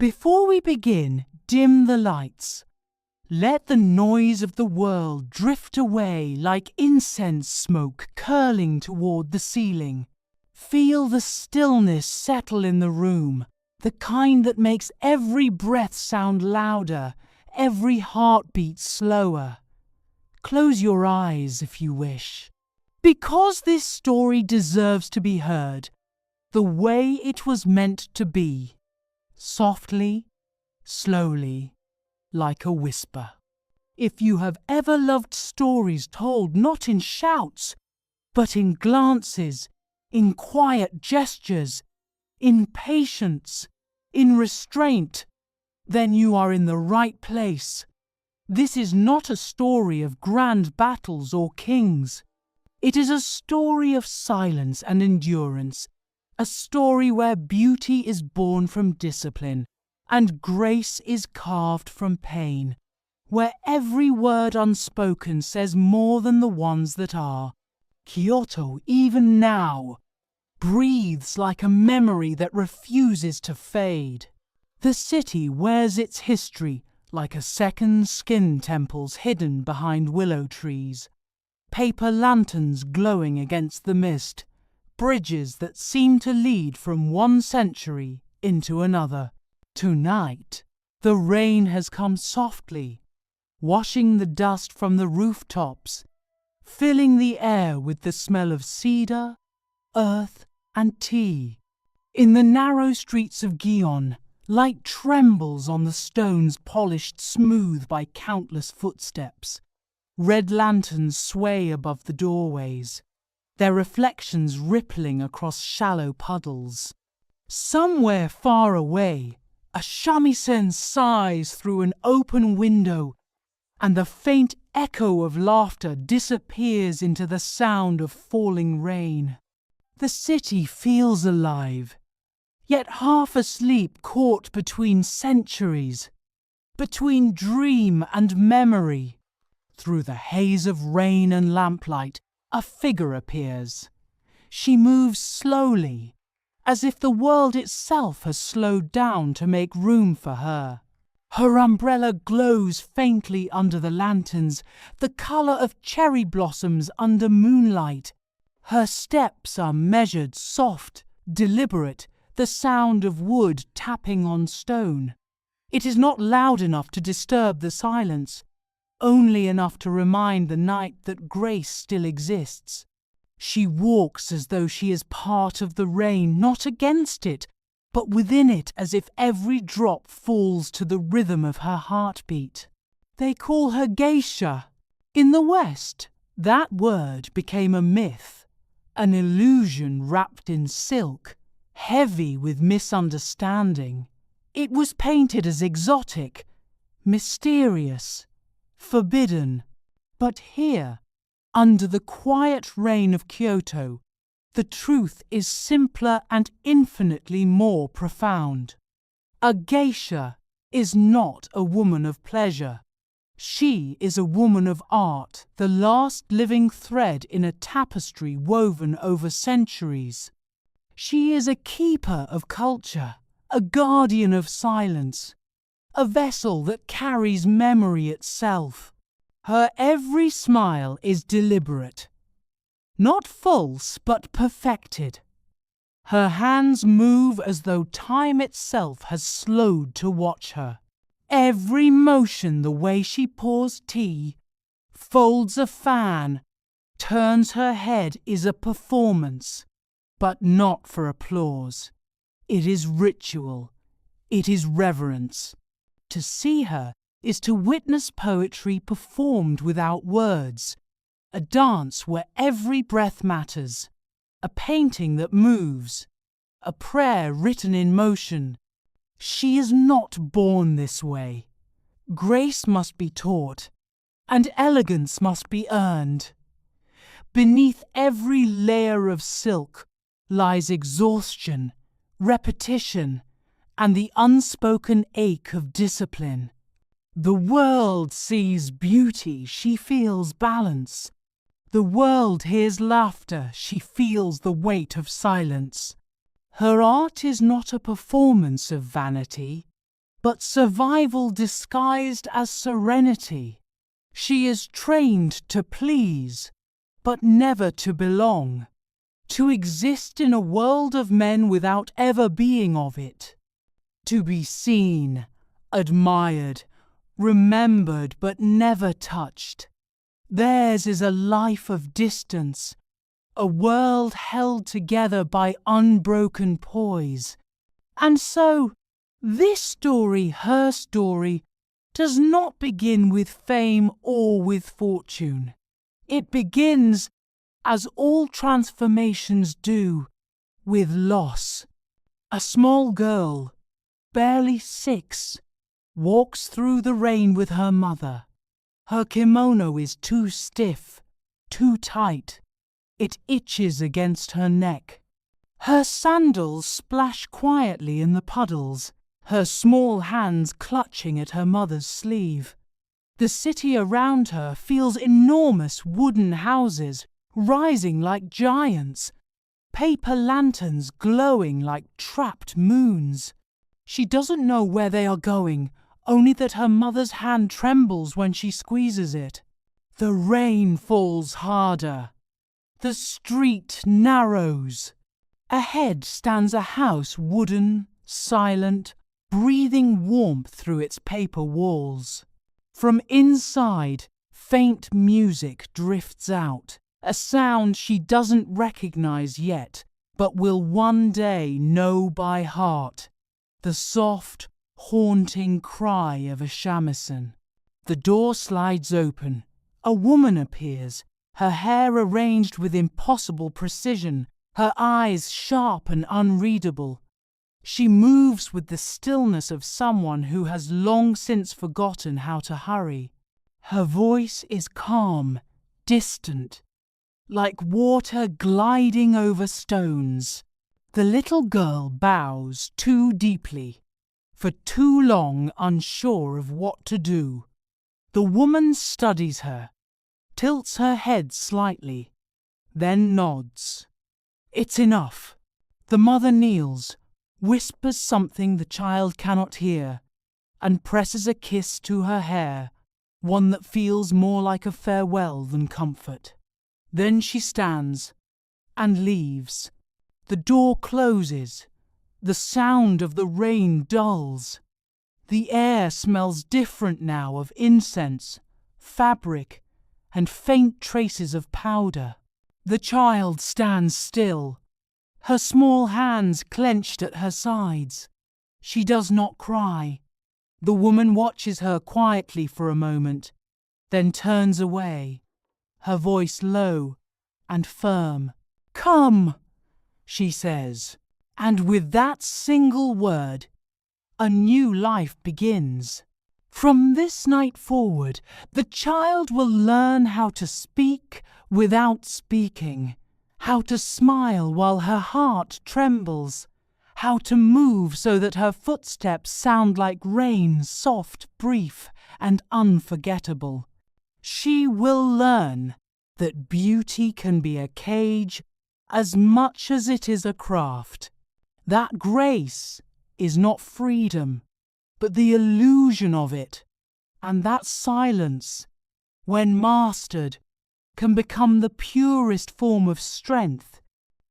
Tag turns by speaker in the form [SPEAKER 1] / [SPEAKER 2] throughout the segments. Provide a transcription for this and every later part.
[SPEAKER 1] Before we begin, dim the lights. Let the noise of the world drift away like incense smoke curling toward the ceiling. Feel the stillness settle in the room, the kind that makes every breath sound louder, every heartbeat slower. Close your eyes if you wish. Because this story deserves to be heard the way it was meant to be. Softly, slowly, like a whisper. If you have ever loved stories told not in shouts, but in glances, in quiet gestures, in patience, in restraint, then you are in the right place. This is not a story of grand battles or kings. It is a story of silence and endurance, a story where beauty is born from discipline and grace is carved from pain, where every word unspoken says more than the ones that are. Kyoto, even now, breathes like a memory that refuses to fade. The city wears its history like a second skin temples hidden behind willow trees, paper lanterns glowing against the mist, bridges that seem to lead from one century into another. Tonight, the rain has come softly, washing the dust from the rooftops, filling the air with the smell of cedar, earth, and tea. In the narrow streets of Gion, light trembles on the stones polished smooth by countless footsteps. Red lanterns sway above the doorways, their reflections rippling across shallow puddles. Somewhere far away, a shamisen sighs through an open window, and the faint echo of laughter disappears into the sound of falling rain. The city feels alive, yet half asleep, caught between centuries, between dream and memory. Through the haze of rain and lamplight, a figure appears. She moves slowly, as if the world itself has slowed down to make room for her. Her umbrella glows faintly under the lanterns, the colour of cherry blossoms under moonlight. Her steps are measured, soft, deliberate, the sound of wood tapping on stone. It is not loud enough to disturb the silence, only enough to remind the night that grace still exists. She walks as though she is part of the rain, not against it, but within it, as if every drop falls to the rhythm of her heartbeat. They call her Geisha. In the West, that word became a myth, an illusion wrapped in silk, heavy with misunderstanding. It was painted as exotic, mysterious, forbidden. But here, under the quiet rain of Kyoto, the truth is simpler and infinitely more profound. A geisha is not a woman of pleasure. She is a woman of art, the last living thread in a tapestry woven over centuries. She is a keeper of culture, a guardian of silence, a vessel that carries memory itself. Her every smile is deliberate, not false but perfected. Her hands move as though time itself has slowed to watch her. Every motion, the way she pours tea, folds a fan, turns her head, is a performance, but not for applause. It is ritual. It is reverence. To see her is to witness poetry performed without words, a dance where every breath matters, a painting that moves, a prayer written in motion. She is not born this way. Grace must be taught, and elegance must be earned. Beneath every layer of silk lies exhaustion, repetition, and the unspoken ache of discipline. The world sees beauty, she feels balance. The world hears laughter, she feels the weight of silence. Her art is not a performance of vanity, but survival disguised as serenity. She is trained to please, but never to belong, to exist in a world of men without ever being of it, to be seen, admired, remembered but never touched. Theirs is a life of distance, a world held together by unbroken poise. And so, this story, her story, does not begin with fame or with fortune. It begins, as all transformations do, with loss. A small girl, barely 6, walks through the rain with her mother. Her kimono is too stiff, too tight. It itches against her neck. Her sandals splash quietly in the puddles, her small hands clutching at her mother's sleeve. The city around her feels enormous wooden houses rising like giants, paper lanterns glowing like trapped moons. She doesn't know where they are going, only that her mother's hand trembles when she squeezes it. The rain falls harder. The street narrows. Ahead stands a house, wooden, silent, breathing warmth through its paper walls. From inside, faint music drifts out, a sound she doesn't recognize yet, but will one day know by heart. The soft, haunting cry of a shamisen. The door slides open. A woman appears, her hair arranged with impossible precision, her eyes sharp and unreadable. She moves with the stillness of someone who has long since forgotten how to hurry. Her voice is calm, distant, like water gliding over stones. The little girl bows too deeply, for too long unsure of what to do. The woman studies her, tilts her head slightly, then nods. It's enough. The mother kneels, whispers something the child cannot hear, and presses a kiss to her hair, one that feels more like a farewell than comfort. Then she stands and leaves. The door closes. The sound of the rain dulls. The air smells different now, of incense, fabric, and faint traces of powder. The child stands still, her small hands clenched at her sides. She does not cry. The woman watches her quietly for a moment, then turns away, her voice low and firm. "Come," she says, and with that single word, a new life begins. From this night forward, the child will learn how to speak without speaking, how to smile while her heart trembles, how to move so that her footsteps sound like rain, soft, brief, and unforgettable. She will learn that beauty can be a cage as much as it is a craft, that grace is not freedom, but the illusion of it, and that silence, when mastered, can become the purest form of strength.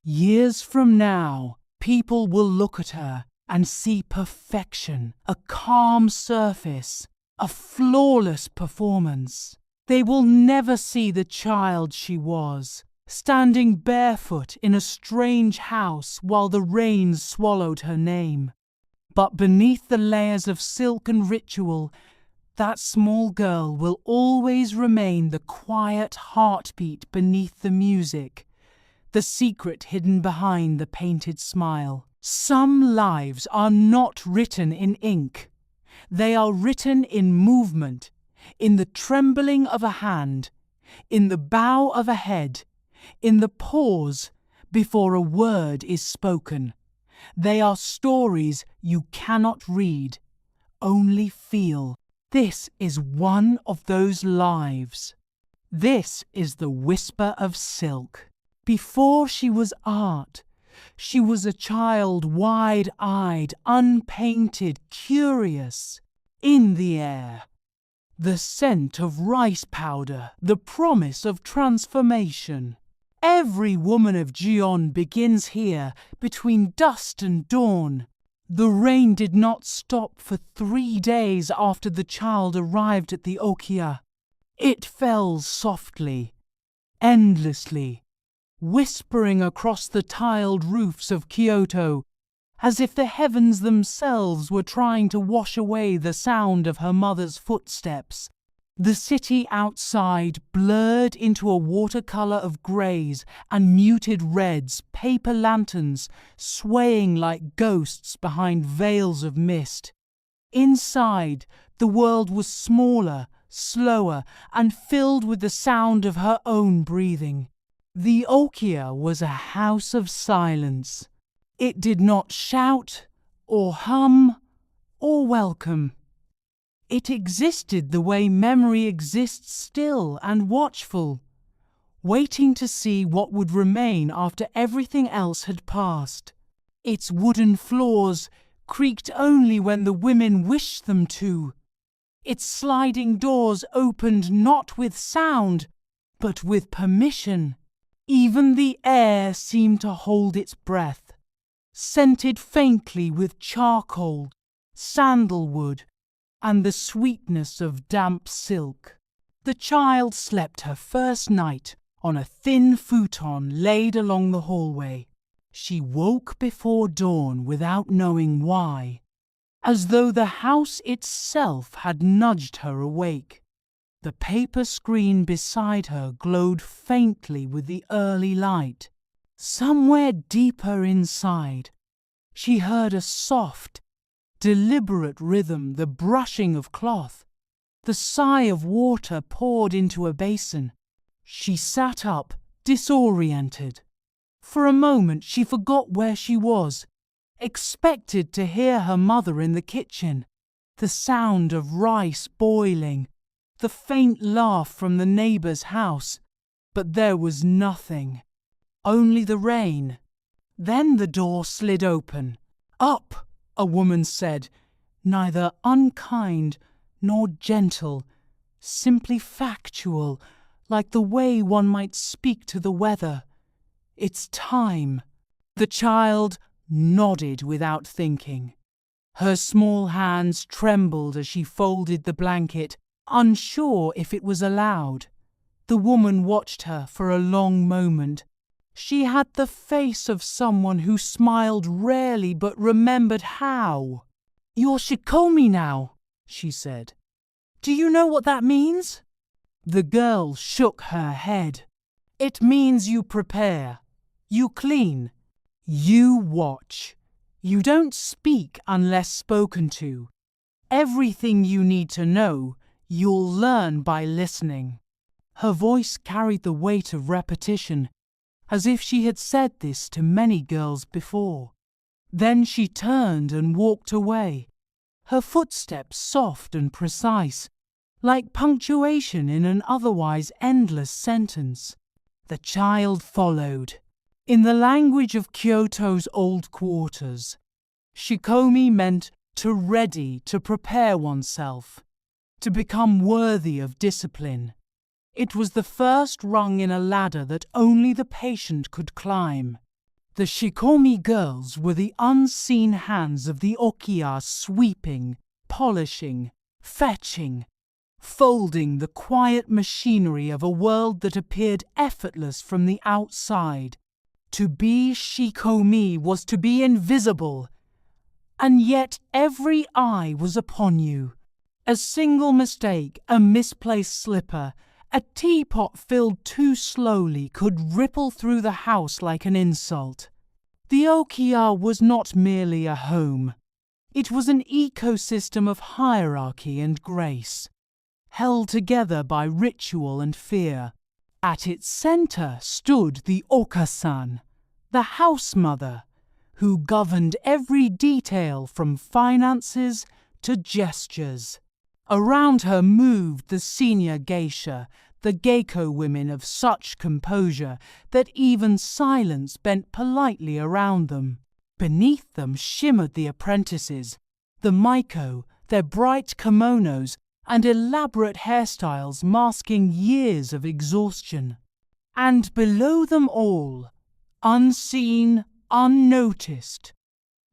[SPEAKER 1] Years from now, people will look at her and see perfection, a calm surface, a flawless performance. They will never see the child she was, standing barefoot in a strange house while the rain swallowed her name. But beneath the layers of silk and ritual, that small girl will always remain the quiet heartbeat beneath the music, the secret hidden behind the painted smile. Some lives are not written in ink. They are written in movement, in the trembling of a hand, in the bow of a head, in the pause before a word is spoken. They are stories you cannot read, only feel. This is one of those lives. This is the whisper of silk. Before she was art, She was a child, wide-eyed, unpainted, curious. In the air, the scent of rice powder, the promise of transformation. Every woman of Gion begins here, between dusk and dawn. The rain did not stop for 3 days after the child arrived at the Okiya. It fell softly, endlessly, whispering across the tiled roofs of Kyoto, as if the heavens themselves were trying to wash away the sound of her mother's footsteps. The city outside blurred into a watercolor of greys and muted reds, paper lanterns swaying like ghosts behind veils of mist. Inside, the world was smaller, slower, and filled with the sound of her own breathing. The Okiya was a house of silence. It did not shout, or hum, or welcome. It existed the way memory exists, still and watchful, waiting to see what would remain after everything else had passed. Its wooden floors creaked only when the women wished them to. Its sliding doors opened not with sound, but with permission. Even the air seemed to hold its breath, scented faintly with charcoal, sandalwood, and the sweetness of damp silk. The child slept her first night on a thin futon laid along the hallway. She woke before dawn without knowing why, as though the house itself had nudged her awake. The paper screen beside her glowed faintly with the early light. Somewhere deeper inside, she heard a soft, deliberate rhythm, the brushing of cloth, the sigh of water poured into a basin. She sat up, disoriented. For a moment she forgot where she was, expected to hear her mother in the kitchen, the sound of rice boiling, the faint laugh from the neighbour's house, but there was nothing, only the rain. Then the door slid open. "Up," a woman said, neither unkind nor gentle, simply factual, like the way one might speak to the weather. "It's time." The child nodded without thinking. Her small hands trembled as she folded the blanket, unsure if it was allowed. The woman watched her for a long moment. She had the face of someone who smiled rarely but remembered how. "You're Shikomi now," she said. "Do you know what that means?" The girl shook her head. "It means you prepare, you clean, you watch. You don't speak unless spoken to. Everything you need to know, you'll learn by listening." Her voice carried the weight of repetition, as if she had said this to many girls before. Then she turned and walked away, her footsteps soft and precise, like punctuation in an otherwise endless sentence. The child followed. In the language of Kyoto's old quarters, Shikomi meant to ready, to prepare oneself, to become worthy of discipline. It was the first rung in a ladder that only the patient could climb. The Shikomi girls were the unseen hands of the Okiya, sweeping, polishing, fetching, folding the quiet machinery of a world that appeared effortless from the outside. To be Shikomi was to be invisible, and yet every eye was upon you. A single mistake, a misplaced slipper, a teapot filled too slowly could ripple through the house like an insult. The Okiya was not merely a home. It was an ecosystem of hierarchy and grace, held together by ritual and fear. At its center stood the Okasan, the house mother, who governed every detail from finances to gestures. Around her moved the senior geisha, the Geiko women of such composure that even silence bent politely around them. Beneath them shimmered the apprentices, the maiko, their bright kimonos and elaborate hairstyles masking years of exhaustion. And below them all, unseen, unnoticed,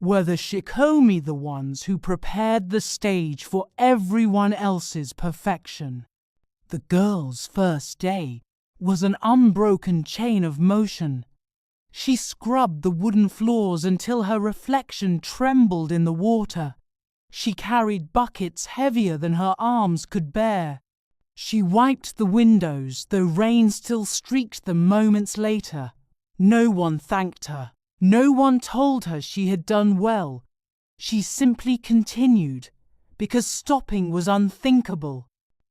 [SPEAKER 1] were the shikomi, the ones who prepared the stage for everyone else's perfection. The girl's first day was an unbroken chain of motion. She scrubbed the wooden floors until her reflection trembled in the water. She carried buckets heavier than her arms could bear. She wiped the windows, though rain still streaked them moments later. No one thanked her. No one told her she had done well. She simply continued, because stopping was unthinkable.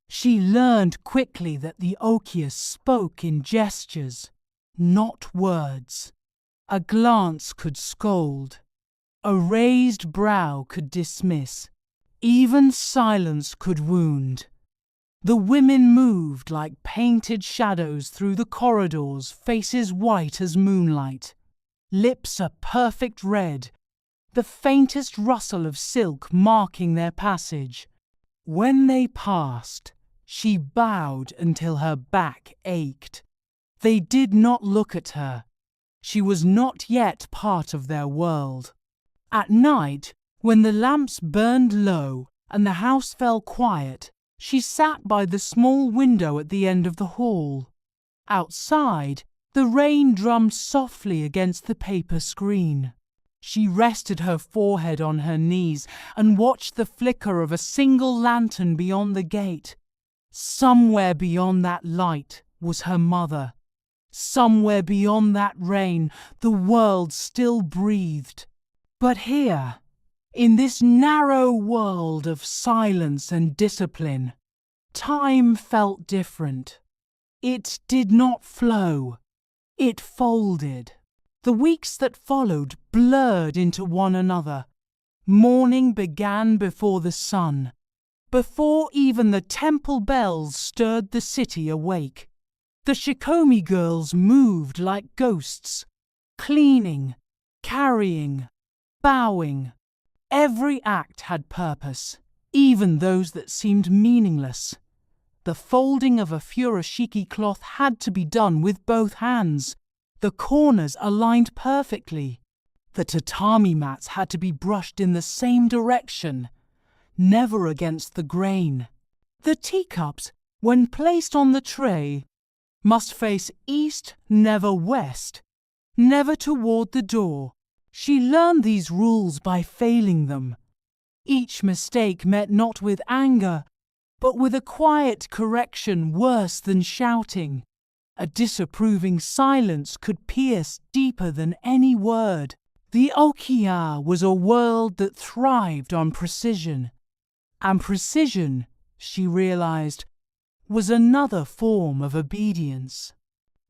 [SPEAKER 1] She learned quickly that the okias spoke in gestures, not words. A glance could scold. A raised brow could dismiss. Even silence could wound. The women moved like painted shadows through the corridors, faces white as moonlight. Lips a perfect red, the faintest rustle of silk marking their passage. When they passed, she bowed until her back ached. They did not look at her. She was not yet part of their world. At night, when the lamps burned low and the house fell quiet, she sat by the small window at the end of the hall. Outside, the rain drummed softly against the paper screen. She rested her forehead on her knees and watched the flicker of a single lantern beyond the gate. Somewhere beyond that light was her mother. Somewhere beyond that rain, the world still breathed. But here, in this narrow world of silence and discipline, time felt different. It did not flow. It folded. The weeks that followed blurred into one another. Morning began before the sun, before even the temple bells stirred the city awake. The shikomi girls moved like ghosts, cleaning, carrying, bowing. Every act had purpose, even those that seemed meaningless. The folding of a furoshiki cloth had to be done with both hands. The corners aligned perfectly. The tatami mats had to be brushed in the same direction, never against the grain. The teacups, when placed on the tray, must face east, never west, never toward the door. She learned these rules by failing them. Each mistake met not with anger, but with a quiet correction worse than shouting. A disapproving silence could pierce deeper than any word. The okiya was a world that thrived on precision. And precision, she realized, was another form of obedience.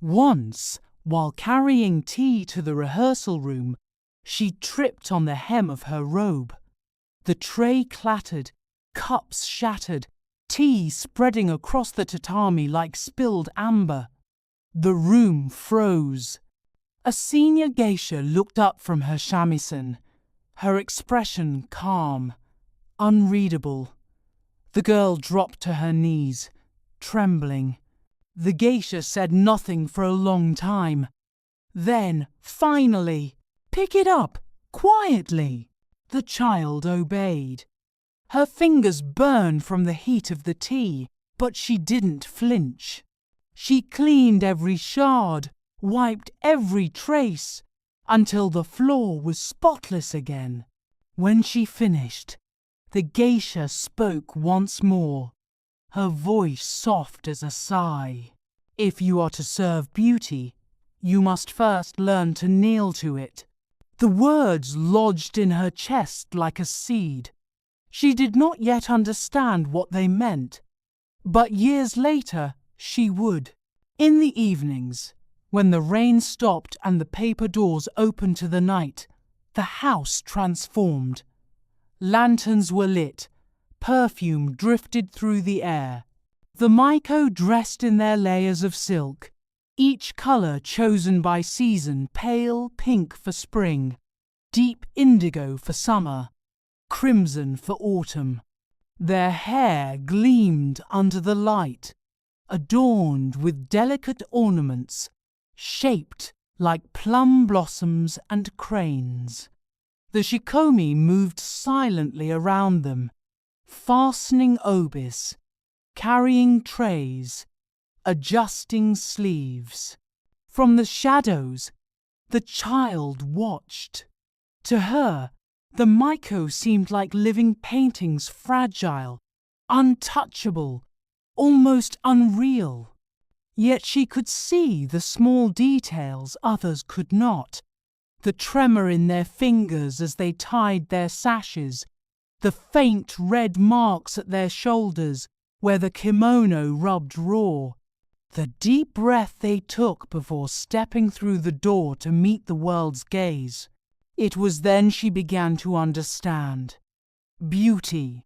[SPEAKER 1] Once, while carrying tea to the rehearsal room, she tripped on the hem of her robe. The tray clattered, cups shattered, tea spreading across the tatami like spilled amber. The room froze. A senior geisha looked up from her shamisen, her expression calm, unreadable. The girl dropped to her knees, trembling. The geisha said nothing for a long time. Then, finally, "Pick it up, quietly." The child obeyed. Her fingers burned from the heat of the tea, but she didn't flinch. She cleaned every shard, wiped every trace, until the floor was spotless again. When she finished, the geisha spoke once more, her voice soft as a sigh. "If you are to serve beauty, you must first learn to kneel to it." The words lodged in her chest like a seed. She did not yet understand what they meant, but years later she would. In the evenings, when the rain stopped and the paper doors opened to the night, the house transformed. Lanterns were lit, perfume drifted through the air. The Maiko dressed in their layers of silk, each color chosen by season: pale pink for spring, deep indigo for summer, crimson for autumn. Their hair gleamed under the light, adorned with delicate ornaments, shaped like plum blossoms and cranes. The shikomi moved silently around them, fastening obis, carrying trays, adjusting sleeves. From the shadows, the child watched. To her, the Maiko seemed like living paintings, fragile, untouchable, almost unreal. Yet she could see the small details others could not. The tremor in their fingers as they tied their sashes, the faint red marks at their shoulders where the kimono rubbed raw, the deep breath they took before stepping through the door to meet the world's gaze. It was then she began to understand. Beauty,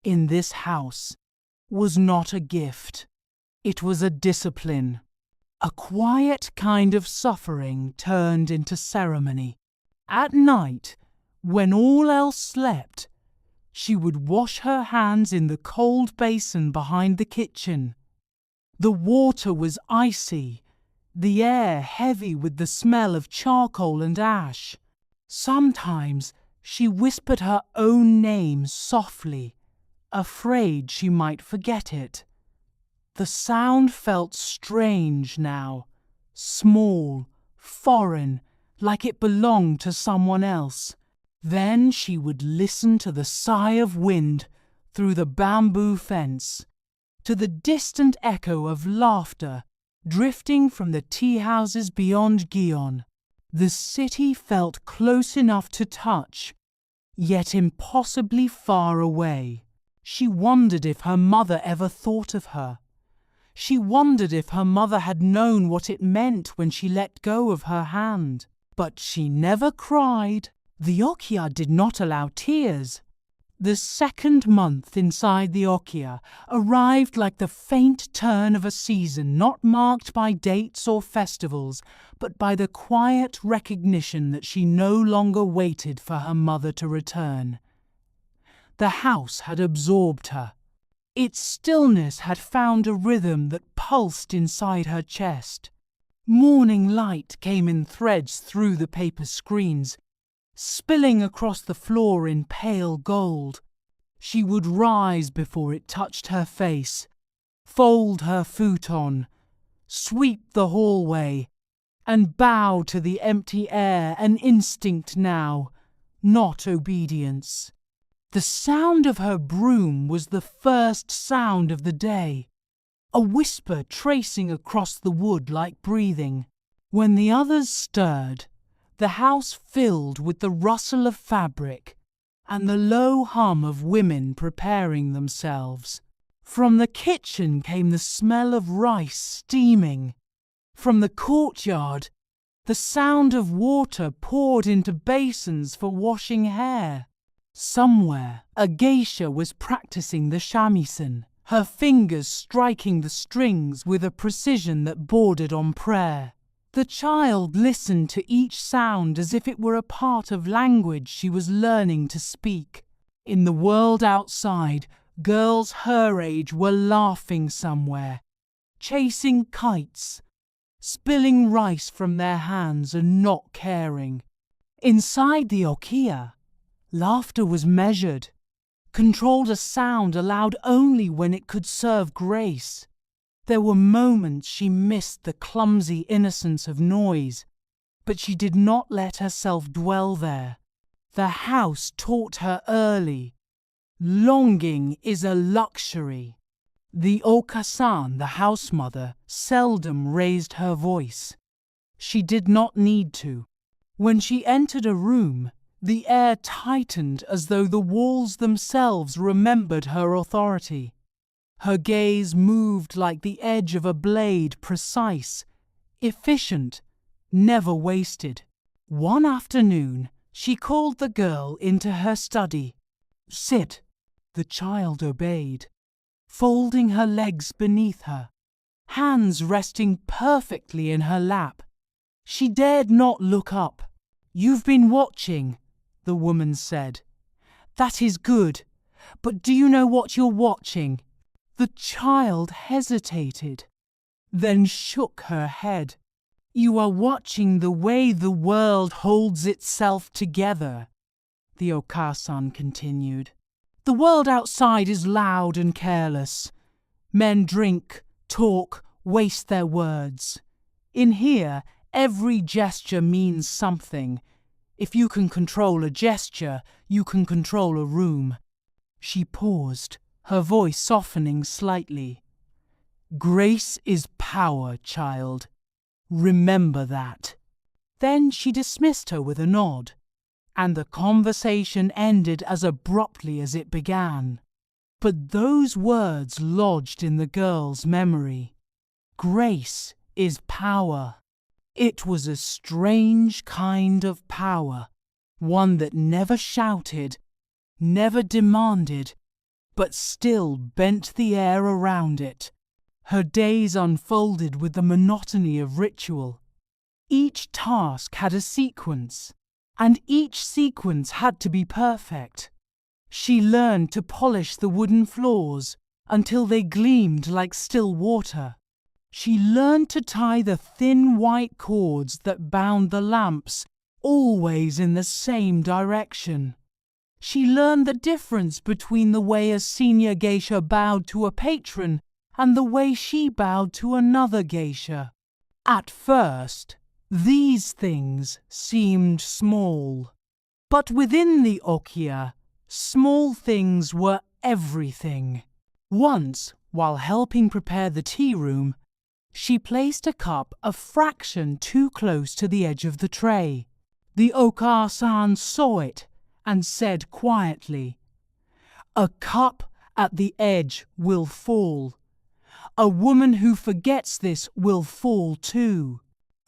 [SPEAKER 1] in this house, was not a gift. It was a discipline. A quiet kind of suffering turned into ceremony. At night, when all else slept, she would wash her hands in the cold basin behind the kitchen. The water was icy, the air heavy with the smell of charcoal and ash. Sometimes she whispered her own name softly, afraid she might forget it. The sound felt strange now, small, foreign, like it belonged to someone else. Then she would listen to the sigh of wind through the bamboo fence, to the distant echo of laughter drifting from the tea houses beyond Gion. The city felt close enough to touch, yet impossibly far away. She wondered if her mother ever thought of her. She wondered if her mother had known what it meant when she let go of her hand. But she never cried. The okia did not allow tears. The second month inside the okia arrived like the faint turn of a season not marked by dates or festivals, but by the quiet recognition that she no longer waited for her mother to return. The house had absorbed her. Its stillness had found a rhythm that pulsed inside her chest. Morning light came in threads through the paper screens, spilling across the floor in pale gold. She would rise before it touched her face, fold her futon, sweep the hallway, and bow to the empty air, an instinct now, not obedience. The sound of her broom was the first sound of the day, a whisper tracing across the wood like breathing. When the others stirred, the house filled with the rustle of fabric and the low hum of women preparing themselves. From the kitchen came the smell of rice steaming. From the courtyard, the sound of water poured into basins for washing hair. Somewhere, a geisha was practicing the shamisen, her fingers striking the strings with a precision that bordered on prayer. The child listened to each sound as if it were a part of language she was learning to speak. In the world outside, girls her age were laughing somewhere, chasing kites, spilling rice from their hands and not caring. Inside the okia, laughter was measured, controlled, a sound allowed only when it could serve grace. There were moments she missed the clumsy innocence of noise, but she did not let herself dwell there. The house taught her early. Longing is a luxury. The okasan, the house mother, seldom raised her voice. She did not need to. When she entered a room, the air tightened as though the walls themselves remembered her authority. Her gaze moved like the edge of a blade, precise, efficient, never wasted. One afternoon, she called the girl into her study. "Sit." The child obeyed. folding her legs beneath her, hands resting perfectly in her lap. She dared not look up. "You've been watching," the woman said. "That is good, but do you know what you're watching?" The child hesitated, then shook her head. "You are watching the way the world holds itself together," the Okasan continued. "The world outside is loud and careless. Men drink, talk, waste their words. In here, every gesture means something. If you can control a gesture, you can control a room." She paused, her voice softening slightly. "Grace is power, child. Remember that." Then she dismissed her with a nod, and the conversation ended as abruptly as it began. But those words lodged in the girl's memory. Grace is power. It was a strange kind of power, one that never shouted, never demanded, but still bent the air around it. Her days unfolded with the monotony of ritual. Each task had a sequence, and each sequence had to be perfect. She learned to polish the wooden floors until they gleamed like still water. She learned to tie the thin white cords that bound the lamps, always in the same direction. She learned the difference between the way a senior geisha bowed to a patron and the way she bowed to another geisha. At first, these things seemed small. But within the okiya, small things were everything. Once, while helping prepare the tea room, she placed a cup a fraction too close to the edge of the tray. The Oka-san saw it and said quietly, "A cup at the edge will fall. A woman who forgets this will fall too."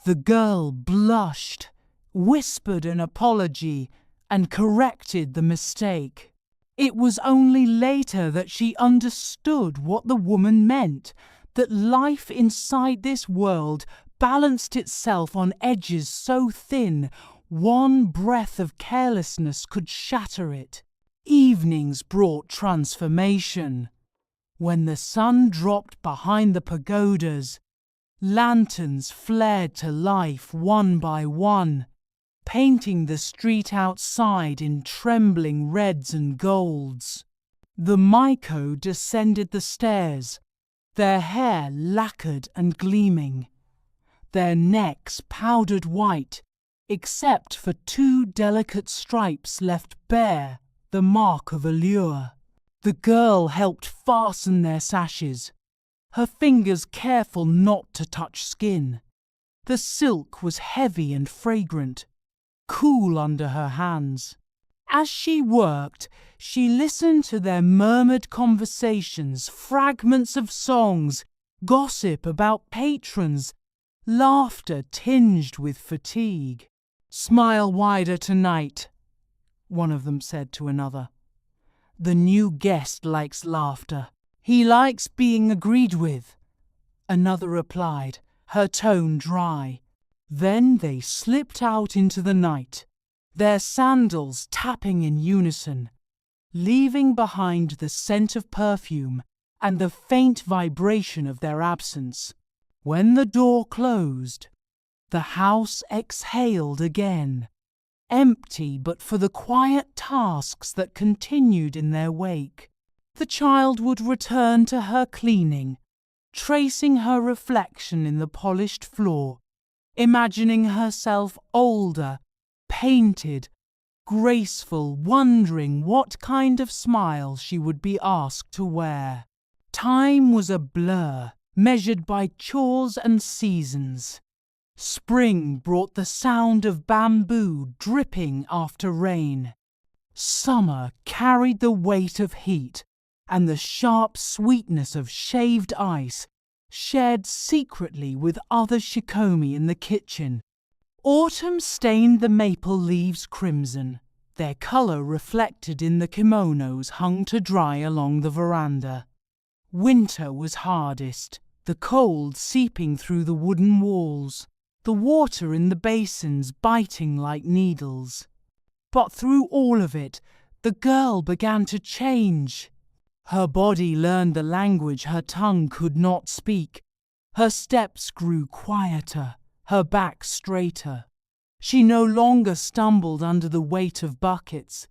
[SPEAKER 1] The girl blushed, whispered an apology, and corrected the mistake. It was only later that she understood what the woman meant, that life inside this world balanced itself on edges so thin, one breath of carelessness could shatter it. Evenings brought transformation. When the sun dropped behind the pagodas, lanterns flared to life one by one, painting the street outside in trembling reds and golds. The Maiko descended the stairs, their hair lacquered and gleaming, their necks powdered white, except for two delicate stripes left bare, the mark of allure. The girl helped fasten their sashes, her fingers careful not to touch skin. The silk was heavy and fragrant, cool under her hands. As she worked, she listened to their murmured conversations, fragments of songs, gossip about patrons, laughter tinged with fatigue. "Smile wider tonight," one of them said to another. "The new guest likes laughter. He likes being agreed with," another replied, her tone dry. Then they slipped out into the night, their sandals tapping in unison, leaving behind the scent of perfume and the faint vibration of their absence. When the door closed, the house exhaled again, empty but for the quiet tasks that continued in their wake. The child would return to her cleaning, tracing her reflection in the polished floor, imagining herself older, painted, graceful, wondering what kind of smile she would be asked to wear. Time was a blur, measured by chores and seasons. Spring brought the sound of bamboo dripping after rain. Summer carried the weight of heat and the sharp sweetness of shaved ice shared secretly with other shikomi in the kitchen. Autumn stained the maple leaves crimson, their colour reflected in the kimonos hung to dry along the veranda. Winter was hardest, the cold seeping through the wooden walls, the water in the basins biting like needles. But through all of it, the girl began to change. Her body learned the language her tongue could not speak. Her steps grew quieter, her back straighter. She no longer stumbled under the weight of buckets.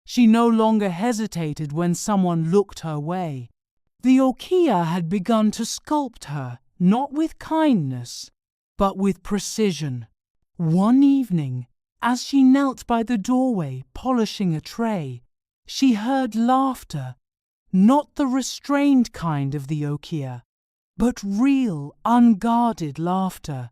[SPEAKER 1] She no longer hesitated when someone looked her way. The Okiya had begun to sculpt her, not with kindness, but with precision. One evening, as she knelt by the doorway polishing a tray, she heard laughter, not the restrained kind of the Okiya, but real, unguarded laughter.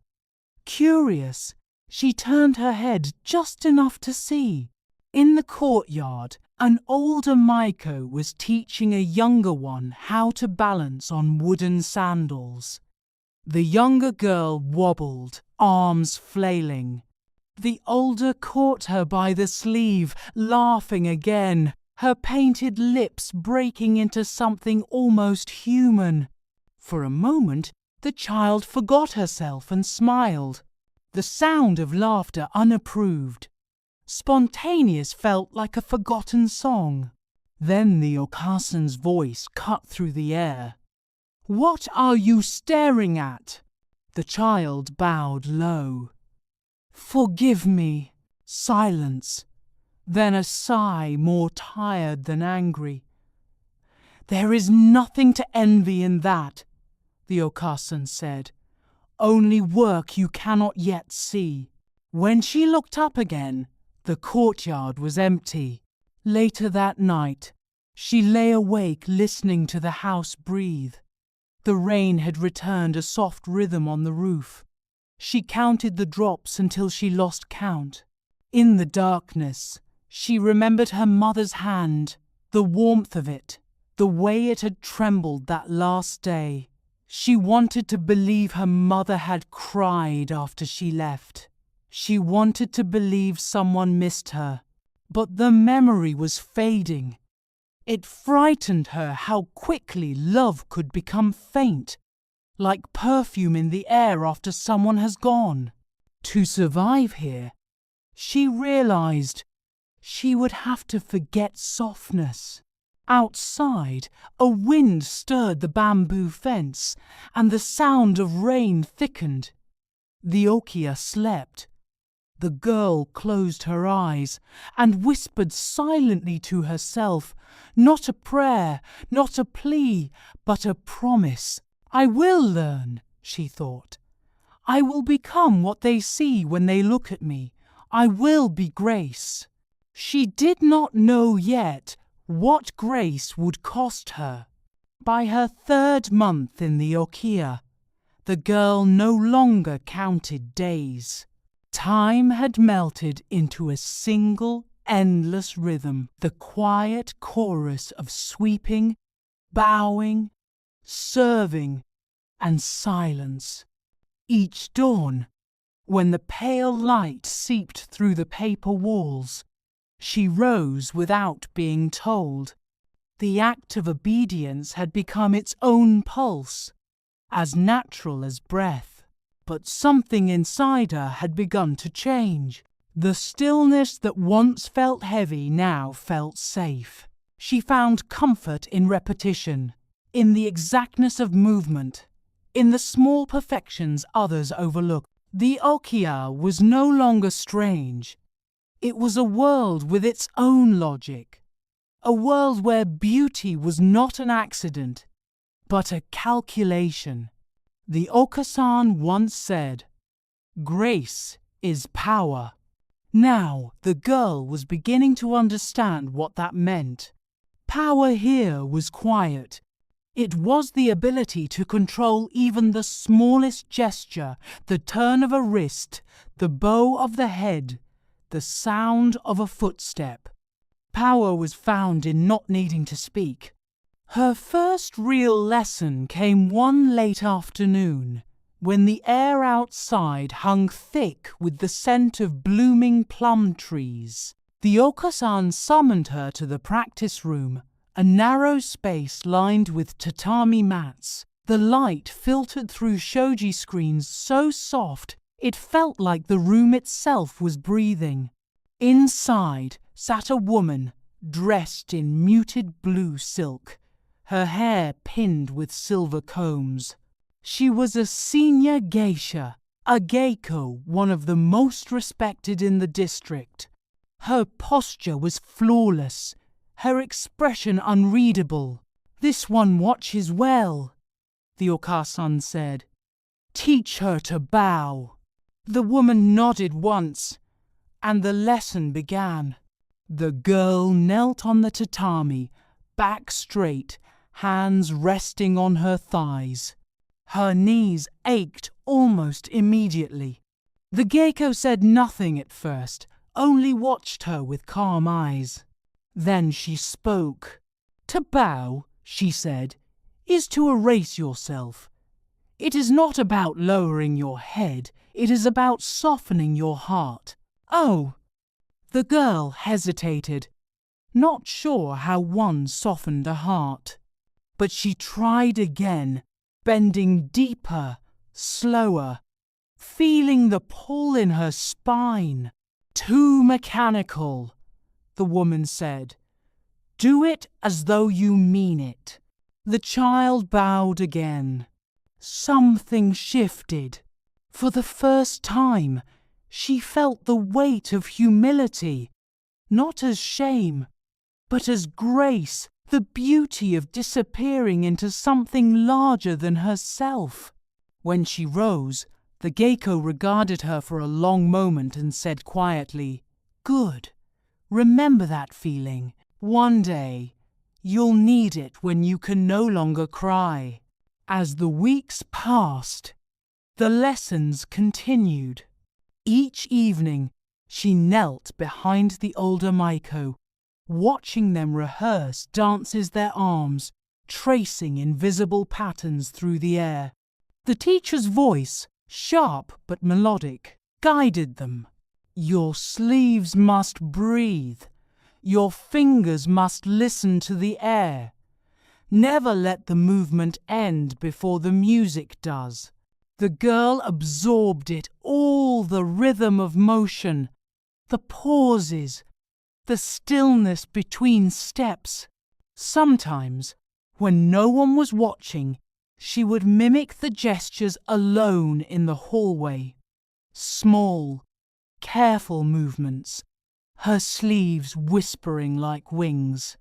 [SPEAKER 1] Curious, she turned her head just enough to see. In the courtyard, an older Maiko was teaching a younger one how to balance on wooden sandals. The younger girl wobbled, arms flailing. The older caught her by the sleeve, laughing again, her painted lips breaking into something almost human. For a moment, the child forgot herself and smiled. The sound of laughter unapproved. Spontaneous felt like a forgotten song. Then the Okasan's voice cut through the air. "What are you staring at?" The child bowed low. "Forgive me." Silence. Then a sigh more tired than angry. "There is nothing to envy in that," the Okasan said. "Only work you cannot yet see." When she looked up again, the courtyard was empty. Later that night, she lay awake listening to the house breathe. The rain had returned a soft rhythm on the roof. She counted the drops until she lost count. In the darkness, she remembered her mother's hand, the warmth of it, the way it had trembled that last day. She wanted to believe her mother had cried after she left. She wanted to believe someone missed her, but the memory was fading. It frightened her how quickly love could become faint, like perfume in the air after someone has gone. To survive here, she realized she would have to forget softness. Outside, a wind stirred the bamboo fence, and the sound of rain thickened. The Okiya slept. The girl closed her eyes and whispered silently to herself, not a prayer, not a plea, but a promise. "I will learn," she thought. "I will become what they see when they look at me. I will be Grace." She did not know yet what grace would cost her. By her 3rd month in the Okiya, the girl no longer counted days. Time had melted into a single, endless rhythm, the quiet chorus of sweeping, bowing, serving, and silence. Each dawn, when the pale light seeped through the paper walls, she rose without being told. The act of obedience had become its own pulse, as natural as breath. But something inside her had begun to change. The stillness that once felt heavy now felt safe. She found comfort in repetition, in the exactness of movement, in the small perfections others overlook. The Okiya was no longer strange. It was a world with its own logic, a world where beauty was not an accident, but a calculation. The Okasan once said, "Grace is power." Now the girl was beginning to understand what that meant. Power here was quiet. It was the ability to control even the smallest gesture, the turn of a wrist, the bow of the head, the sound of a footstep. Power was found in not needing to speak. Her first real lesson came one late afternoon, when the air outside hung thick with the scent of blooming plum trees. The Okasan summoned her to the practice room, A narrow space lined with tatami mats. The light filtered through shoji screens so soft it felt like the room itself was breathing. Inside sat a woman dressed in muted blue silk, her hair pinned with silver combs. She was a senior geisha, a geiko, one of the most respected in the district. Her posture was flawless, her expression unreadable. "This one watches well," the okasan said. "Teach her to bow." The woman nodded once, and the lesson began. The girl knelt on the tatami, back straight, hands resting on her thighs. Her knees ached almost immediately. The geiko said nothing at first, only watched her with calm eyes. Then she spoke. "To bow," she said, "is to erase yourself. It is not about lowering your head, it is about softening your heart." "Oh!" The girl hesitated, not sure how one softened a heart. But she tried again, bending deeper, slower, feeling the pull in her spine. "Too mechanical," the woman said. "Do it as though you mean it." The child bowed again. Something shifted. For the first time, she felt the weight of humility, not as shame, but as grace, the beauty of disappearing into something larger than herself. When she rose, the geiko regarded her for a long moment and said quietly, "Good. Remember that feeling. One day, you'll need it when you can no longer cry." As the weeks passed, the lessons continued. Each evening, she knelt behind the older maiko, watching them rehearse dances their arms, tracing invisible patterns through the air. The teacher's voice, sharp but melodic, guided them. "Your sleeves must breathe. Your fingers must listen to the air. Never let the movement end before the music does." The girl absorbed it all, the rhythm of motion, the pauses, the stillness between steps. Sometimes, when no one was watching, she would mimic the gestures alone in the hallway. Small, careful movements, her sleeves whispering like wings.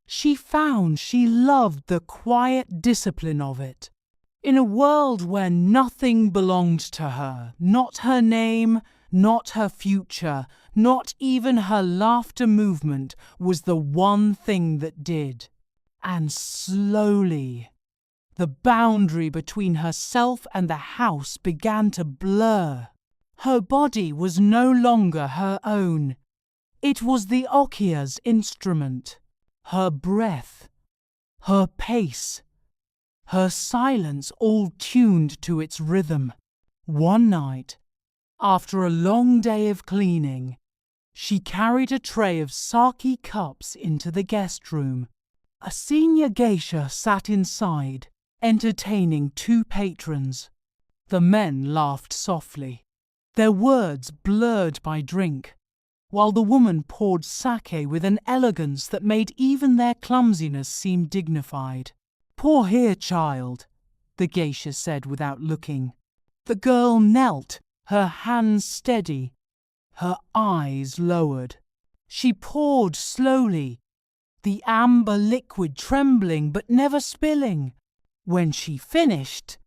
[SPEAKER 1] She found she loved the quiet discipline of it. In a world where nothing belonged to her, not her name, not her future, not even her laughter movement was the one thing that did. And slowly, the boundary between herself and the house began to blur. Her body was no longer her own. It was the Okia's instrument. Her breath, her pace, her silence all tuned to its rhythm. One night, after a long day of cleaning, she carried a tray of sake cups into the guest room. A senior geisha sat inside, entertaining 2 patrons. The men laughed softly, their words blurred by drink, while the woman poured sake with an elegance that made even their clumsiness seem dignified. "Pour here, child," the geisha said without looking. The girl knelt, her hands steady, her eyes lowered. She poured slowly, the amber liquid trembling but never spilling. When she finished,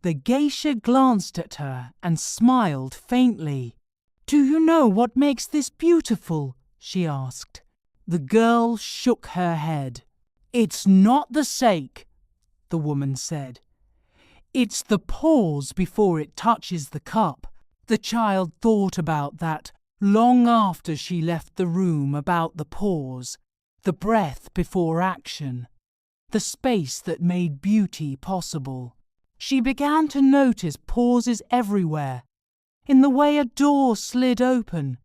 [SPEAKER 1] the geisha glanced at her and smiled faintly. "Do you know what makes this beautiful?" she asked. The girl shook her head. "It's not the sake," the woman said. "It's the pause before it touches the cup." The child thought about that long after she left the room, about the pause, the breath before action, the space that made beauty possible. She began to notice pauses everywhere, in the way a door slid open,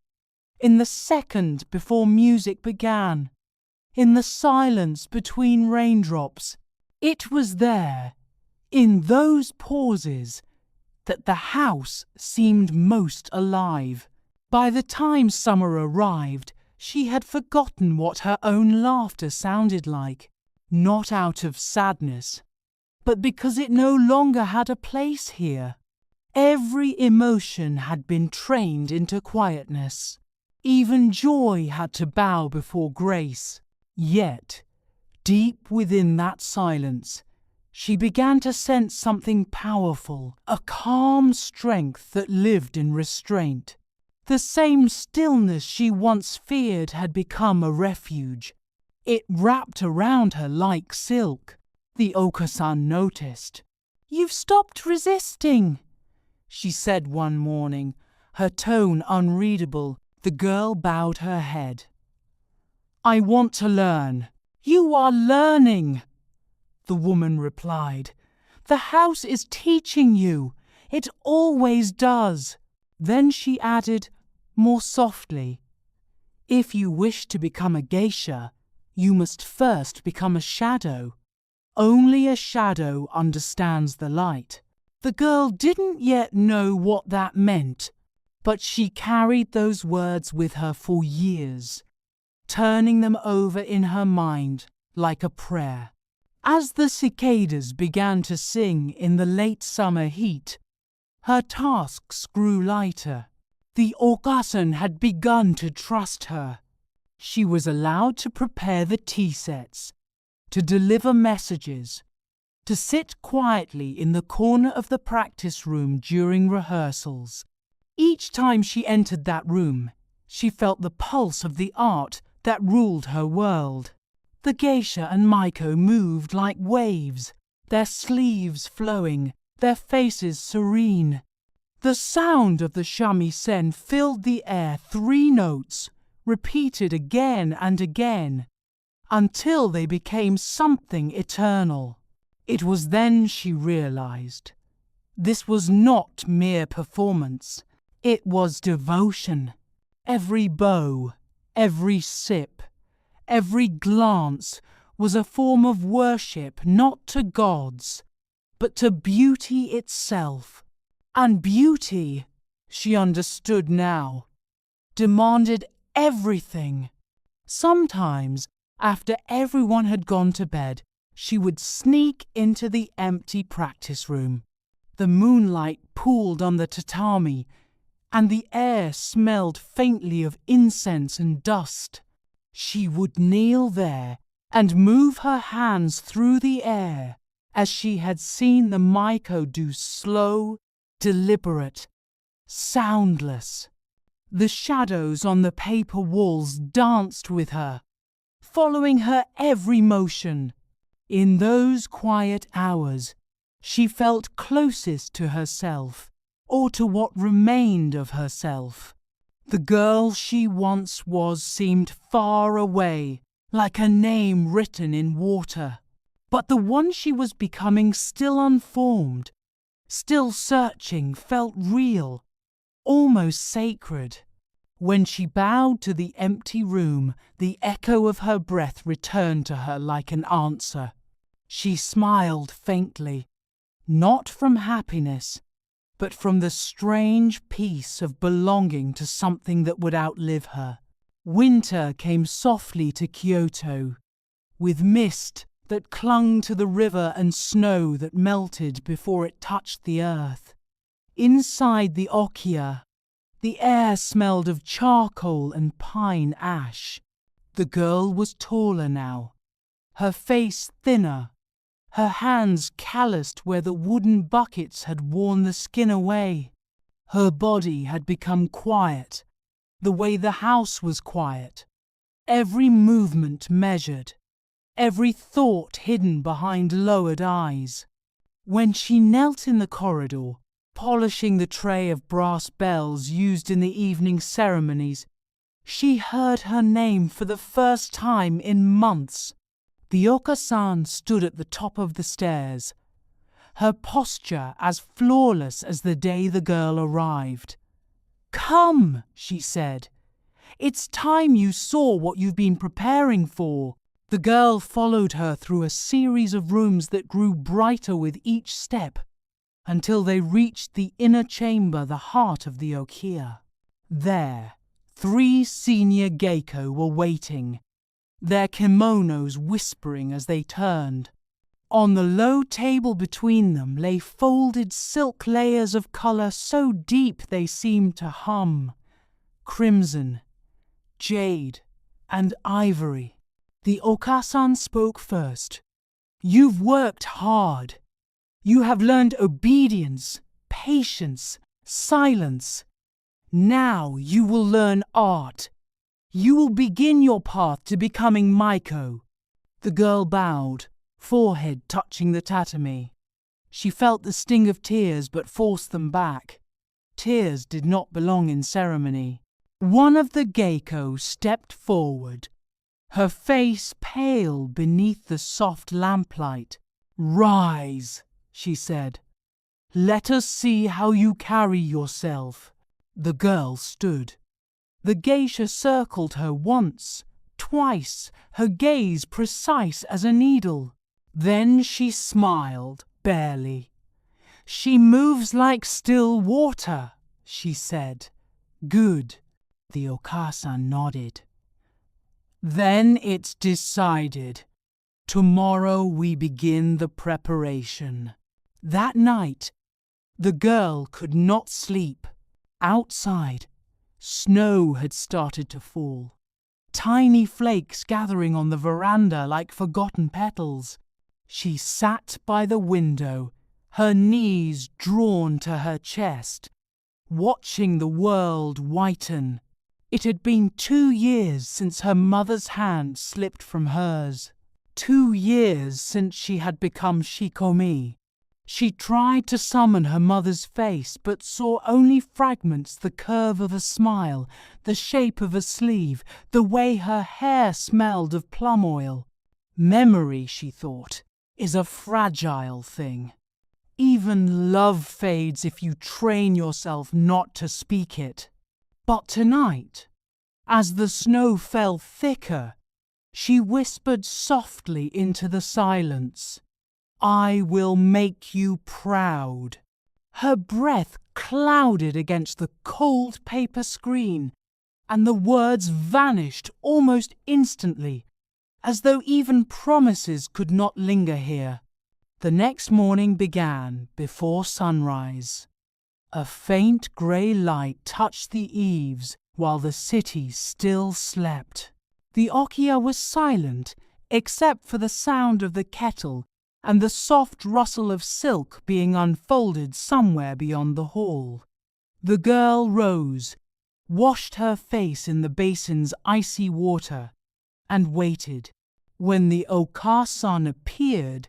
[SPEAKER 1] in the second before music began, in the silence between raindrops. It was there, in those pauses, that the house seemed most alive. By the time summer arrived, she had forgotten what her own laughter sounded like, not out of sadness, but because it no longer had a place here. Every emotion had been trained into quietness. Even joy had to bow before grace. Yet, deep within that silence, she began to sense something powerful, a calm strength that lived in restraint. The same stillness she once feared had become a refuge. It wrapped around her like silk. The Oka-san noticed. "You've stopped resisting," she said one morning, her tone unreadable. The girl bowed her head. "I want to learn." "You are learning," the woman replied. "The house is teaching you. It always does." Then she added, more softly, "If you wish to become a geisha, you must first become a shadow. Only a shadow understands the light." The girl didn't yet know what that meant, but she carried those words with her for years, turning them over in her mind like a prayer. As the cicadas began to sing in the late summer heat, her tasks grew lighter. The Oka-san had begun to trust her. She was allowed to prepare the tea sets, to deliver messages, to sit quietly in the corner of the practice room during rehearsals. Each time she entered that room, she felt the pulse of the art that ruled her world. The geisha and Maiko moved like waves, their sleeves flowing, their faces serene. The sound of the shamisen filled the air, 3 notes, repeated again and again, until they became something eternal. It was then she realized this was not mere performance, it was devotion. Every bow, every sip, every glance was a form of worship, not to gods, but to beauty itself. And beauty, she understood now, demanded everything. Sometimes, after everyone had gone to bed, she would sneak into the empty practice room. The moonlight pooled on the tatami, and the air smelled faintly of incense and dust. She would kneel there and move her hands through the air, as she had seen the Maiko do, slow, deliberate, soundless. The shadows on the paper walls danced with her, following her every motion. In those quiet hours, she felt closest to herself, or to what remained of herself. The girl she once was seemed far away, like a name written in water. But the one she was becoming, still unformed, still searching, felt real, almost sacred. When she bowed to the empty room, the echo of her breath returned to her like an answer. She smiled faintly, not from happiness, but from the strange peace of belonging to something that would outlive her. Winter came softly to Kyoto, with mist that clung to the river and snow that melted before it touched the earth. Inside the okia, the air smelled of charcoal and pine ash. The girl was taller now, her face thinner, her hands calloused where the wooden buckets had worn the skin away. Her body had become quiet, the way the house was quiet, every movement measured, every thought hidden behind lowered eyes. When she knelt in the corridor, polishing the tray of brass bells used in the evening ceremonies, she heard her name for the first time in months. The Oka-san stood at the top of the stairs, her posture as flawless as the day the girl arrived. "Come," she said. "It's time you saw what you've been preparing for." The girl followed her through a series of rooms that grew brighter with each step, until they reached the inner chamber, the heart of the okiya. There, 3 senior geiko were waiting, their kimonos whispering as they turned. On the low table between them lay folded silk layers of colour so deep they seemed to hum. Crimson, jade, and ivory. The Okasan spoke first. "You've worked hard. You have learned obedience, patience, silence. Now you will learn art. You will begin your path to becoming Maiko." The girl bowed, forehead touching the tatami. She felt the sting of tears but forced them back. Tears did not belong in ceremony. One of the geiko stepped forward, her face pale beneath the soft lamplight. "Rise," she said. "Let us see how you carry yourself." The girl stood. The geisha circled her once, twice, her gaze precise as a needle. Then she smiled, barely. "She moves like still water," she said. "Good." The Okasan nodded. "Then it's decided. Tomorrow we begin the preparation." That night, the girl could not sleep. Outside, snow had started to fall, tiny flakes gathering on the veranda like forgotten petals. She sat by the window, her knees drawn to her chest, watching the world whiten. It had been 2 years since her mother's hand slipped from hers. 2 years since she had become shikomi. She tried to summon her mother's face, but saw only fragments: the curve of a smile, the shape of a sleeve, the way her hair smelled of plum oil. Memory, she thought, is a fragile thing. Even love fades if you train yourself not to speak it. But tonight, as the snow fell thicker, she whispered softly into the silence, "I will make you proud." Her breath clouded against the cold paper screen, and the words vanished almost instantly, as though even promises could not linger here. The next morning began before sunrise. A faint grey light touched the eaves while the city still slept. The okiya was silent, except for the sound of the kettle and the soft rustle of silk being unfolded somewhere beyond the hall. The girl rose, washed her face in the basin's icy water, and waited. When the Okasan appeared,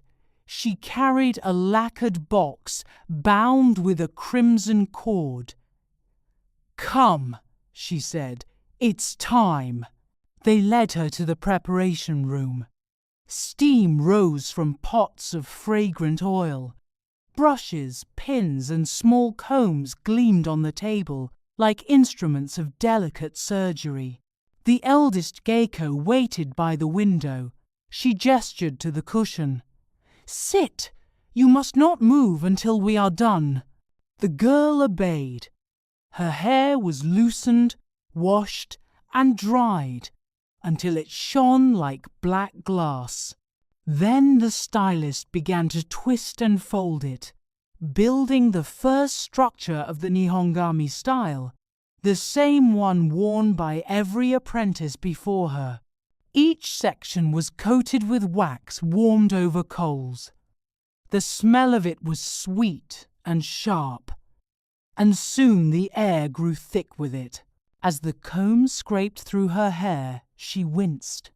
[SPEAKER 1] she carried a lacquered box bound with a crimson cord. "Come," she said, "it's time." They led her to the preparation room. Steam rose from pots of fragrant oil. Brushes, pins, and small combs gleamed on the table like instruments of delicate surgery. The eldest geiko waited by the window. She gestured to the cushion. "Sit! You must not move until we are done." The girl obeyed. Her hair was loosened, washed, and dried until it shone like black glass. Then the stylist began to twist and fold it, building the first structure of the Nihongami style, the same one worn by every apprentice before her. Each section was coated with wax warmed over coals. The smell of it was sweet and sharp, and soon the air grew thick with it. As the comb scraped through her hair, she winced.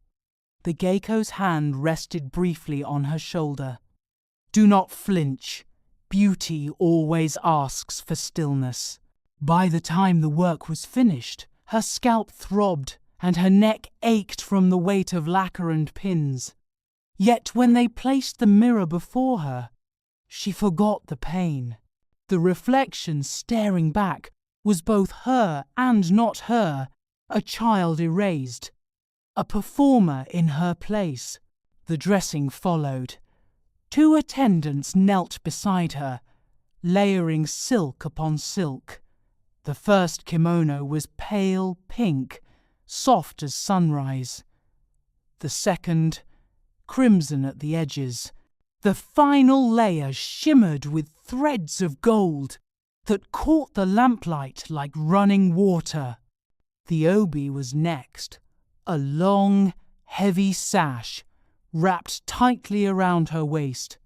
[SPEAKER 1] The geiko's hand rested briefly on her shoulder. "Do not flinch. Beauty always asks for stillness." By the time the work was finished, her scalp throbbed and her neck ached from the weight of lacquer and pins. Yet when they placed the mirror before her, she forgot the pain. The reflection staring back was both her and not her, a child erased. a performer in her place. The dressing followed. 2 attendants knelt beside her, layering silk upon silk. The first kimono was pale pink, soft as sunrise. The second, crimson at the edges. The final layer shimmered with threads of gold that caught the lamplight like running water. The obi was next, a long, heavy sash wrapped tightly around her waist,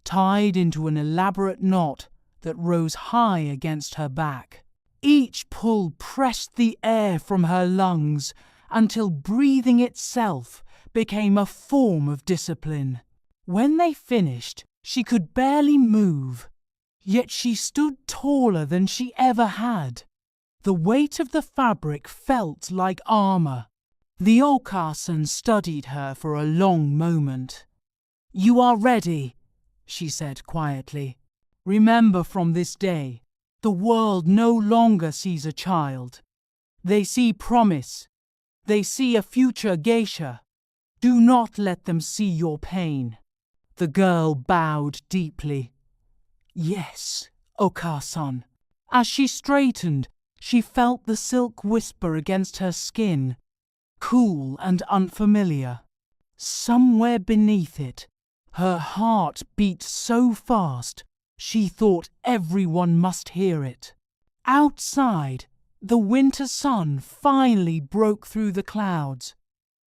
[SPEAKER 1] tied into an elaborate knot that rose high against her back. Each pull pressed the air from her lungs until breathing itself became a form of discipline. When they finished, she could barely move, yet she stood taller than she ever had. The weight of the fabric felt like armor. The Okasan studied her for a long moment. "You are ready," she said quietly. "Remember, from this day, the world no longer sees a child. They see promise. They see a future geisha. Do not let them see your pain." The girl bowed deeply. "Yes, Okasan." As she straightened, she felt the silk whisper against her skin, cool and unfamiliar. Somewhere beneath it, her heart beat so fast she thought everyone must hear it. Outside, the winter sun finally broke through the clouds,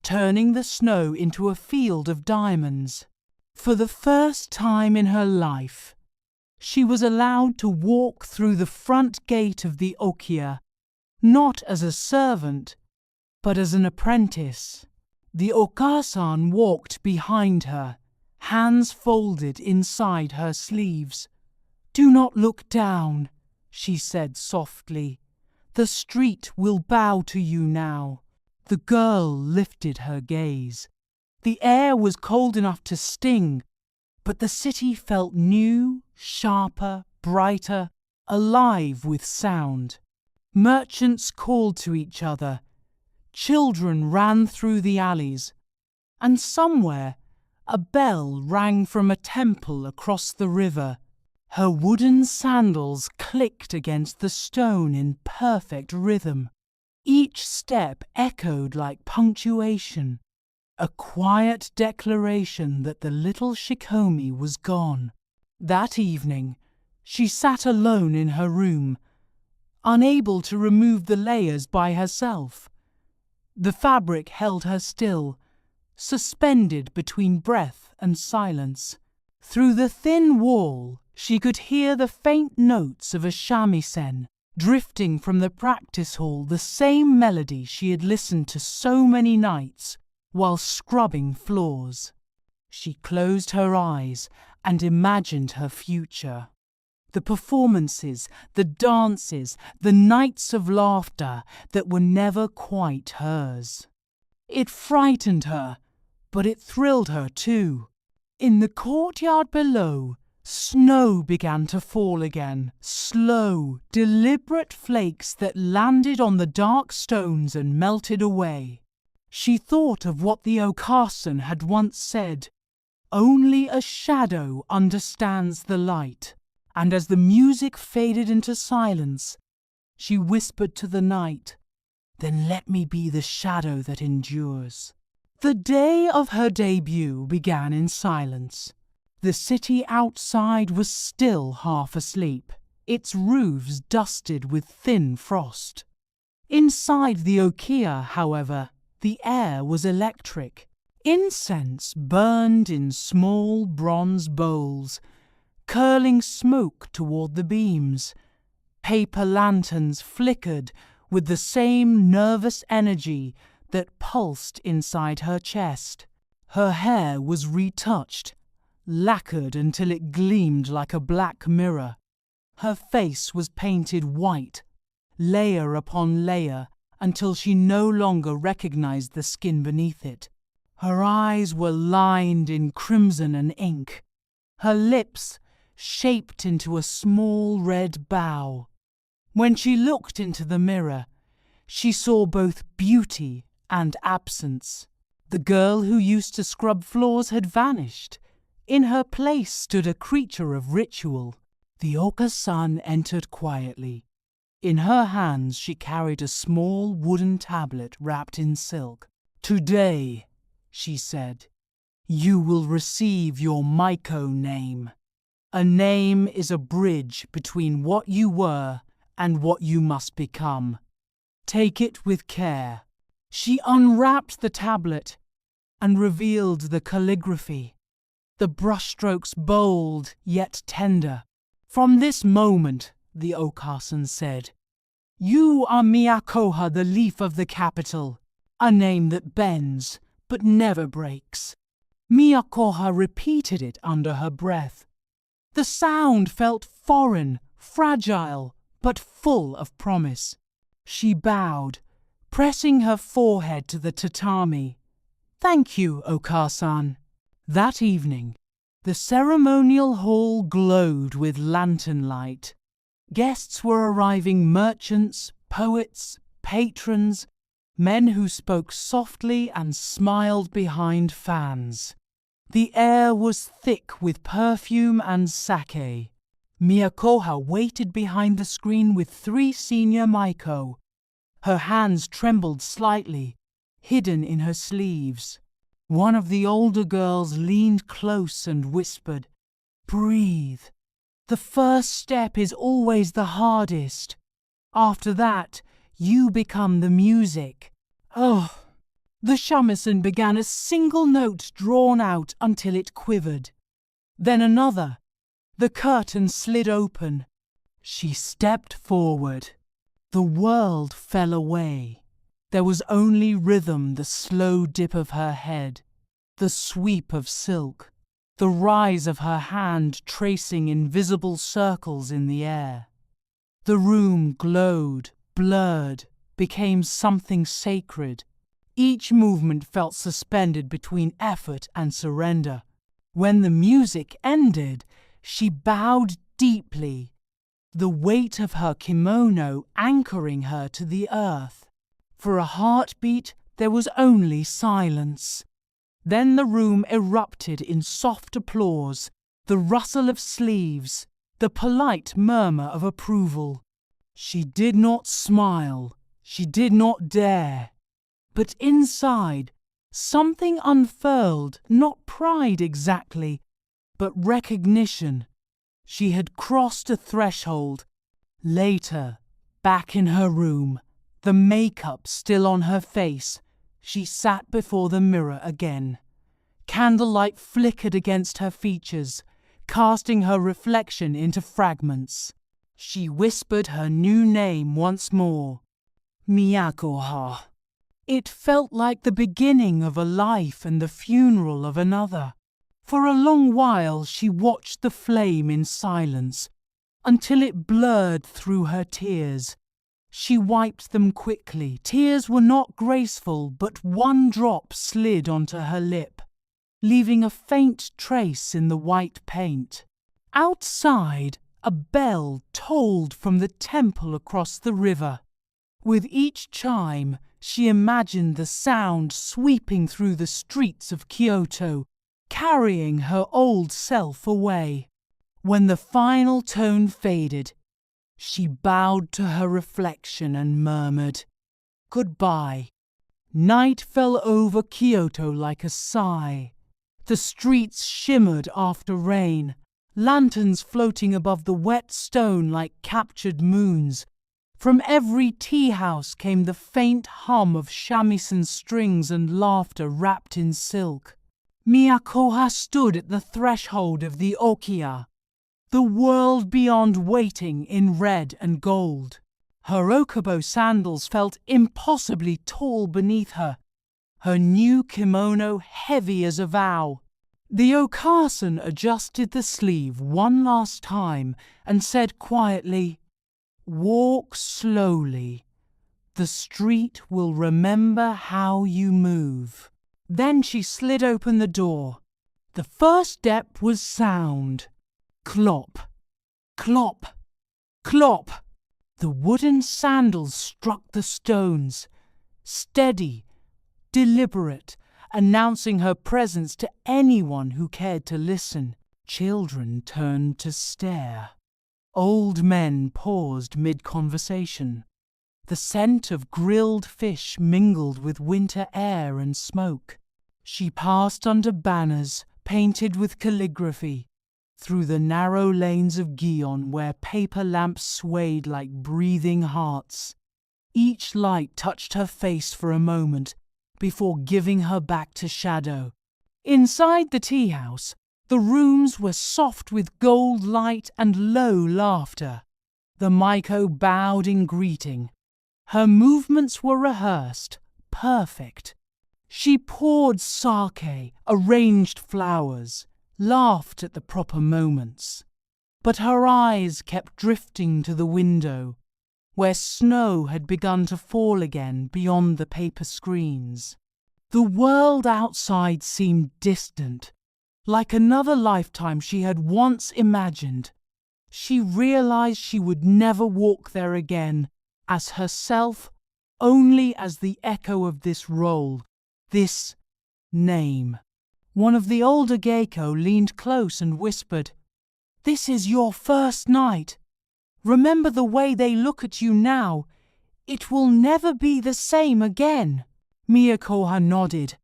[SPEAKER 1] turning the snow into a field of diamonds. For the first time in her life, she was allowed to walk through the front gate of the Okiya, not as a servant, but as an apprentice. The Okasan walked behind her, hands folded inside her sleeves. "Do not look down," she said softly. "The street will bow to you now." The girl lifted her gaze. The air was cold enough to sting, but the city felt new, sharper, brighter, alive with sound. Merchants called to each other. Children ran through the alleys, and somewhere a bell rang from a temple across the river. Her wooden sandals clicked against the stone in perfect rhythm. Each step echoed like punctuation, a quiet declaration that the little Shikomi was gone. That evening, she sat alone in her room, unable to remove the layers by herself. The fabric held her still, suspended between breath and silence. Through the thin wall, she could hear the faint notes of a shamisen, drifting from the practice hall, the same melody she had listened to so many nights while scrubbing floors. She closed her eyes and imagined her future. The performances, the dances, the nights of laughter that were never quite hers. It frightened her, but it thrilled her too. In the courtyard below, snow began to fall again, slow, deliberate flakes that landed on the dark stones and melted away. She thought of what the Okasan had once said, "Only a shadow understands the light." And as the music faded into silence, she whispered to the night, "Then let me be the shadow that endures." The day of her debut began in silence. The city outside was still half asleep, its roofs dusted with thin frost. Inside the Okiya, however, the air was electric. Incense burned in small bronze bowls, curling smoke toward the beams. Paper lanterns flickered with the same nervous energy that pulsed inside her chest. Her hair was retouched, lacquered until it gleamed like a black mirror. Her face was painted white, layer upon layer, until she no longer recognized the skin beneath it. Her eyes were lined in crimson and ink. Her lips shaped into a small red bow. When she looked into the mirror, she saw both beauty and absence. The girl who used to scrub floors had vanished. In her place stood a creature of ritual. The Oka-san entered quietly. In her hands she carried a small wooden tablet wrapped in silk. "Today," she said, "you will receive your Maiko name. A name is a bridge between what you were and what you must become. Take it with care." She unwrapped the tablet and revealed the calligraphy, the brushstrokes bold yet tender. "From this moment," the Oka-san said, "you are Miyakoha, the leaf of the capital, a name that bends but never breaks." Miyakoha repeated it under her breath. The sound felt foreign, fragile, but full of promise. She bowed, pressing her forehead to the tatami. "Thank you, Oka-san." That evening, the ceremonial hall glowed with lantern light. Guests were arriving: merchants, poets, patrons, men who spoke softly and smiled behind fans. The air was thick with perfume and sake. Miyakoha waited behind the screen with 3 senior Maiko. Her hands trembled slightly, hidden in her sleeves. One of the older girls leaned close and whispered, "Breathe. The first step is always the hardest. After that, you become the music." "Oh!" The shamisen began a single note drawn out until it quivered. Then another. The curtain slid open. She stepped forward. The world fell away. There was only rhythm, the slow dip of her head, the sweep of silk, the rise of her hand tracing invisible circles in the air. The room glowed, blurred, became something sacred. Each movement felt suspended between effort and surrender. When the music ended, she bowed deeply, the weight of her kimono anchoring her to the earth. For a heartbeat, there was only silence. Then the room erupted in soft applause, the rustle of sleeves, the polite murmur of approval. She did not smile, she did not dare. But inside, something unfurled, not pride exactly, but recognition. She had crossed a threshold. Later, back in her room, the makeup still on her face, she sat before the mirror again. Candlelight flickered against her features, casting her reflection into fragments. She whispered her new name once more, Miyakoha. It felt like the beginning of a life and the funeral of another. For a long while she watched the flame in silence, until it blurred through her tears. She wiped them quickly. Tears were not graceful, but one drop slid onto her lip, leaving a faint trace in the white paint. Outside, a bell tolled from the temple across the river. With each chime, she imagined the sound sweeping through the streets of Kyoto, carrying her old self away. When the final tone faded, she bowed to her reflection and murmured, "Goodbye." Night fell over Kyoto like a sigh. The streets shimmered after rain, lanterns floating above the wet stone like captured moons. From every tea house came the faint hum of shamisen strings and laughter wrapped in silk. Miyakoha stood at the threshold of the Okiya, the world beyond waiting, in red and gold. Her Okubo sandals felt impossibly tall beneath her, her new kimono heavy as a vow. The Oka-san adjusted the sleeve one last time and said quietly, "Walk slowly. The street will remember how you move." Then she slid open the door. The first step was sound. Clop, clop, clop. The wooden sandals struck the stones, steady, deliberate, announcing her presence to anyone who cared to listen. Children turned to stare. Old men paused mid-conversation. The scent of grilled fish mingled with winter air and smoke. She passed under banners painted with calligraphy, through the narrow lanes of Gion where paper lamps swayed like breathing hearts. Each light touched her face for a moment before giving her back to shadow. Inside the tea house, the rooms were soft with gold light and low laughter. The Maiko bowed in greeting. Her movements were rehearsed, perfect. She poured sake, arranged flowers, laughed at the proper moments. But her eyes kept drifting to the window, where snow had begun to fall again beyond the paper screens. The world outside seemed distant, like another lifetime she had once imagined. She realized she would never walk there again as herself, only as the echo of this role, this name. One of the older geiko leaned close and whispered, "This is your first night. Remember the way they look at you now. It will never be the same again." Miyakoha nodded,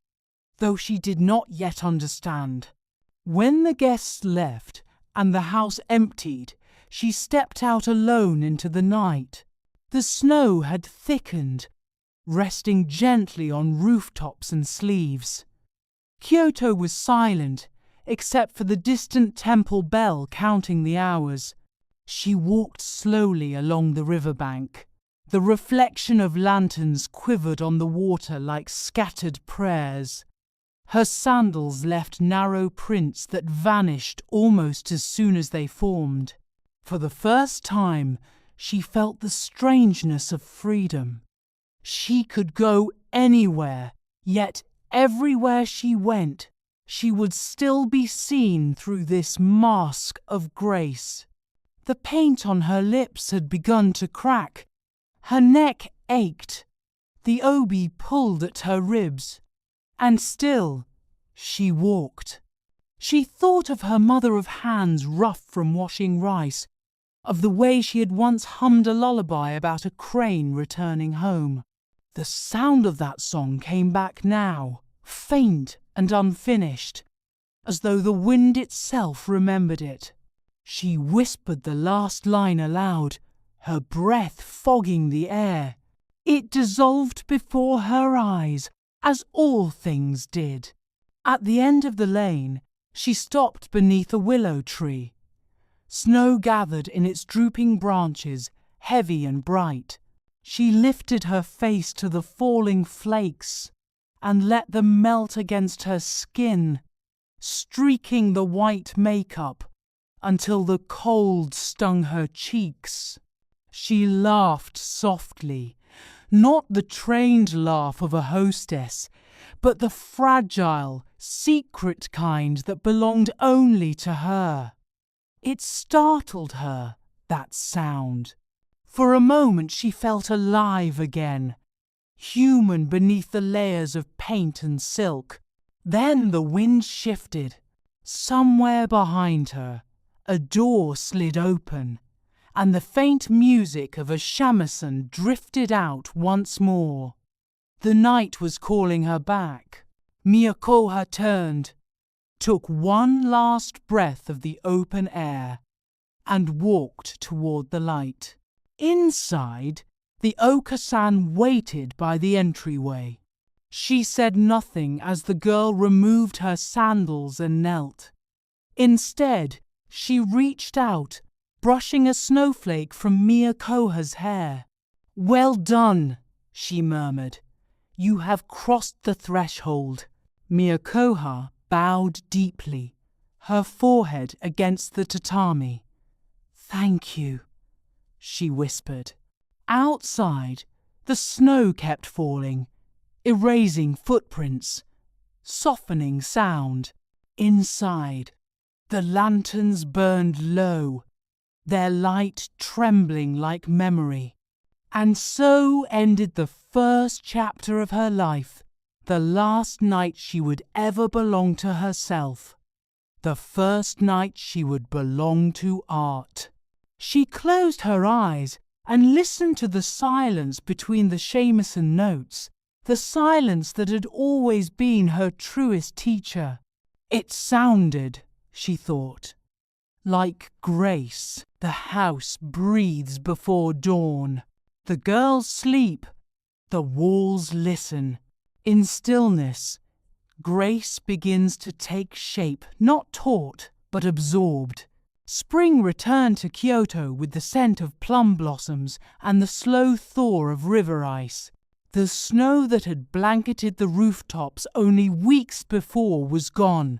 [SPEAKER 1] though she did not yet understand. When the guests left and the house emptied, she stepped out alone into the night. The snow had thickened, resting gently on rooftops and sleeves. Kyoto was silent, except for the distant temple bell counting the hours. She walked slowly along the riverbank. The reflection of lanterns quivered on the water like scattered prayers. Her sandals left narrow prints that vanished almost as soon as they formed. For the first time, she felt the strangeness of freedom. She could go anywhere, yet everywhere she went, she would still be seen through this mask of grace. The paint on her lips had begun to crack. Her neck ached. The obi pulled at her ribs. And still, she walked. She thought of her mother of hands rough from washing rice, of the way she had once hummed a lullaby about a crane returning home. The sound of that song came back now, faint and unfinished, as though the wind itself remembered it. She whispered the last line aloud, her breath fogging the air. It dissolved before her eyes, as all things did. At the end of the lane, she stopped beneath a willow tree. Snow gathered in its drooping branches, heavy and bright. She lifted her face to the falling flakes and let them melt against her skin, streaking the white makeup until the cold stung her cheeks. She laughed softly, not the trained laugh of a hostess, but the fragile, secret kind that belonged only to her. It startled her, that sound. For a moment she felt alive again, human beneath the layers of paint and silk. Then the wind shifted. Somewhere behind her, a door slid open, and the faint music of a shamisen drifted out once more. The night was calling her back. Miyakoha turned, took one last breath of the open air, and walked toward the light. Inside, the Okasan waited by the entryway. She said nothing as the girl removed her sandals and knelt. Instead, she reached out, brushing a snowflake from Miyakoha's hair. "Well done," she murmured. "You have crossed the threshold." Miyakoha bowed deeply, her forehead against the tatami. "Thank you," she whispered. Outside, the snow kept falling, erasing footprints, softening sound. Inside, the lanterns burned low, their light trembling like memory. And so ended the first chapter of her life, The last night she would ever belong to herself. The first night she would belong to art. She closed her eyes and listened to the silence between the shamisen notes, the silence that had always been her truest teacher. It sounded, she thought, like grace. The house breathes before dawn. The girls sleep. The walls listen. In stillness, grace begins to take shape, not taught, but absorbed. Spring returned to Kyoto with the scent of plum blossoms and the slow thaw of river ice. The snow that had blanketed the rooftops only weeks before was gone,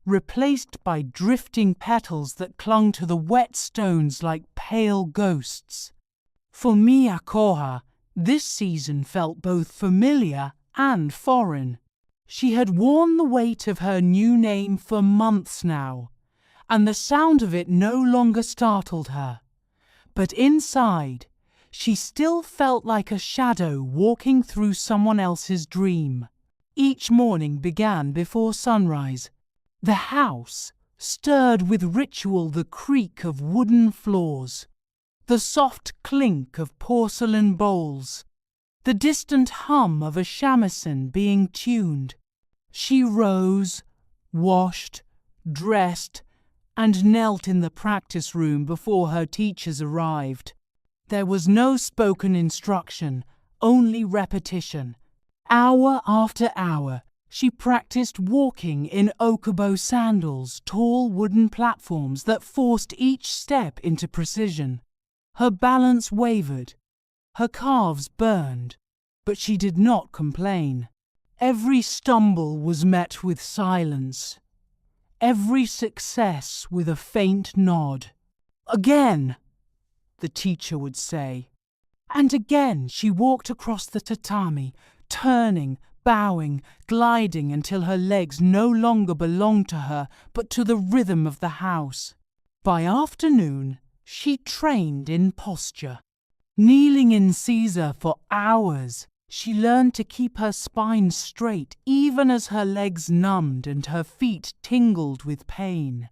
[SPEAKER 1] replaced by drifting petals that clung to the wet stones like pale ghosts. For Miyakoha, this season felt both familiar and foreign. She had worn the weight of her new name for months now, and the sound of it no longer startled her. But inside, she still felt like a shadow walking through someone else's dream. Each morning began before sunrise. The house stirred with ritual the creak of wooden floors, the soft clink of porcelain bowls, the distant hum of a shamisen being tuned. She rose, washed, dressed, and knelt in the practice room before her teachers arrived. There was no spoken instruction, only repetition. Hour after hour, she practiced walking in okubo sandals, tall wooden platforms that forced each step into precision. Her balance wavered, her calves burned, but she did not complain. Every stumble was met with silence, every success with a faint nod. Again, the teacher would say. And again she walked across the tatami, turning, bowing, gliding until her legs no longer belonged to her but to the rhythm of the house. By afternoon, she trained in posture. Kneeling in Caesar for hours, she learned to keep her spine straight even as her legs numbed and her feet tingled with pain.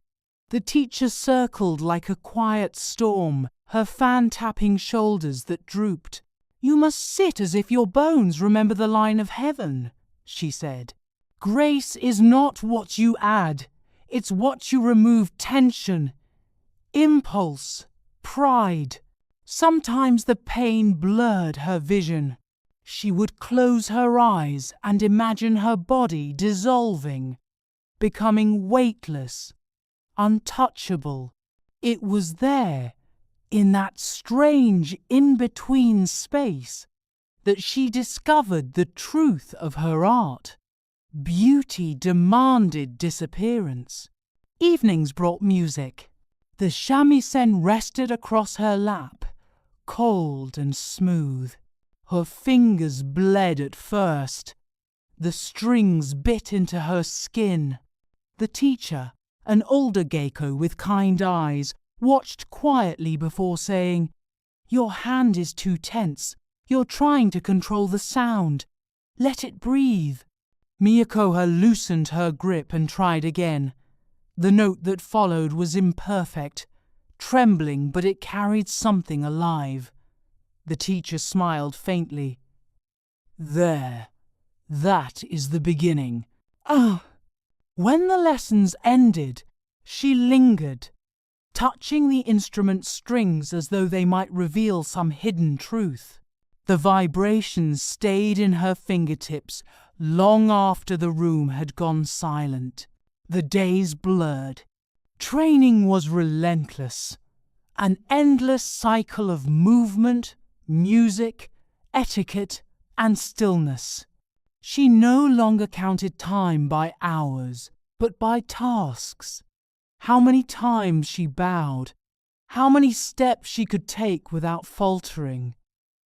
[SPEAKER 1] The teacher circled like a quiet storm, her fan-tapping shoulders that drooped. "You must sit as if your bones remember the line of heaven," she said. "Grace is not what you add, it's what you remove tension, impulse, pride." Sometimes the pain blurred her vision. She would close her eyes and imagine her body dissolving, becoming weightless, untouchable. It was there, in that strange in-between space, that she discovered the truth of her art. Beauty demanded disappearance. Evenings brought music. The shamisen rested across her lap, cold and smooth. Her fingers bled at first. The strings bit into her skin. The teacher, an older geiko with kind eyes, watched quietly before saying, "Your hand is too tense. You're trying to control the sound. Let it breathe." Miyakoha loosened her grip and tried again. The note that followed was imperfect, trembling, but it carried something alive. The teacher smiled faintly. "There, that is the beginning." Ah! When the lessons ended, she lingered, touching the instrument's strings as though they might reveal some hidden truth. The vibrations stayed in her fingertips long after the room had gone silent. The days blurred. Training was relentless, an endless cycle of movement, music, etiquette, and stillness. She no longer counted time by hours, but by tasks. How many times she bowed, how many steps she could take without faltering,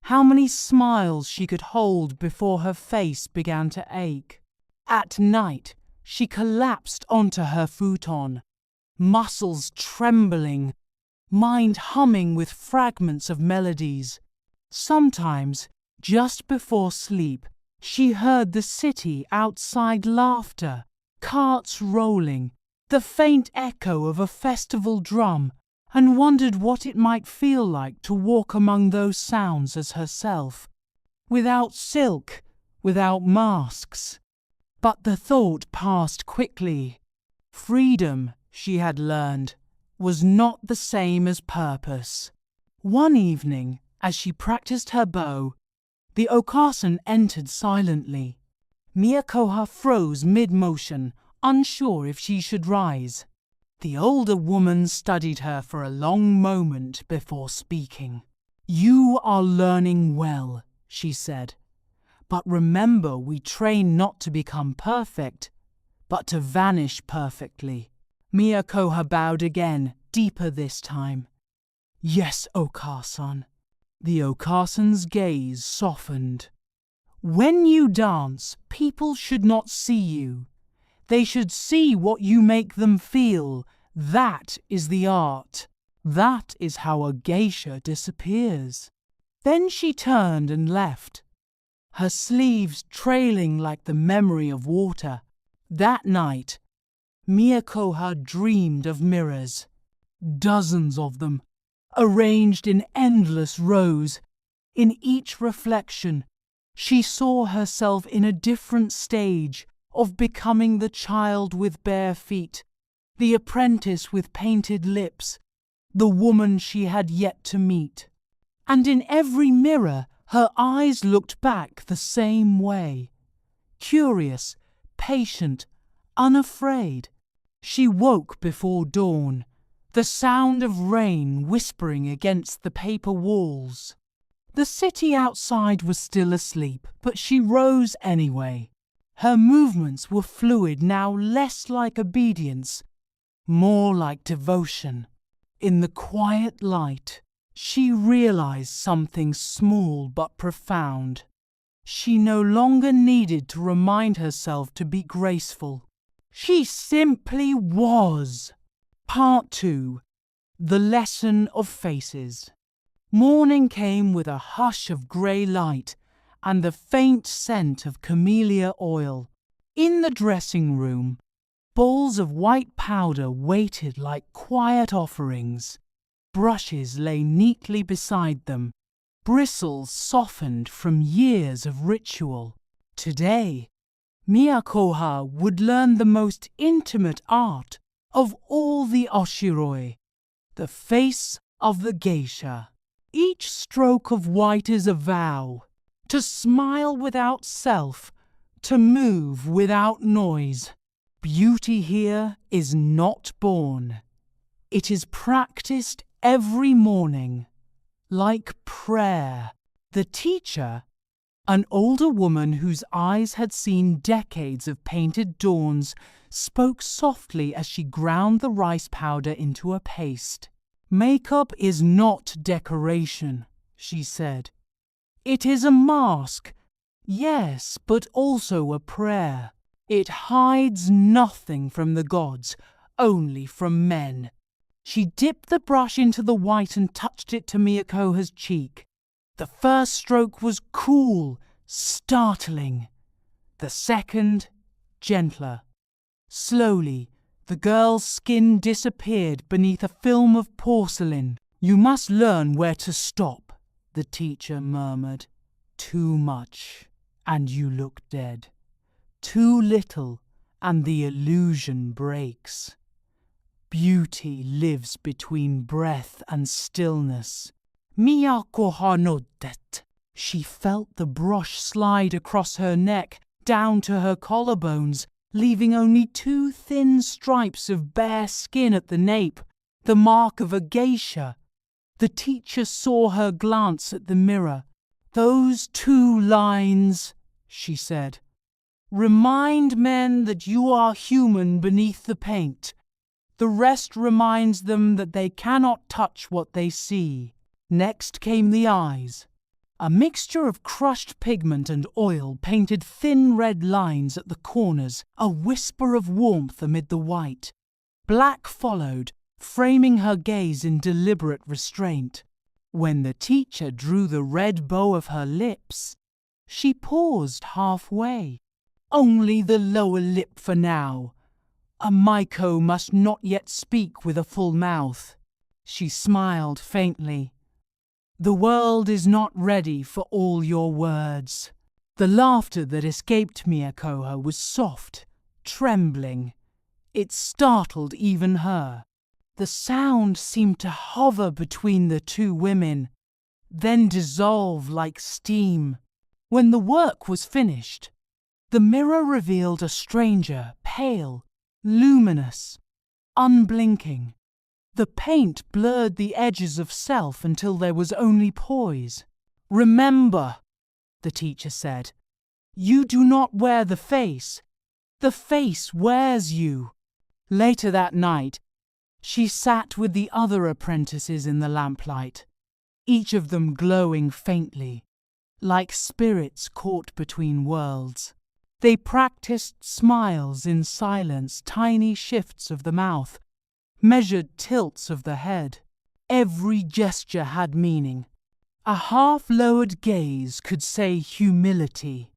[SPEAKER 1] how many smiles she could hold before her face began to ache. At night, she collapsed onto her futon, muscles trembling, mind humming with fragments of melodies. Sometimes, just before sleep, She heard the city outside laughter, carts rolling, the faint echo of a festival drum, and wondered what it might feel like to walk among those sounds as herself, without silk, without masks. But the thought passed quickly. Freedom, she had learned, was not the same as purpose. One evening, as she practiced her bow, the okasan entered silently. Miyakoha froze mid-motion, unsure if she should rise. The older woman studied her for a long moment before speaking. "You are learning well," she said. "But remember, we train not to become perfect, but to vanish perfectly." Miyakoha bowed again, deeper this time. "Yes, Okasan." The Okasan's gaze softened. "When you dance, people should not see you. They should see what you make them feel. That is the art. That is how a geisha disappears." Then she turned and left, her sleeves trailing like the memory of water. That night, Miyakoha dreamed of mirrors, dozens of them, arranged in endless rows. In each reflection, she saw herself in a different stage of becoming the child with bare feet, the apprentice with painted lips, the woman she had yet to meet. And in every mirror, her eyes looked back the same way, curious, patient, unafraid. She woke before dawn, the sound of rain whispering against the paper walls. The city outside was still asleep, but she rose anyway. Her movements were fluid now, less like obedience, more like devotion. In the quiet light, she realized something small but profound. She no longer needed to remind herself to be graceful. She simply was. Part 2. The Lesson of Faces. Morning came with a hush of grey light and the faint scent of camellia oil. In the dressing room, balls of white powder waited like quiet offerings. Brushes lay neatly beside them, bristles softened from years of ritual. Today, Miyakoha would learn the most intimate art of all the oshiroi, the face of the geisha. Each stroke of white is a vow, to smile without self, to move without noise. Beauty here is not born. It is practiced every morning, like prayer. The teacher, an older woman whose eyes had seen decades of painted dawns, spoke softly as she ground the rice powder into a paste. "Makeup is not decoration," she said. "It is a mask, yes, but also a prayer. It hides nothing from the gods, only from men." She dipped the brush into the white and touched it to Miyakoha's cheek. The first stroke was cool, startling. The second, gentler. Slowly, the girl's skin disappeared beneath a film of porcelain. "You must learn where to stop," the teacher murmured. "Too much, and you look dead. Too little, and the illusion breaks. Beauty lives between breath and stillness." Miyakoha nodded. She felt the brush slide across her neck, down to her collarbones, leaving only 2 thin stripes of bare skin at the nape, the mark of a geisha. The teacher saw her glance at the mirror. "Those 2 lines," she said, "remind men that you are human beneath the paint. The rest reminds them that they cannot touch what they see." Next came the eyes. A mixture of crushed pigment and oil painted thin red lines at the corners, a whisper of warmth amid the white. Black followed, framing her gaze in deliberate restraint. When the teacher drew the red bow of her lips, She paused halfway. Only the lower lip for now. A Maiko must not yet speak with a full mouth. She smiled faintly. The world is not ready for all your words. The laughter that escaped Miyakoha was soft, trembling. It startled even her. The sound seemed to hover between the two women, then dissolve like steam. When the work was finished, the mirror revealed a stranger, pale, luminous, unblinking. The paint blurred the edges of self until there was only poise. Remember, the teacher said, you do not wear the face wears you. Later that night, she sat with the other apprentices in the lamplight, each of them glowing faintly, like spirits caught between worlds. They practiced smiles in silence, tiny shifts of the mouth, measured tilts of the head. Every gesture had meaning. A half-lowered gaze could say humility.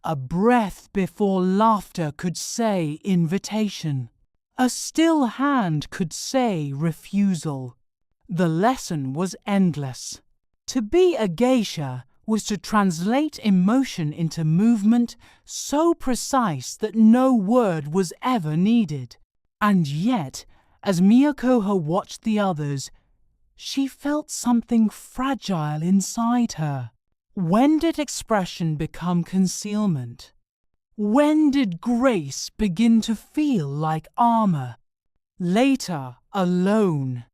[SPEAKER 1] A breath before laughter could say invitation. A still hand could say refusal. The lesson was endless. To be a geisha was to translate emotion into movement so precise that no word was ever needed. And yet, as Miyakoha watched the others, she felt something fragile inside her. When did expression become concealment? When did grace begin to feel like armor? Later, alone,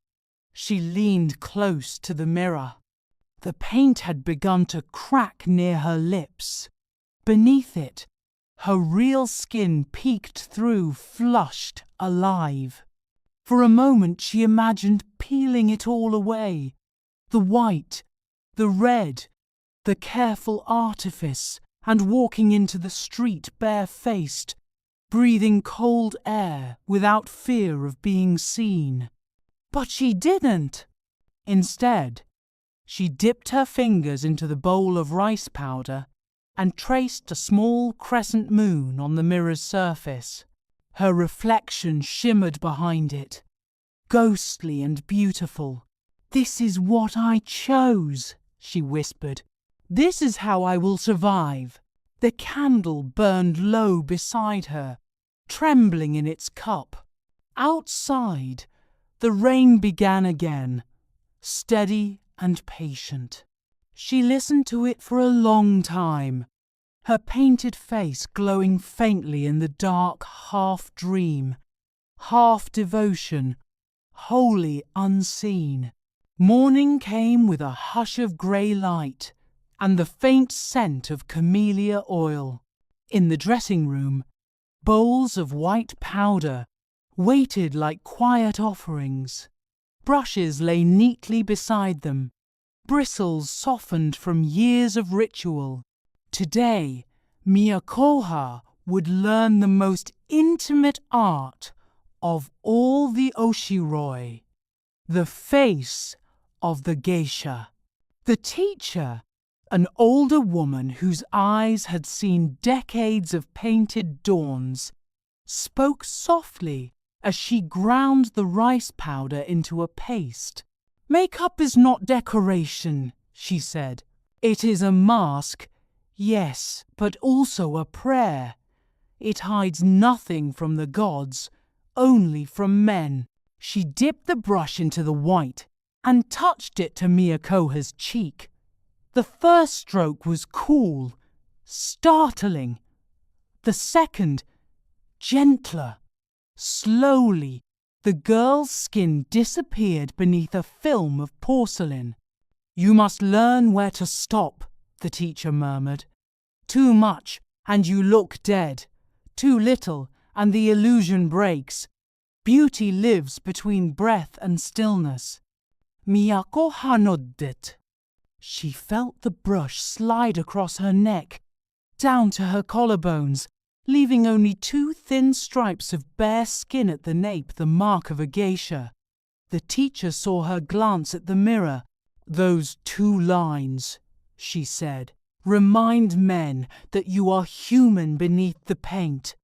[SPEAKER 1] she leaned close to the mirror. The paint had begun to crack near her lips. Beneath it, her real skin peeked through, flushed, alive. For a moment she imagined peeling it all away. The white, the red, the careful artifice, and walking into the street barefaced, breathing cold air without fear of being seen. But she didn't. Instead, she dipped her fingers into the bowl of rice powder and traced a small crescent moon on the mirror's surface. Her reflection shimmered behind it, ghostly and beautiful. "This is what I chose," she whispered. "This is how I will survive." The candle burned low beside her, trembling in its cup. Outside, the rain began again, steady and patient. She listened to it for a long time, her painted face glowing faintly in the dark half-dream, half-devotion, wholly unseen. Morning came with a hush of grey light and the faint scent of camellia oil. In the dressing room, bowls of white powder waited like quiet offerings. Brushes lay neatly beside them, bristles softened from years of ritual. Today, Miyakoha would learn the most intimate art of all the oshiroi, the face of the geisha. The teacher, an older woman whose eyes had seen decades of painted dawns, spoke softly as she ground the rice powder into a paste. "Makeup is not decoration," she said. "It is a mask, yes, but also a prayer. It hides nothing from the gods, only from men." She dipped the brush into the white and touched it to Miyakoha's cheek. The first stroke was cool, startling. The second, gentler. Slowly, the girl's skin disappeared beneath a film of porcelain. "You must learn where to stop," the teacher murmured. "Too much, and you look dead. Too little, and the illusion breaks. Beauty lives between breath and stillness." Miyakoha nodded. She felt the brush slide across her neck, down to her collarbones, leaving only 2 thin stripes of bare skin at the nape, the mark of a geisha. The teacher saw her glance at the mirror. "Those 2 lines," she said. Remind men that you are human beneath the paint.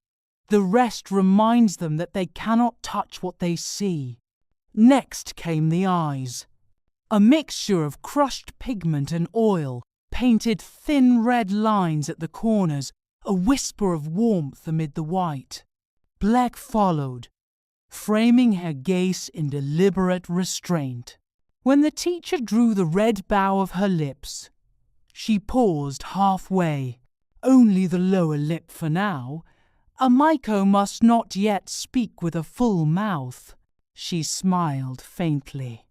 [SPEAKER 1] The rest reminds them that they cannot touch what they see. Next came the eyes. A mixture of crushed pigment and oil painted thin red lines at the corners, a whisper of warmth amid the white. Black followed, framing her gaze in deliberate restraint. When the teacher drew the red bow of her lips, she paused halfway. Only the lower lip for now. A Maiko must not yet speak with a full mouth. She smiled faintly.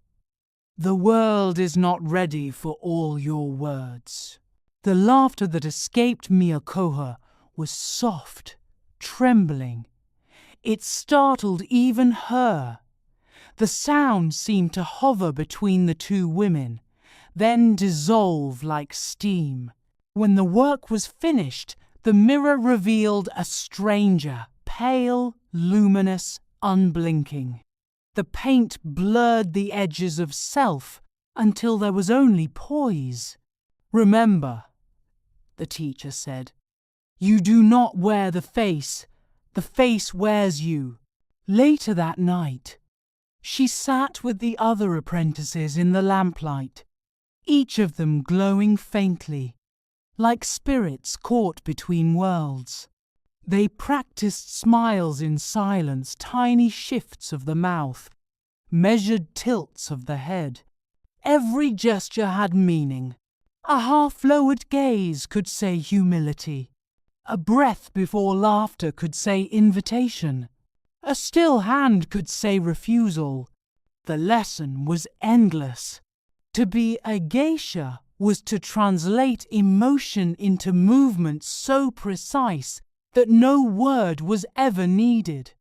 [SPEAKER 1] The world is not ready for all your words. The laughter that escaped Miyakoha was soft, trembling. It startled even her. The sound seemed to hover between the two women, then dissolve like steam. When the work was finished, the mirror revealed a stranger, pale, luminous, unblinking. The paint blurred the edges of self until there was only poise. Remember, the teacher said, you do not wear the face wears you. Later that night, she sat with the other apprentices in the lamplight, each of them glowing faintly, like spirits caught between worlds. They practiced smiles in silence, tiny shifts of the mouth, measured tilts of the head. Every gesture had meaning. A half-lowered gaze could say humility. A breath before laughter could say invitation. A still hand could say refusal. The lesson was endless. To be a geisha was to translate emotion into movement so precise that no word was ever needed.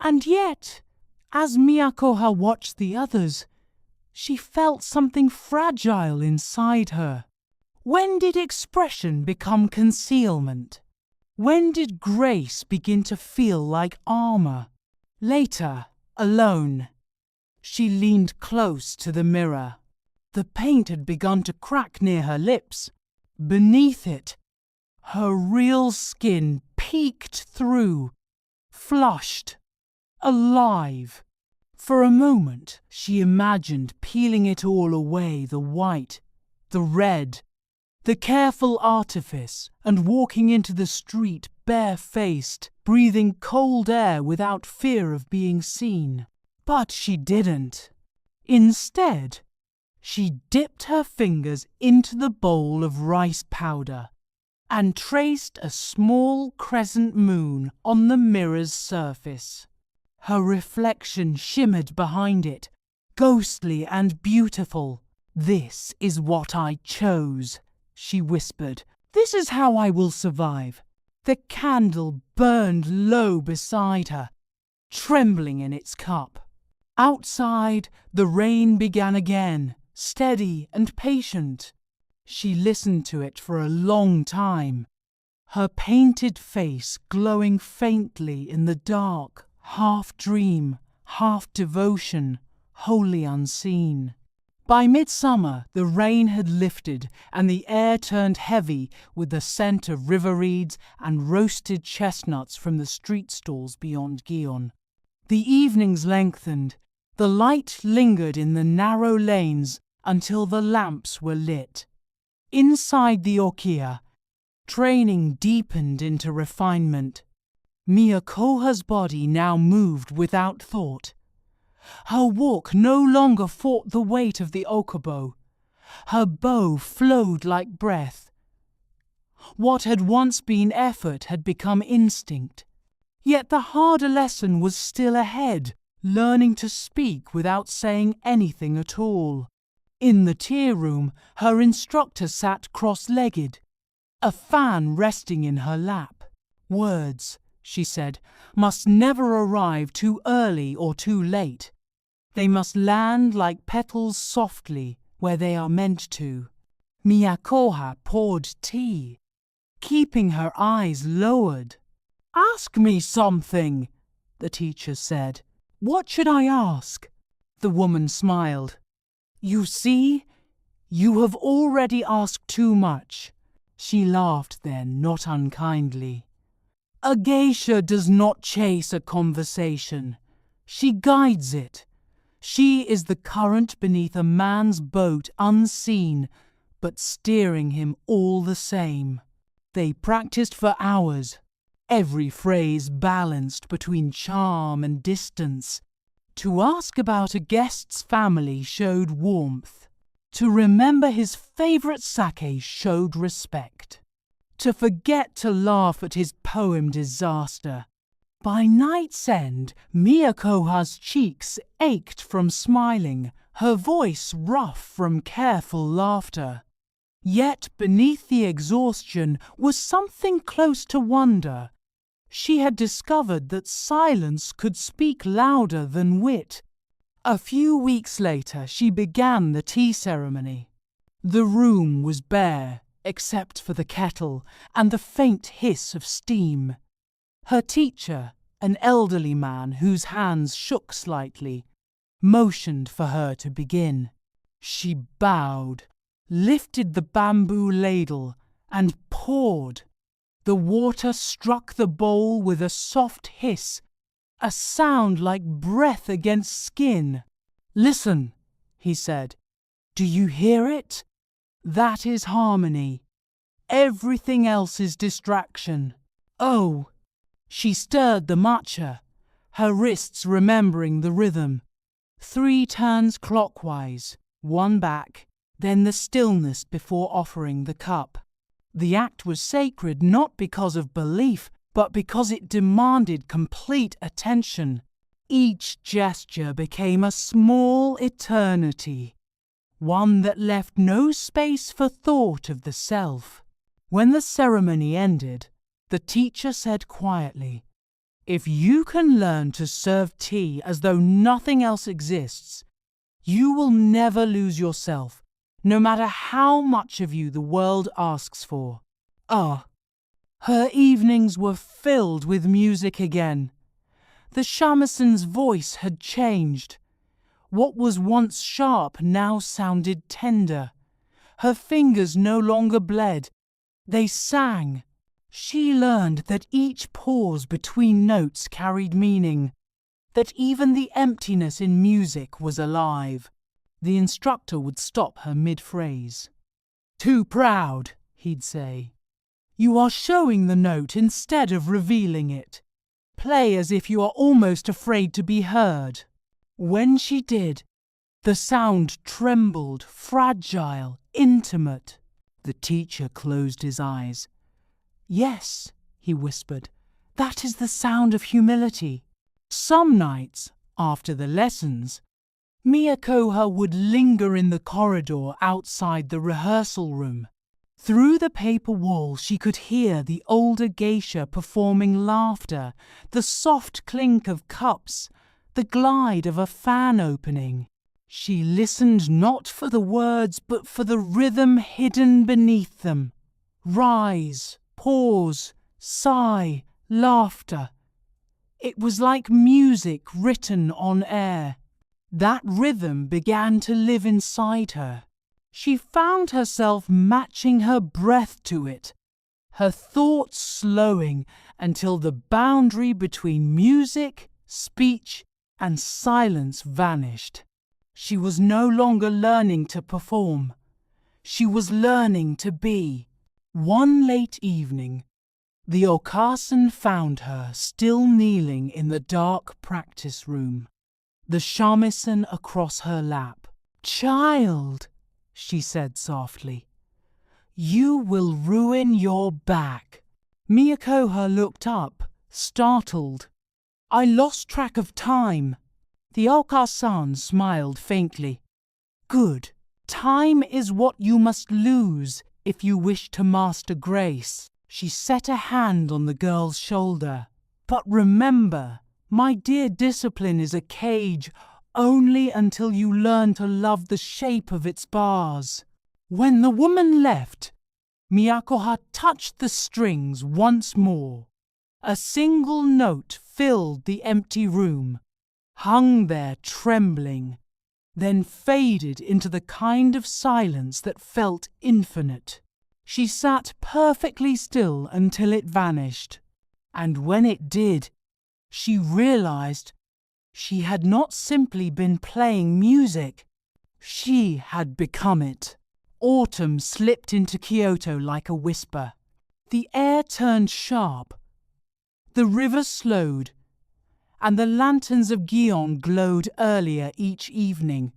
[SPEAKER 1] And yet, as Miyakoha watched the others, she felt something fragile inside her. When did expression become concealment? When did grace begin to feel like armor? Later, alone, she leaned close to the mirror. The paint had begun to crack near her lips. Beneath it, her real skin peeked through, flushed, alive. For a moment, she imagined peeling it all away, the white, the red, the careful artifice, and walking into the street bare-faced, breathing cold air without fear of being seen. But she didn't. Instead, she dipped her fingers into the bowl of rice powder and traced a small crescent moon on the mirror's surface. Her reflection shimmered behind it, ghostly and beautiful. "This is what I chose," she whispered. "This is how I will survive." The candle burned low beside her, trembling in its cup. Outside, the rain began again, steady and patient. She listened to it for a long time, her painted face glowing faintly in the dark, half dream, half devotion, wholly unseen. By midsummer, the rain had lifted and the air turned heavy with the scent of river reeds and roasted chestnuts from the street stalls beyond Gion. The evenings lengthened. The light lingered in the narrow lanes until the lamps were lit. Inside the okiya, training deepened into refinement. Miyakoha's body now moved without thought. Her walk no longer fought the weight of the okobo. Her bow flowed like breath. What had once been effort had become instinct. Yet the harder lesson was still ahead, learning to speak without saying anything at all. In the tea room, her instructor sat cross-legged, a fan resting in her lap. "Words," she said, "must never arrive too early or too late. They must land like petals softly where they are meant to." Miyakoha poured tea, keeping her eyes lowered. "Ask me something," the teacher said. "What should I ask?" The woman smiled. "You see, you have already asked too much," She laughed then, not unkindly. A geisha does not chase a conversation. She guides it. She is the current beneath a man's boat, unseen, but steering him all the same. They practiced for hours, every phrase balanced between charm and distance. To ask about a guest's family showed warmth. To remember his favorite sake showed respect. To forget to laugh at his poem disaster. By night's end, Miyakoha's cheeks ached from smiling, her voice rough from careful laughter. Yet beneath the exhaustion was something close to wonder. She had discovered that silence could speak louder than wit. A few weeks later, she began the tea ceremony. The room was bare, except for the kettle and the faint hiss of steam. Her teacher, an elderly man whose hands shook slightly, motioned for her to begin. She bowed, lifted the bamboo ladle, and poured. The water struck the bowl with a soft hiss, a sound like breath against skin. "Listen," he said. "Do you hear it? That is harmony. Everything else is distraction. Oh!" She stirred the matcha, her wrists remembering the rhythm. 3 turns clockwise, 1 back, then the stillness before offering the cup. The act was sacred not because of belief, but because it demanded complete attention. Each gesture became a small eternity, one that left no space for thought of the self. When the ceremony ended, the teacher said quietly, "If you can learn to serve tea as though nothing else exists, you will never lose yourself, no matter how much of you the world asks for." Ah! Her evenings were filled with music again. The shamisen voice had changed. What was once sharp now sounded tender. Her fingers no longer bled. They sang. She learned that each pause between notes carried meaning, that even the emptiness in music was alive. The instructor would stop her mid-phrase. "Too proud," he'd say. "You are showing the note instead of revealing it. Play as if you are almost afraid to be heard." When she did, the sound trembled, fragile, intimate. The teacher closed his eyes. "Yes," he whispered, "that is the sound of humility." Some nights, after the lessons, Miyakoha would linger in the corridor outside the rehearsal room. Through the paper wall she could hear the older geisha performing laughter, the soft clink of cups, the glide of a fan opening. She listened not for the words but for the rhythm hidden beneath them. Rise, pause, sigh, laughter. It was like music written on air. That rhythm began to live inside her. She found herself matching her breath to it, her thoughts slowing until the boundary between music, speech, and silence vanished. She was no longer learning to perform. She was learning to be. One late evening, the okasan found her still kneeling in the dark practice room, the shamisen across her lap. "Child," she said softly, "you will ruin your back." Miyakoha looked up, startled. "I lost track of time." The okasan smiled faintly. "Good. Time is what you must lose if you wish to master grace." She set a hand on the girl's shoulder. "But remember, my dear, discipline is a cage only until you learn to love the shape of its bars." When the woman left, Miyakoha touched the strings once more. A single note filled the empty room, hung there trembling, then faded into the kind of silence that felt infinite. She sat perfectly still until it vanished, and when it did, she realized she had not simply been playing music, she had become it. Autumn slipped into Kyoto like a whisper. The air turned sharp, the river slowed, and the lanterns of Gion glowed earlier each evening,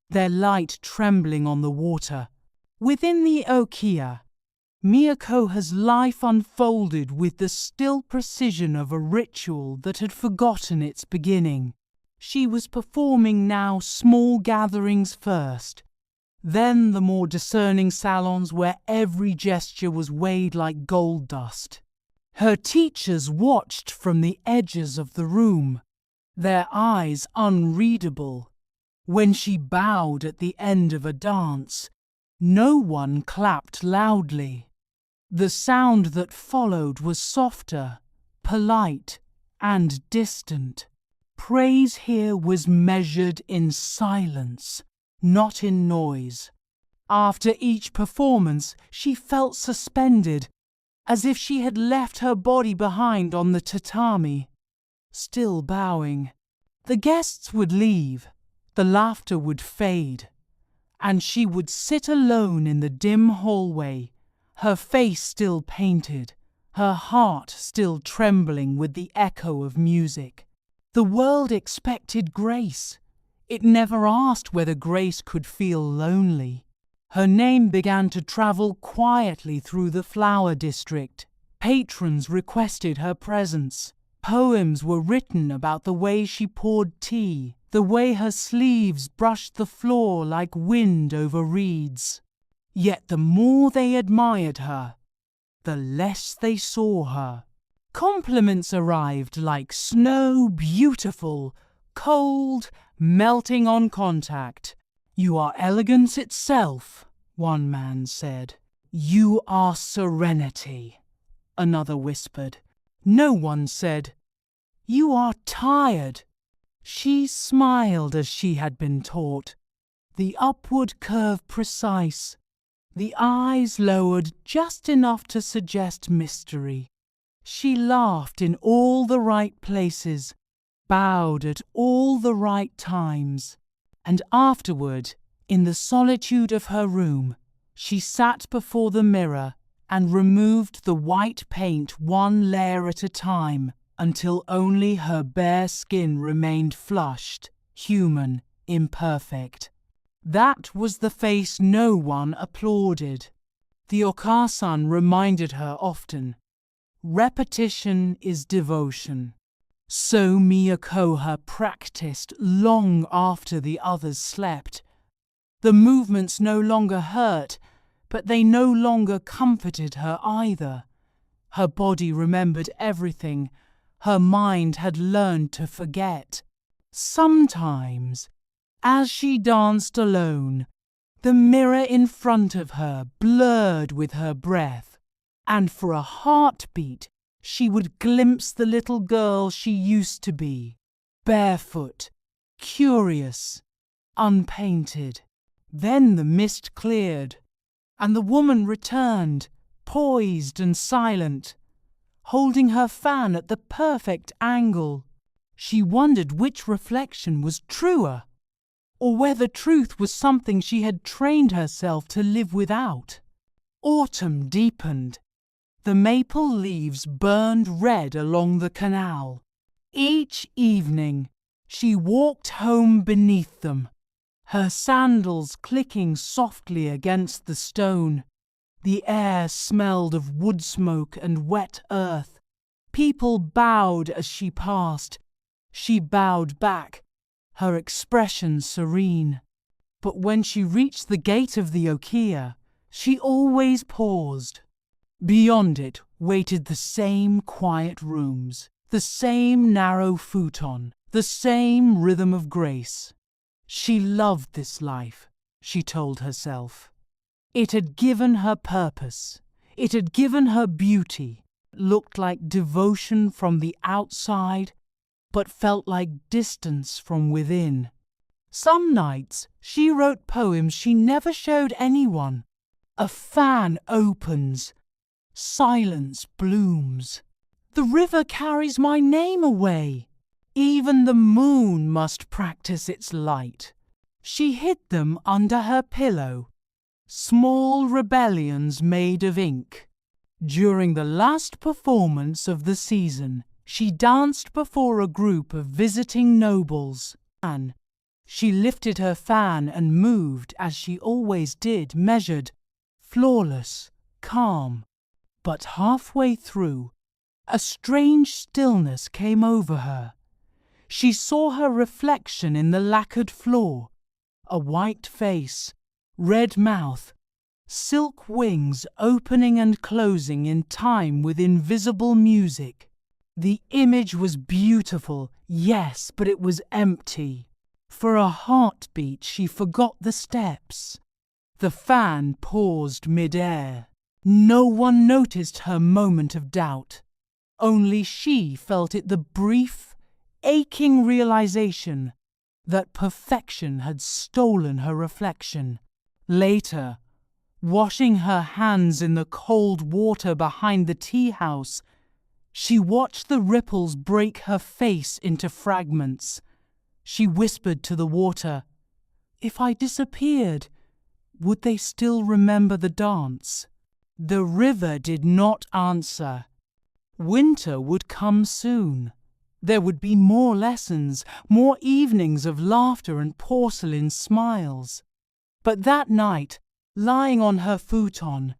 [SPEAKER 1] their light trembling on the water. Within the Okiya, Miyako's life unfolded with the still precision of a ritual that had forgotten its beginning. She was performing now small gatherings first, then the more discerning salons where every gesture was weighed like gold dust. Her teachers watched from the edges of the room, their eyes unreadable. When she bowed at the end of a dance, no one clapped loudly. The sound that followed was softer, polite, and distant. Praise here was measured in silence, not in noise. After each performance, she felt suspended, as if she had left her body behind on the tatami, still bowing. The guests would leave, the laughter would fade, and she would sit alone in the dim hallway, her face still painted, her heart still trembling with the echo of music. The world expected grace. It never asked whether grace could feel lonely. Her name began to travel quietly through the flower district. Patrons requested her presence. Poems were written about the way she poured tea, the way her sleeves brushed the floor like wind over reeds. Yet the more they admired her, the less they saw her. Compliments arrived like snow, beautiful, cold, melting on contact. "You are elegance itself," one man said. "You are serenity," another whispered. No one said, "You are tired." She smiled as she had been taught, the upward curve precise, the eyes lowered just enough to suggest mystery. She laughed in all the right places, bowed at all the right times, and afterward, in the solitude of her room, she sat before the mirror and removed the white paint one layer at a time until only her bare skin remained flushed, human, imperfect. That was the face no one applauded. The Okasan reminded her often, repetition is devotion. So Miyako practiced long after the others slept. The movements no longer hurt, but they no longer comforted her either. Her body remembered everything. Her mind had learned to forget. Sometimes, as she danced alone, the mirror in front of her blurred with her breath, and for a heartbeat she would glimpse the little girl she used to be, barefoot, curious, unpainted. Then the mist cleared, and the woman returned, poised and silent, holding her fan at the perfect angle. She wondered which reflection was truer, or whether truth was something she had trained herself to live without. Autumn deepened. The maple leaves burned red along the canal. Each evening, she walked home beneath them, her sandals clicking softly against the stone. The air smelled of wood smoke and wet earth. People bowed as she passed. She bowed back, her expression serene. But when she reached the gate of the Okiya, she always paused. Beyond it waited the same quiet rooms, the same narrow futon, the same rhythm of grace. She loved this life, she told herself. It had given her purpose. It had given her beauty. It looked like devotion from the outside, but felt like distance from within. Some nights she wrote poems she never showed anyone. A fan opens. Silence blooms. The river carries my name away. Even the moon must practice its light. She hid them under her pillow. Small rebellions made of ink. During the last performance of the season, she danced before a group of visiting nobles. She lifted her fan and moved as she always did, measured, flawless, calm. But halfway through, a strange stillness came over her. She saw her reflection in the lacquered floor, a white face, red mouth, silk wings opening and closing in time with invisible music. The image was beautiful, yes, but it was empty. For a heartbeat, she forgot the steps. The fan paused mid-air. No one noticed her moment of doubt. Only she felt it, the brief, aching realization that perfection had stolen her reflection. Later, washing her hands in the cold water behind the tea house, she watched the ripples break her face into fragments. She whispered to the water, "If I disappeared, would they still remember the dance?" The river did not answer. Winter would come soon. There would be more lessons, more evenings of laughter and porcelain smiles. But that night, lying on her futon,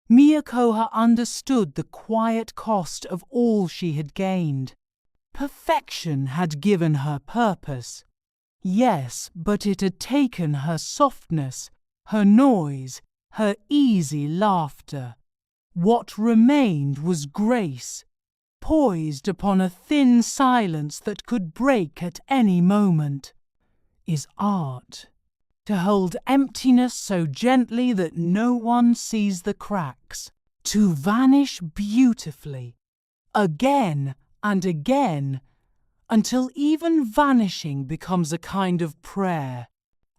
[SPEAKER 1] Miyakoha understood the quiet cost of all she had gained. Perfection had given her purpose. Yes, but it had taken her softness, her noise, her easy laughter. What remained was grace, poised upon a thin silence that could break at any moment. Is art to hold emptiness so gently that no one sees the cracks, to vanish beautifully, again and again, until even vanishing becomes a kind of prayer.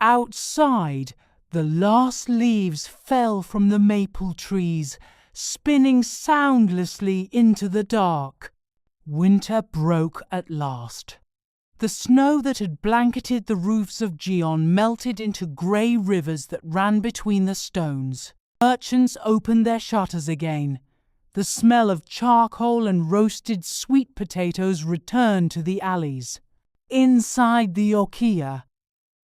[SPEAKER 1] Outside, the last leaves fell from the maple trees, spinning soundlessly into the dark. Winter broke at last. The snow that had blanketed the roofs of Gion melted into grey rivers that ran between the stones. Merchants opened their shutters again. The smell of charcoal and roasted sweet potatoes returned to the alleys. Inside the okiya,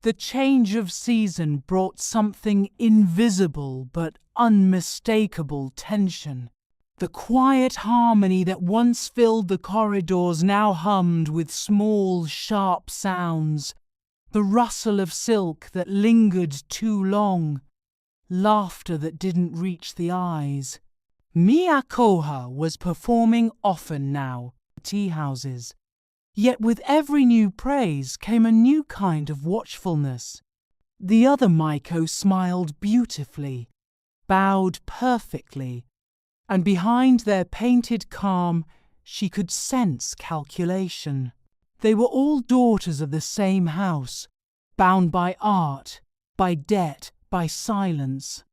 [SPEAKER 1] the change of season brought something invisible but unmistakable tension. The quiet harmony that once filled the corridors now hummed with small, sharp sounds. The rustle of silk that lingered too long. Laughter that didn't reach the eyes. Miyakoha was performing often now at tea houses. Yet with every new praise came a new kind of watchfulness. The other Maiko smiled beautifully, bowed perfectly, and behind their painted calm she could sense calculation. They were all daughters of the same house, bound by art, by debt, by silence.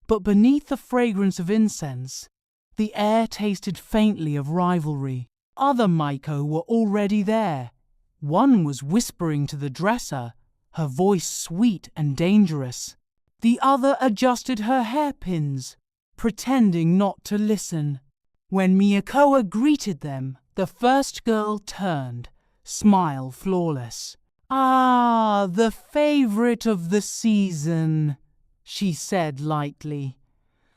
[SPEAKER 1] But beneath the fragrance of incense, the air tasted faintly of rivalry. Other Maiko were already there. One was whispering to the dresser, her voice sweet and dangerous. The other adjusted her hairpins, pretending not to listen. When Miyakoha greeted them, the first girl turned, smile flawless. "Ah, the favorite of the season," she said lightly.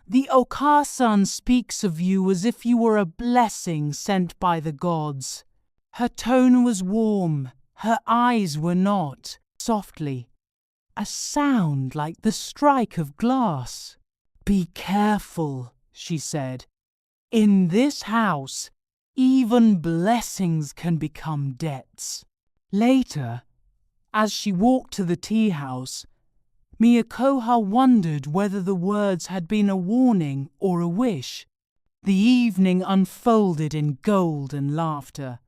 [SPEAKER 1] "The Okasan speaks of you as if you were a blessing sent by the gods." Her tone was warm, her eyes were not. Softly, a sound like the strike of glass. "Be careful," she said. "In this house, even blessings can become debts." Later, as she walked to the tea house, Miyakoha wondered whether the words had been a warning or a wish. The evening unfolded in gold and laughter.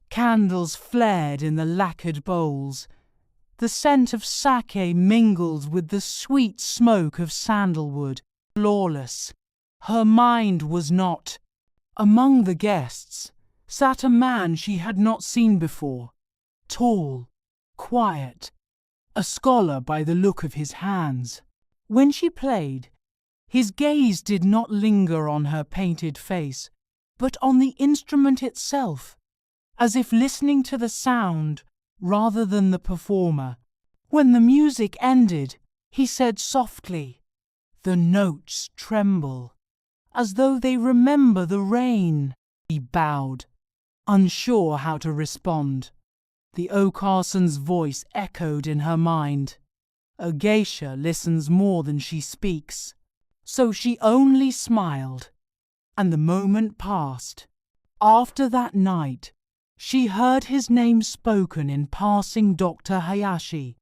[SPEAKER 1] Candles flared in the lacquered bowls. The scent of sake mingled with the sweet smoke of sandalwood. flawless. Her mind was not. Among the guests sat a man she had not seen before, tall, quiet, a scholar by the look of his hands. When she played, his gaze did not linger on her painted face, but on the instrument itself, as if listening to the sound rather than the performer. When the music ended, he said softly, "The notes tremble, as though they remember the rain." He bowed, unsure how to respond. The Okasan's voice echoed in her mind. A geisha listens more than she speaks, so she only smiled, and the moment passed. After that night, she heard his name spoken in passing. Dr. Hayashi,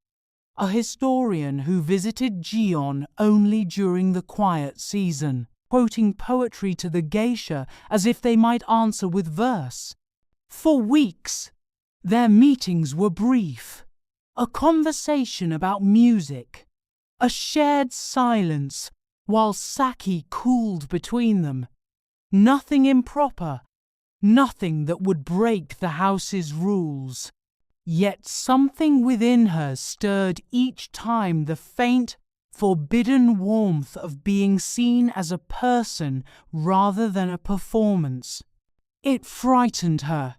[SPEAKER 1] a historian who visited Gion only during the quiet season, quoting poetry to the geisha as if they might answer with verse. For weeks, their meetings were brief. A conversation about music, a shared silence while sake cooled between them. Nothing improper, nothing that would break the house's rules. Yet something within her stirred each time, the faint, forbidden warmth of being seen as a person rather than a performance. It frightened her.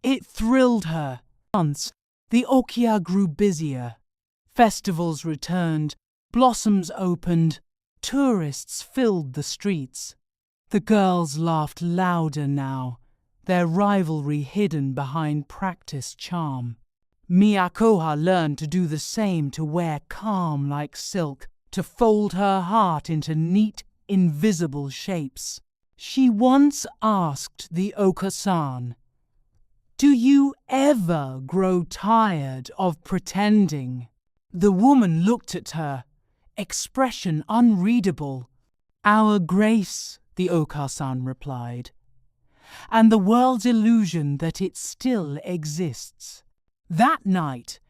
[SPEAKER 1] It thrilled her. Once, the okia grew busier. Festivals returned, blossoms opened, tourists filled the streets. The girls laughed louder now, their rivalry hidden behind practiced charm. Miyakoha learned to do the same, to wear calm like silk, to fold her heart into neat, invisible shapes. She once asked the Okasan, "Do you ever grow tired of pretending?" The woman looked at her, expression unreadable. "Our grace," the Okasan replied, "and the world's illusion that it still exists." That night,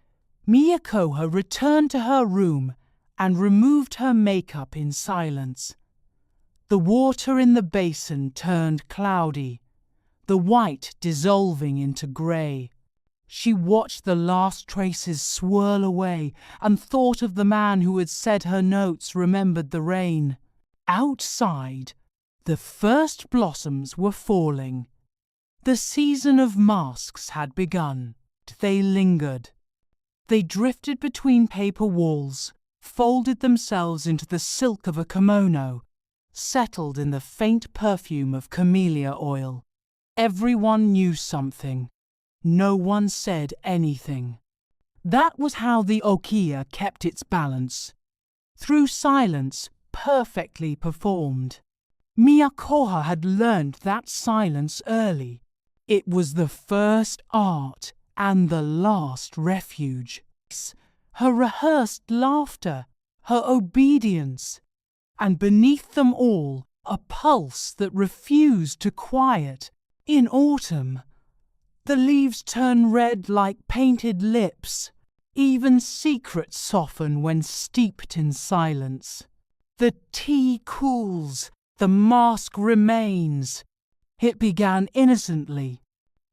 [SPEAKER 1] Miyakoha returned to her room and removed her makeup in silence. The water in the basin turned cloudy, the white dissolving into grey. She watched the last traces swirl away and thought of the man who had said her notes remembered the rain. Outside, the first blossoms were falling. The season of masks had begun. They lingered. They drifted between paper walls, folded themselves into the silk of a kimono, settled in the faint perfume of camellia oil. Everyone knew something. No one said anything. That was how the okia kept its balance. Through silence, perfectly performed. Miyakoha had learned that silence early. It was the first art and the last refuge. Her rehearsed laughter, her obedience, and beneath them all, a pulse that refused to quiet. In autumn, the leaves turn red like painted lips. Even secrets soften when steeped in silence. The tea cools, the mask remains. It began innocently.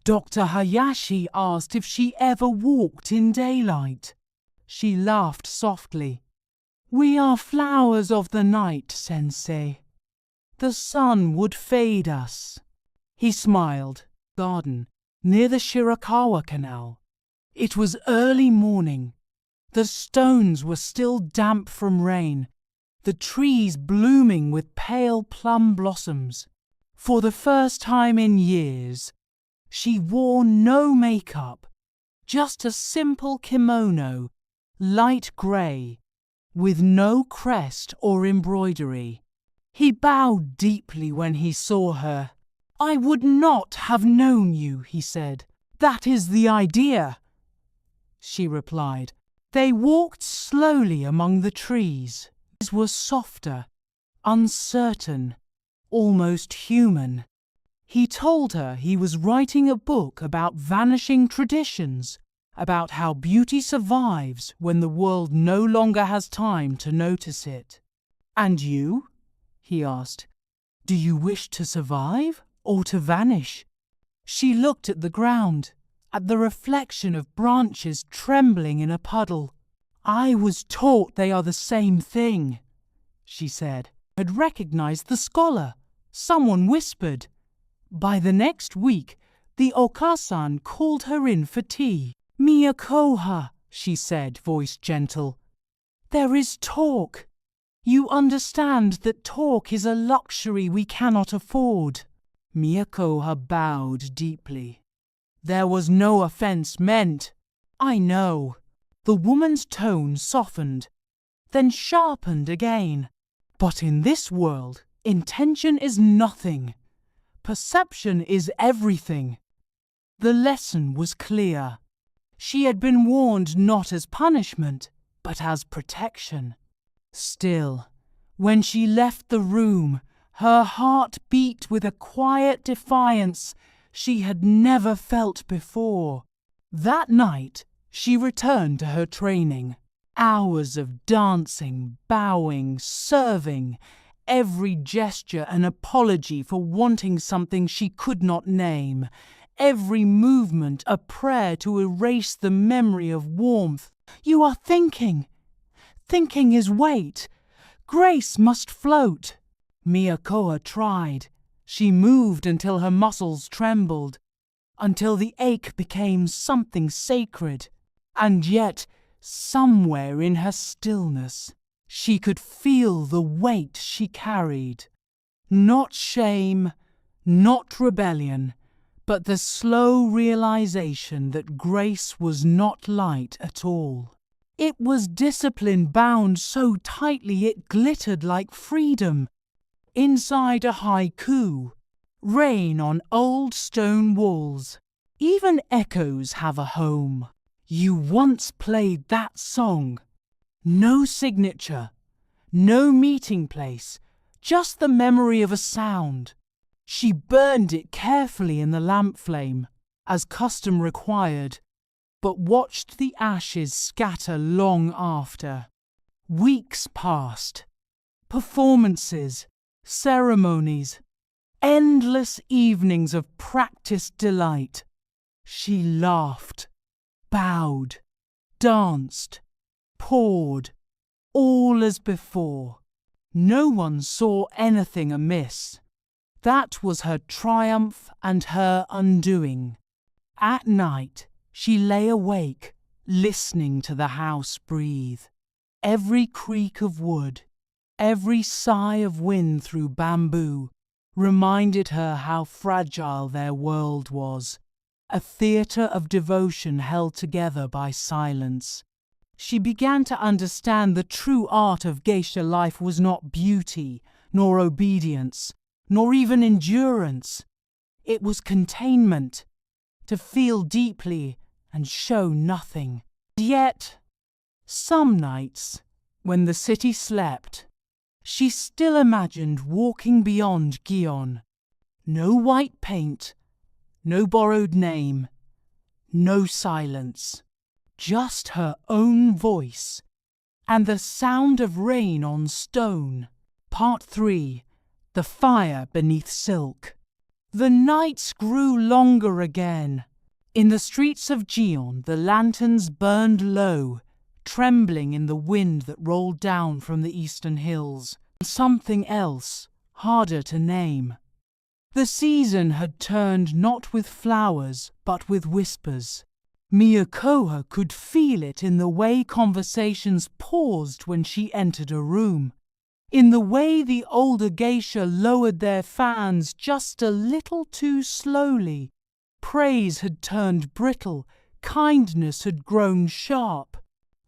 [SPEAKER 1] Dr. Hayashi asked if she ever walked in daylight. She laughed softly. "We are flowers of the night, sensei. The sun would fade us." He smiled. Garden, near the Shirakawa Canal. It was early morning. The stones were still damp from rain, the trees blooming with pale plum blossoms. For the first time in years, she wore no makeup, just a simple kimono, light grey, with no crest or embroidery. He bowed deeply when he saw her. "I would not have known you," he said. "That is the idea," she replied. They walked slowly among the trees. His were softer, uncertain, almost human. He told her he was writing a book about vanishing traditions, about how beauty survives when the world no longer has time to notice it. "And you?" he asked. "Do you wish to survive or to vanish?" She looked at the ground, at the reflection of branches trembling in a puddle. "I was taught they are the same thing," she said. Had recognized the scholar. Someone whispered. By the next week, the Okasan called her in for tea. "Miyakoha," she said, voice gentle. "There is talk. You understand that talk is a luxury we cannot afford." Miyakoha bowed deeply. "There was no offense meant. I know." The woman's tone softened, then sharpened again. "But in this world, intention is nothing. Perception is everything." The lesson was clear. She had been warned not as punishment, but as protection. Still, when she left the room, her heart beat with a quiet defiance she had never felt before. That night, she returned to her training. Hours of dancing, bowing, serving, every gesture an apology for wanting something she could not name, every movement a prayer to erase the memory of warmth. "You are thinking. Thinking is weight. Grace must float." Miyakoha tried. She moved until her muscles trembled, until the ache became something sacred. And yet, somewhere in her stillness, she could feel the weight she carried. Not shame, not rebellion, but the slow realization that grace was not light at all. It was discipline bound so tightly it glittered like freedom. Inside a haiku, rain on old stone walls. Even echoes have a home. You once played that song. No signature, no meeting place, just the memory of a sound. She burned it carefully in the lamp flame, as custom required, but watched the ashes scatter long after. Weeks passed. Performances, ceremonies, endless evenings of practiced delight. She laughed, bowed, danced, poured, all as before. No one saw anything amiss. That was her triumph and her undoing. At night, she lay awake, listening to the house breathe. Every creak of wood, every sigh of wind through bamboo reminded her how fragile their world was, a theatre of devotion held together by silence. She began to understand the true art of geisha life was not beauty, nor obedience, nor even endurance. It was containment, to feel deeply and show nothing. Yet, some nights, when the city slept, she still imagined walking beyond Gion. No white paint, no borrowed name, no silence, just her own voice and the sound of rain on stone. Part 3. The Fire Beneath Silk. The nights grew longer again. In the streets of Gion, the lanterns burned low, trembling in the wind that rolled down from the eastern hills. Something else, harder to name. The season had turned not with flowers, but with whispers. Miyakoha could feel it in the way conversations paused when she entered a room, in the way the older geisha lowered their fans just a little too slowly. Praise had turned brittle, kindness had grown sharp.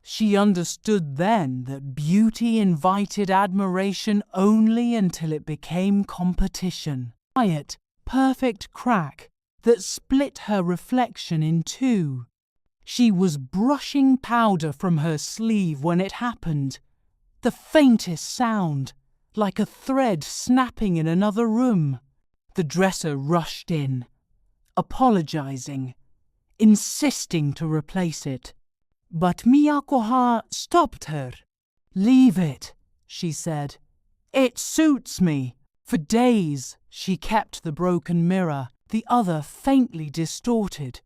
[SPEAKER 1] She understood then that beauty invited admiration only until it became competition. Quiet, perfect crack that split her reflection in two. She was brushing powder from her sleeve when it happened. The faintest sound, like a thread snapping in another room. The dresser rushed in, apologizing, insisting to replace it. But Miyakoha stopped her. "Leave it," she said. It suits me." For days she kept the broken mirror, the other faintly distorted,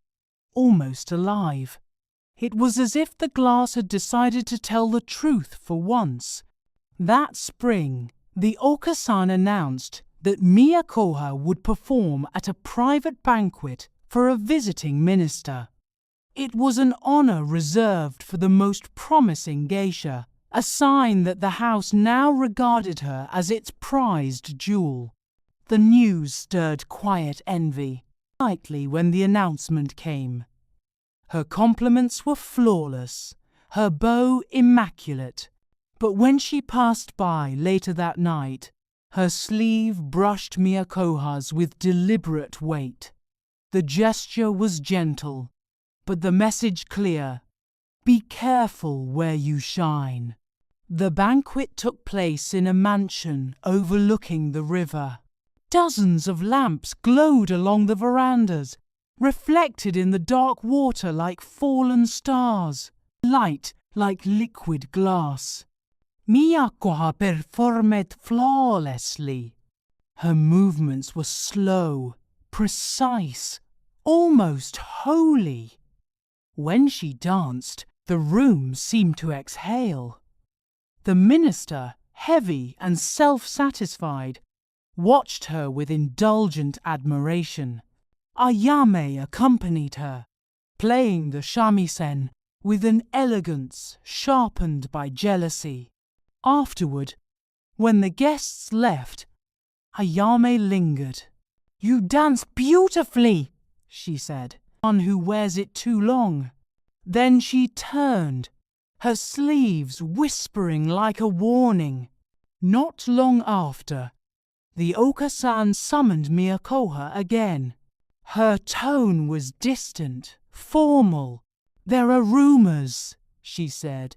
[SPEAKER 1] almost alive. It was as if the glass had decided to tell the truth for once. That spring, the Okasan announced that Miyakoha would perform at a private banquet for a visiting minister. It was an honor reserved for the most promising geisha, a sign that the house now regarded her as its prized jewel. The news stirred quiet envy, slightly when the announcement came. Her compliments were flawless, her bow immaculate, but when she passed by later that night, her sleeve brushed Miyakoha's with deliberate weight. The gesture was gentle, but the message clear: be careful where you shine. The banquet took place in a mansion overlooking the river. Dozens of lamps glowed along the verandas, reflected in the dark water like fallen stars, light like liquid glass. Miyakoha performed flawlessly. Her movements were slow, precise, almost holy. When she danced, the room seemed to exhale. The minister, heavy and self-satisfied, watched her with indulgent admiration. Ayame accompanied her, playing the shamisen with an elegance sharpened by jealousy. Afterward, when the guests left, Ayame lingered. "You dance beautifully," she said. "One who wears it too long." Then she turned, her sleeves whispering like a warning. Not long after, the Okasan summoned Miyakoha again. Her tone was distant, formal. "There are rumors," she said.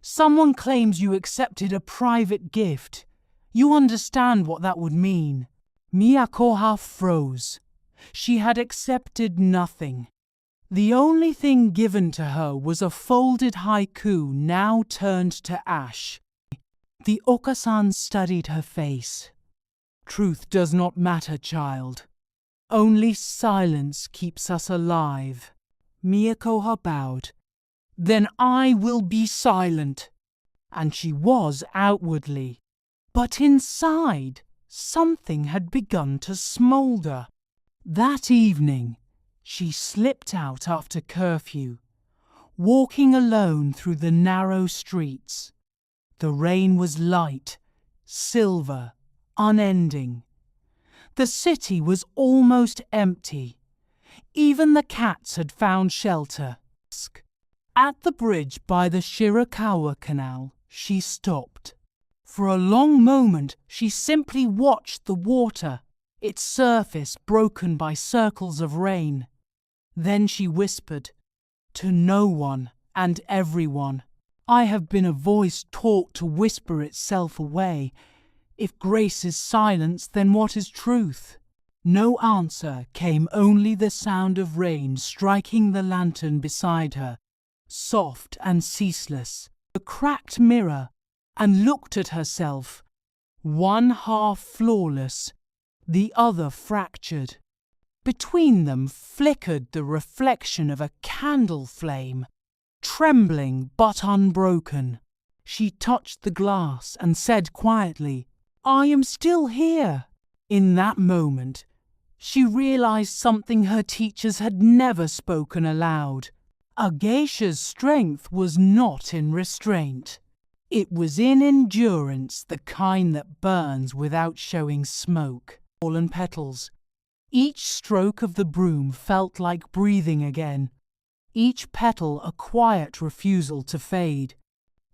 [SPEAKER 1] "Someone claims you accepted a private gift. You understand what that would mean." Miyakoha froze. She had accepted nothing. The only thing given to her was a folded haiku now turned to ash. The Okasan studied her face. "Truth does not matter, child. Only silence keeps us alive." Miyakoha bowed. "Then I will be silent." And she was outwardly. But inside, something had begun to smoulder. That evening, she slipped out after curfew, walking alone through the narrow streets. The rain was light, silver, unending. The city was almost empty. Even the cats had found shelter. At the bridge by the Shirakawa Canal, she stopped. For a long moment, she simply watched the water, its surface broken by circles of rain. Then she whispered, "To no one and everyone, I have been a voice taught to whisper itself away. If grace is silence, then what is truth?" No answer came, only the sound of rain striking the lantern beside her, soft and ceaseless. The cracked mirror, and looked at herself, one half flawless, the other fractured. Between them flickered the reflection of a candle flame, trembling but unbroken. She touched the glass and said quietly, "I am still here." In that moment, she realized something her teachers had never spoken aloud. A geisha's strength was not in restraint. It was in endurance, the kind that burns without showing smoke. Fallen petals. Each stroke of the broom felt like breathing again, each petal a quiet refusal to fade.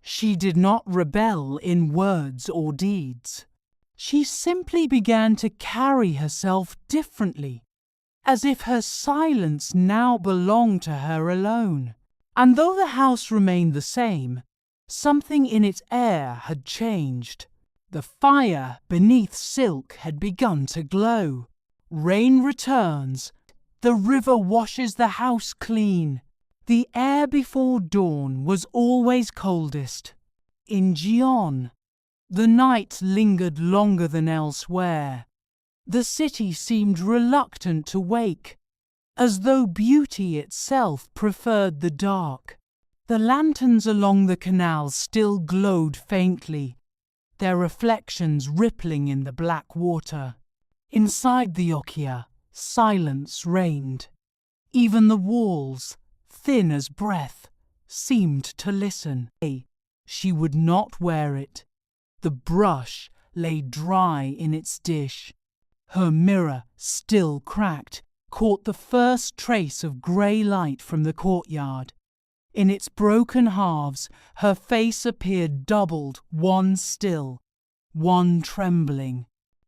[SPEAKER 1] She did not rebel in words or deeds. She simply began to carry herself differently, as if her silence now belonged to her alone. And though the house remained the same, something in its air had changed. The fire beneath silk had begun to glow. Rain returns. The river washes the house clean. The air before dawn was always coldest. In Gion, The night lingered longer than elsewhere. The city seemed reluctant to wake, as though beauty itself preferred the dark. The lanterns along the canal still glowed faintly, their reflections rippling in the black water. Inside the okia, silence reigned. Even the walls, thin as breath, seemed to listen. She would not wear it. The brush lay dry in its dish. Her mirror, still cracked, caught the first trace of grey light from the courtyard. In its broken halves, her face appeared doubled, one still, one trembling.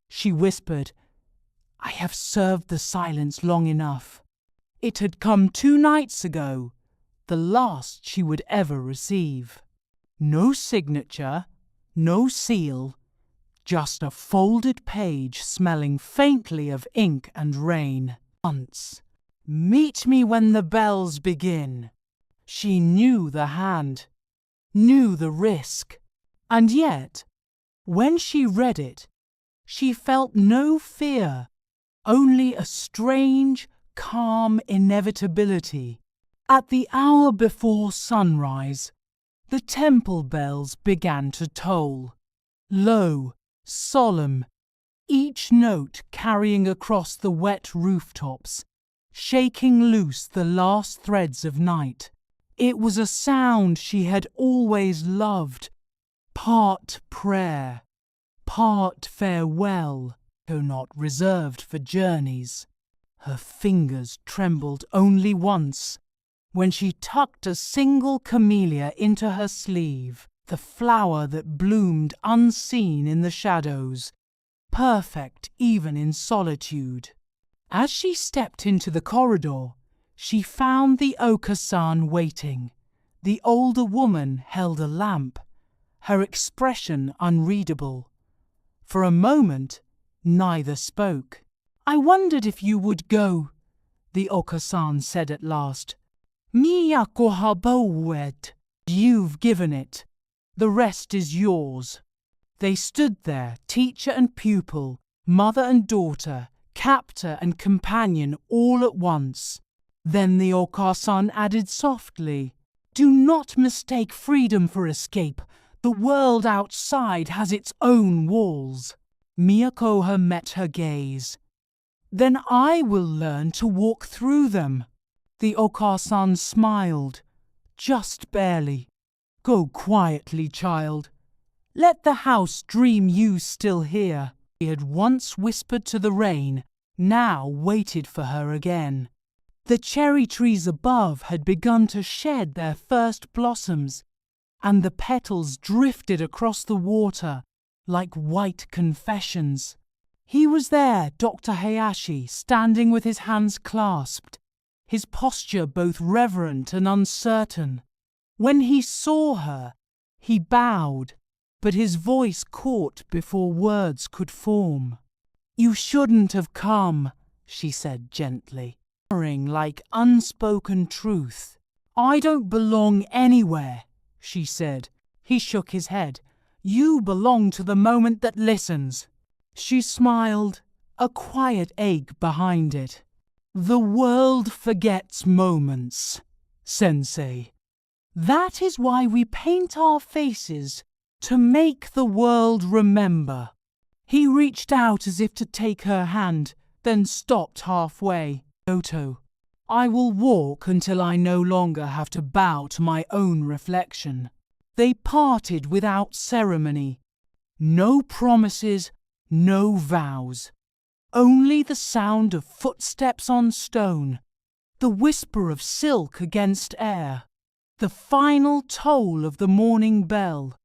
[SPEAKER 1] She whispered, "I have served the silence long enough." It had come 2 nights ago, the last she would ever receive. No signature, no seal, just a folded page smelling faintly of ink and rain. Once, "Meet me when the bells begin." She knew the hand, knew the risk, and yet, when she read it, she felt no fear, only a strange, calm inevitability. At the hour before sunrise, the temple bells began to toll, low, solemn, each note carrying across the wet rooftops, shaking loose the last threads of night. It was a sound she had always loved, part prayer, part farewell, though not reserved for journeys. Her fingers trembled only once, when she tucked a single camellia into her sleeve, the flower that bloomed unseen in the shadows, perfect even in solitude. As she stepped into the corridor, she found the Oka-san waiting. The older woman held a lamp, her expression unreadable. For a moment, neither spoke. "I wondered if you would go," the Oka-san said at last. "Miyako habouet." "You've given it. The rest is yours." They stood there, teacher and pupil, mother and daughter, captor and companion, all at once. Then the Oka-san added softly, "Do not mistake freedom for escape. The world outside has its own walls." Miyako met her gaze. "Then I will learn to walk through them." The Oka-san smiled, just barely. "Go quietly, child. Let the house dream you still here." He had once whispered to the rain, now waited for her again. The cherry trees above had begun to shed their first blossoms, and the petals drifted across the water like white confessions. He was there, Dr. Hayashi, standing with his hands clasped, his posture both reverent and uncertain. When he saw her, he bowed, but his voice caught before words could form. "You shouldn't have come," she said gently, like unspoken truth. "I don't belong anywhere," she said. He shook his head. "You belong to the moment that listens." She smiled, a quiet ache behind it. "The world forgets moments, Sensei. That is why we paint our faces, to make the world remember." He reached out as if to take her hand, then stopped halfway. "Oto, I will walk until I no longer have to bow to my own reflection." They parted without ceremony. No promises, no vows. Only the sound of footsteps on stone, the whisper of silk against air, the final toll of the morning bell.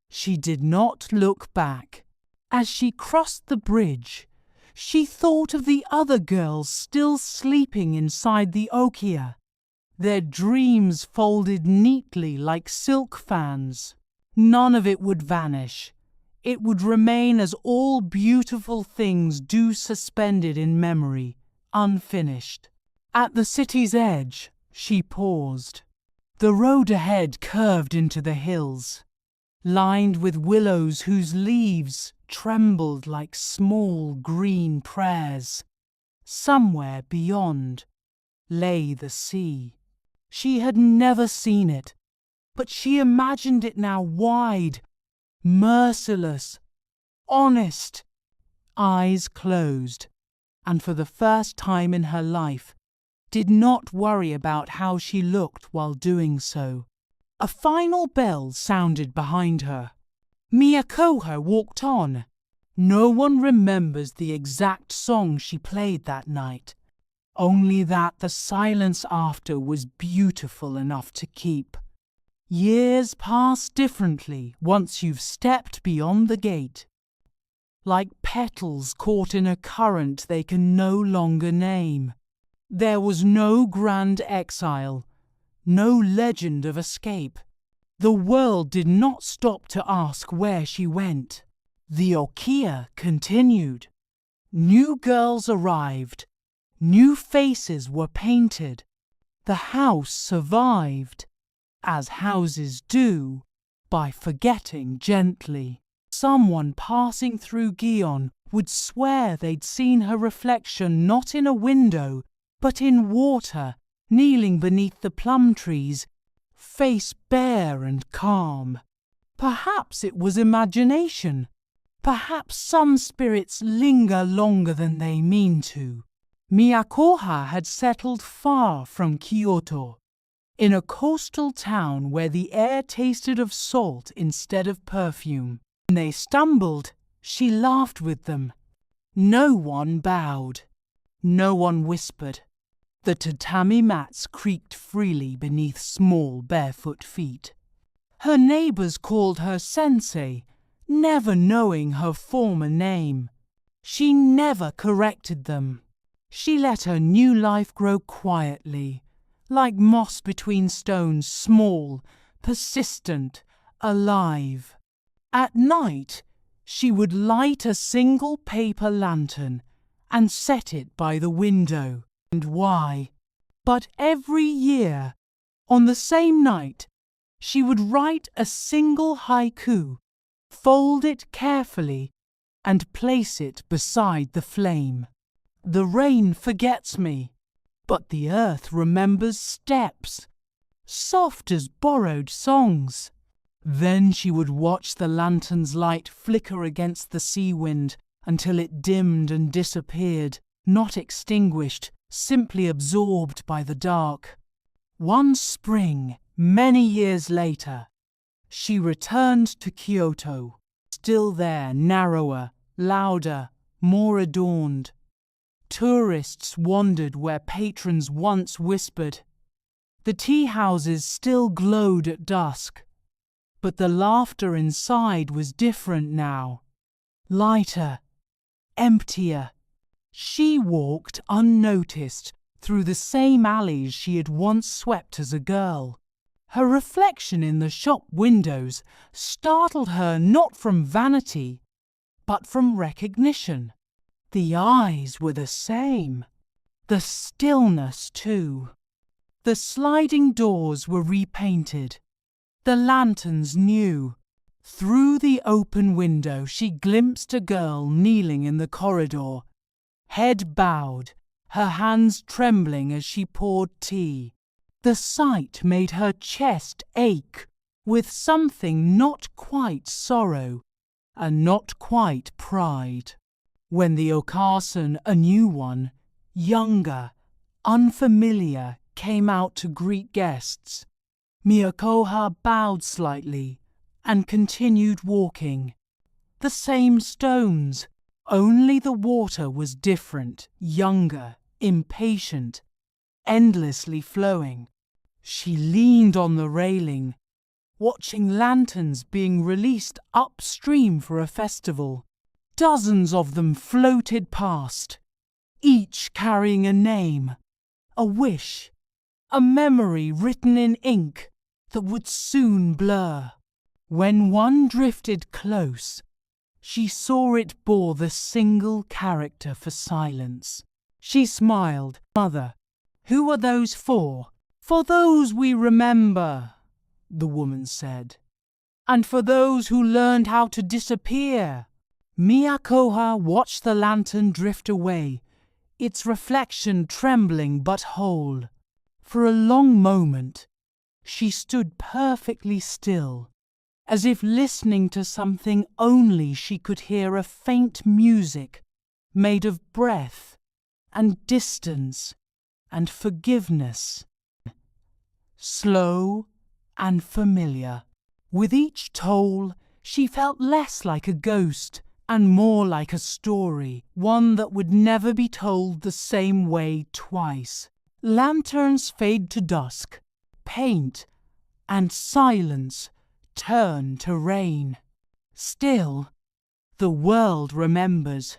[SPEAKER 1] She did not look back. As she crossed the bridge, she thought of the other girls still sleeping inside the okia, their dreams folded neatly like silk fans. None of it would vanish. It would remain as all beautiful things do, suspended in memory, unfinished. At the city's edge, she paused. The road ahead curved into the hills. lined with willows whose leaves trembled like small green prayers. Somewhere beyond lay the sea. She had never seen it, but she imagined it now wide, merciless, honest, eyes closed, and for the first time in her life, did not worry about how she looked while doing so. A final bell sounded behind her. Miyakoha walked on. No one remembers the exact song she played that night, only that the silence after was beautiful enough to keep. Years pass differently once you've stepped beyond the gate. Like petals caught in a current they can no longer name. There was no grand exile, no legend of escape. The world did not stop to ask where she went. The okiya continued. New girls arrived. New faces were painted. The house survived, as houses do, by forgetting gently. Someone passing through Gion would swear they'd seen her reflection not in a window, but in water, kneeling beneath the plum trees, face bare and calm. Perhaps it was imagination. Perhaps some spirits linger longer than they mean to. Miyakoha had settled far from Kyoto, in a coastal town where the air tasted of salt instead of perfume. When they stumbled, she laughed with them. No one bowed. No one whispered. The tatami mats creaked freely beneath small barefoot feet. Her neighbors called her sensei, never knowing her former name. She never corrected them. She let her new life grow quietly, like moss between stones, small, persistent, alive. At night, she would light a single paper lantern and set it by the window. And why? But every year, on the same night, she would write a single haiku, fold it carefully, and place it beside the flame. The rain forgets me, but the earth remembers steps, soft as borrowed songs. Then she would watch the lantern's light flicker against the sea wind until it dimmed and disappeared, not extinguished, simply absorbed by the dark. One spring, many years later, she returned to Kyoto, still there, narrower, louder, more adorned. Tourists wandered where patrons once whispered. The tea houses still glowed at dusk, but the laughter inside was different now, lighter, emptier. She walked unnoticed through the same alleys she had once swept as a girl. Her reflection in the shop windows startled her not from vanity, but from recognition. The eyes were the same, the stillness too. The sliding doors were repainted, the lanterns new. Through the open window she glimpsed a girl kneeling in the corridor, head bowed, her hands trembling as she poured tea. The sight made her chest ache with something not quite sorrow and not quite pride. When the okasan, a new one, younger, unfamiliar, came out to greet guests, Miyakoha bowed slightly and continued walking. The same stones, only the water was different, younger, impatient, endlessly flowing. She leaned on the railing, watching lanterns being released upstream for a festival. Dozens of them floated past, each carrying a name, a wish, a memory written in ink that would soon blur. When one drifted close, she saw it bore the single character for silence. She smiled. "Mother, who are those for?" "For those we remember," the woman said. and for those who learned how to disappear. Miyakoha watched the lantern drift away, its reflection trembling but whole. For a long moment, she stood perfectly still, as if listening to something only she could hear, a faint music made of breath and distance and forgiveness. Slow and familiar. With each toll, she felt less like a ghost and more like a story, one that would never be told the same way twice. Lanterns fade to dusk, paint and silence turn to rain. Still, the world remembers.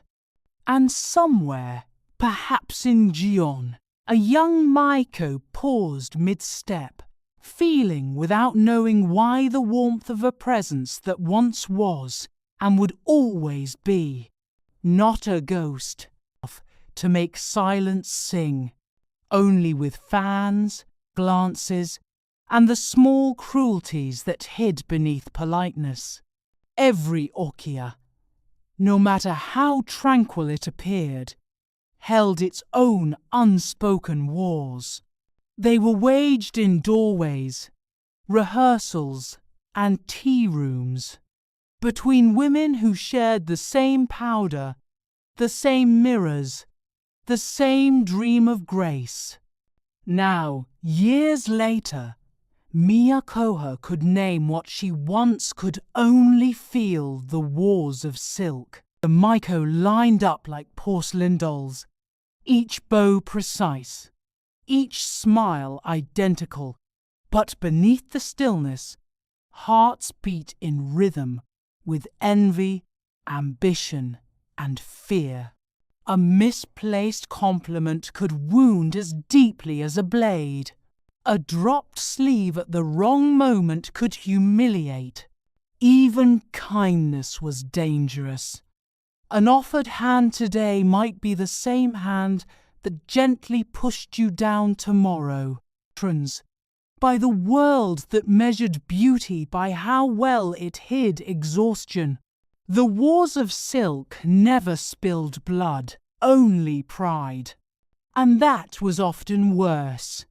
[SPEAKER 1] And somewhere, perhaps in Gion, a young Maiko paused mid-step, feeling without knowing why the warmth of a presence that once was and would always be, not a ghost, to make silence sing, only with fans, glances, and the small cruelties that hid beneath politeness. Every okia, no matter how tranquil it appeared, held its own unspoken wars. They were waged in doorways, rehearsals, and tea rooms, between women who shared the same powder, the same mirrors, the same dream of grace. Now, years later, Miyakoha could name what she once could only feel: the wars of silk. The Maiko lined up like porcelain dolls, each bow precise, each smile identical, but beneath the stillness, hearts beat in rhythm with envy, ambition, and fear. A misplaced compliment could wound as deeply as a blade. A dropped sleeve at the wrong moment could humiliate. Even kindness was dangerous. An offered hand today might be the same hand that gently pushed you down tomorrow. By the world that measured beauty by how well it hid exhaustion. The wars of silk never spilled blood, only pride. And that was often worse.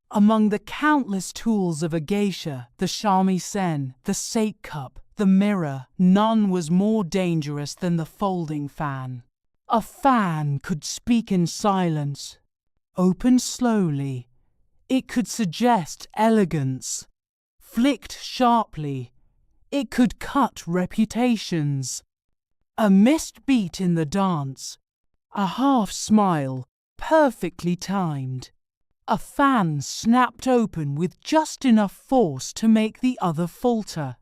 [SPEAKER 1] Among the countless tools of a geisha, the shamisen, the sake cup, the mirror, none was more dangerous than the folding fan. A fan could speak in silence, opened slowly. It could suggest elegance. Flicked sharply, it could cut reputations. A missed beat in the dance, a half smile, perfectly timed. A fan snapped open with just enough force to make the other falter.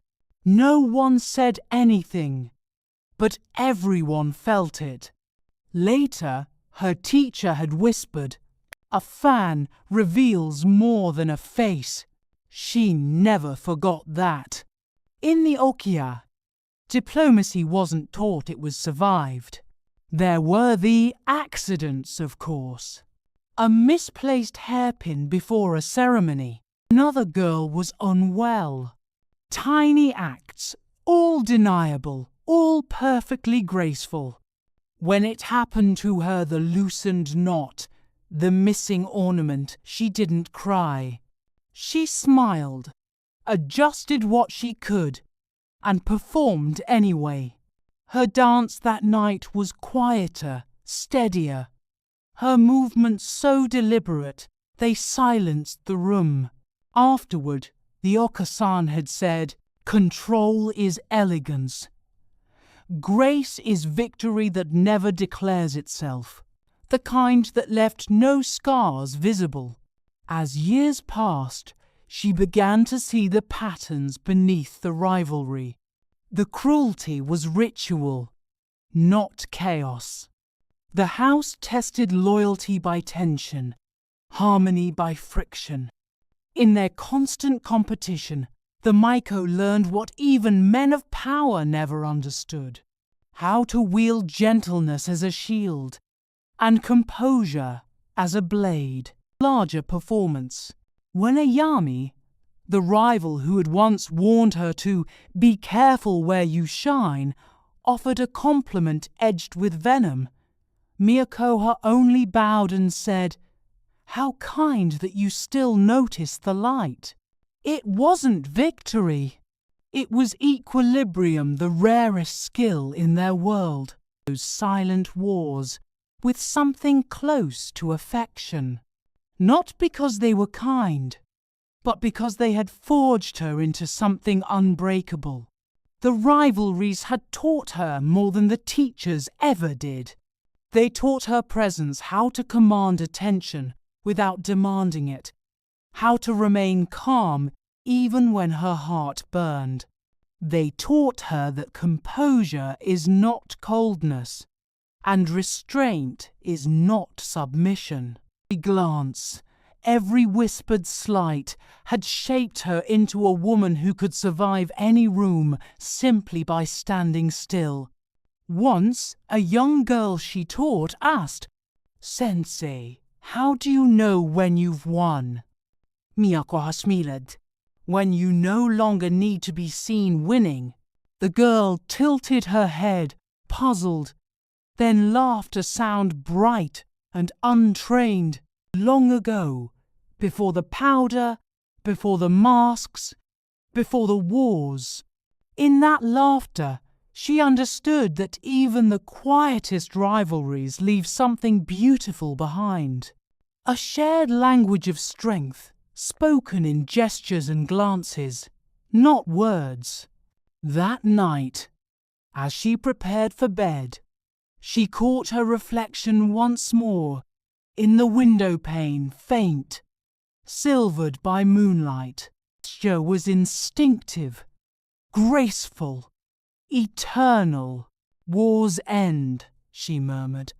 [SPEAKER 1] No one said anything, but everyone felt it. Later, her teacher had whispered, "A fan reveals more than a face." She never forgot that. In the okia, diplomacy wasn't taught, it was survived. There were the accidents, of course. A misplaced hairpin before a ceremony. Another girl was unwell. Tiny acts, all deniable, all perfectly graceful. When it happened to her, the loosened knot, the missing ornament, she didn't cry. She smiled, adjusted what she could, and performed anyway. Her dance that night was quieter, steadier. Her movements so deliberate, they silenced the room. Afterward, the Okasan had said, "Control is elegance. Grace is victory that never declares itself, the kind that left no scars visible." As years passed, she began to see the patterns beneath the rivalry. The cruelty was ritual, not chaos. The house tested loyalty by tension, harmony by friction. In their constant competition, the Maiko learned what even men of power never understood: how to wield gentleness as a shield and composure as a blade. Larger performance. When a yami, The rival who had once warned her to be careful where you shine offered a compliment edged with venom. Miyakoha only bowed and said, "How kind that you still notice the light." It wasn't victory. It was equilibrium, the rarest skill in their world. Those silent wars with something close to affection. Not because they were kind, but because they had forged her into something unbreakable. The rivalries had taught her more than the teachers ever did. They taught her presence how to command attention without demanding it, how to remain calm even when her heart burned. They taught her that composure is not coldness, and restraint is not submission. Every glance, every whispered slight had shaped her into a woman who could survive any room simply by standing still. Once, a young girl she taught asked, "Sensei, how do you know when you've won?" Miyakoha smiled. "When you no longer need to be seen winning." The girl tilted her head, puzzled, then laughed a sound bright and untrained. Long ago, before the powder, before the masks, before the wars. In that laughter, she understood that even the quietest rivalries leave something beautiful behind. A shared language of strength, spoken in gestures and glances, not words. That night, as she prepared for bed, she caught her reflection once more in the window pane, faint, silvered by moonlight. The gesture was instinctive, graceful, eternal. "War's end," she murmured,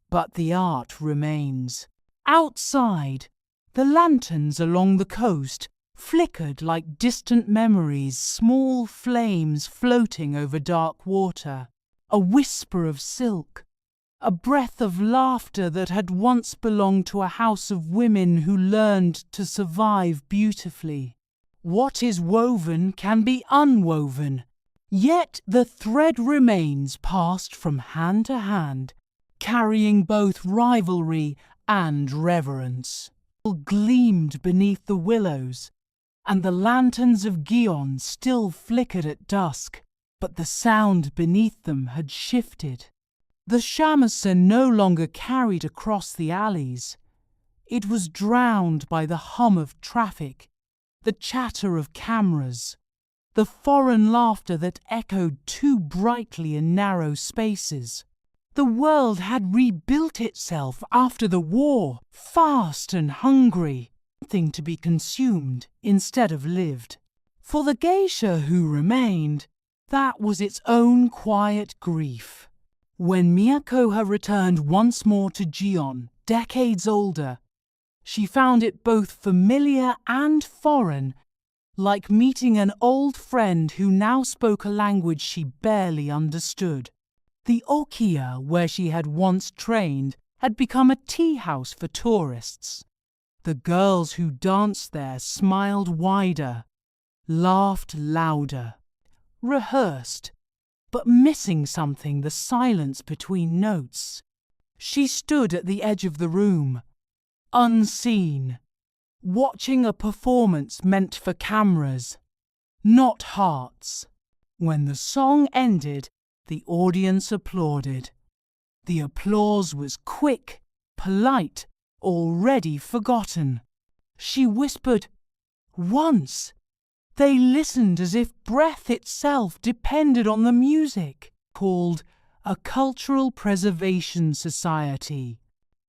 [SPEAKER 1] "but the art remains." Outside, the lanterns along the coast flickered like distant memories, small flames floating over dark water. A whisper of silk, a breath of laughter that had once belonged to a house of women who learned to survive beautifully. What is woven can be unwoven, yet the thread remains passed from hand to hand, carrying both rivalry and reverence. It gleamed beneath the willows, and the lanterns of Gion still flickered at dusk, but the sound beneath them had shifted. The shamisen no longer carried across the alleys. It was drowned by the hum of traffic, the chatter of cameras, the foreign laughter that echoed too brightly in narrow spaces. The world had rebuilt itself after the war, fast and hungry, something to be consumed instead of lived. For the geisha who remained, that was its own quiet grief. When Miyakoha returned once more to Gion, decades older, she found it both familiar and foreign, like meeting an old friend who now spoke a language she barely understood. The okiya, where she had once trained, had become a tea house for tourists. The girls who danced there smiled wider, laughed louder, rehearsed, but missing something, the silence between notes. She stood at the edge of the room, unseen, watching a performance meant for cameras, not hearts. When the song ended, the audience applauded. The applause was quick, polite, already forgotten. She whispered, "Once." They listened as if breath itself depended on the music. Called a Cultural Preservation Society.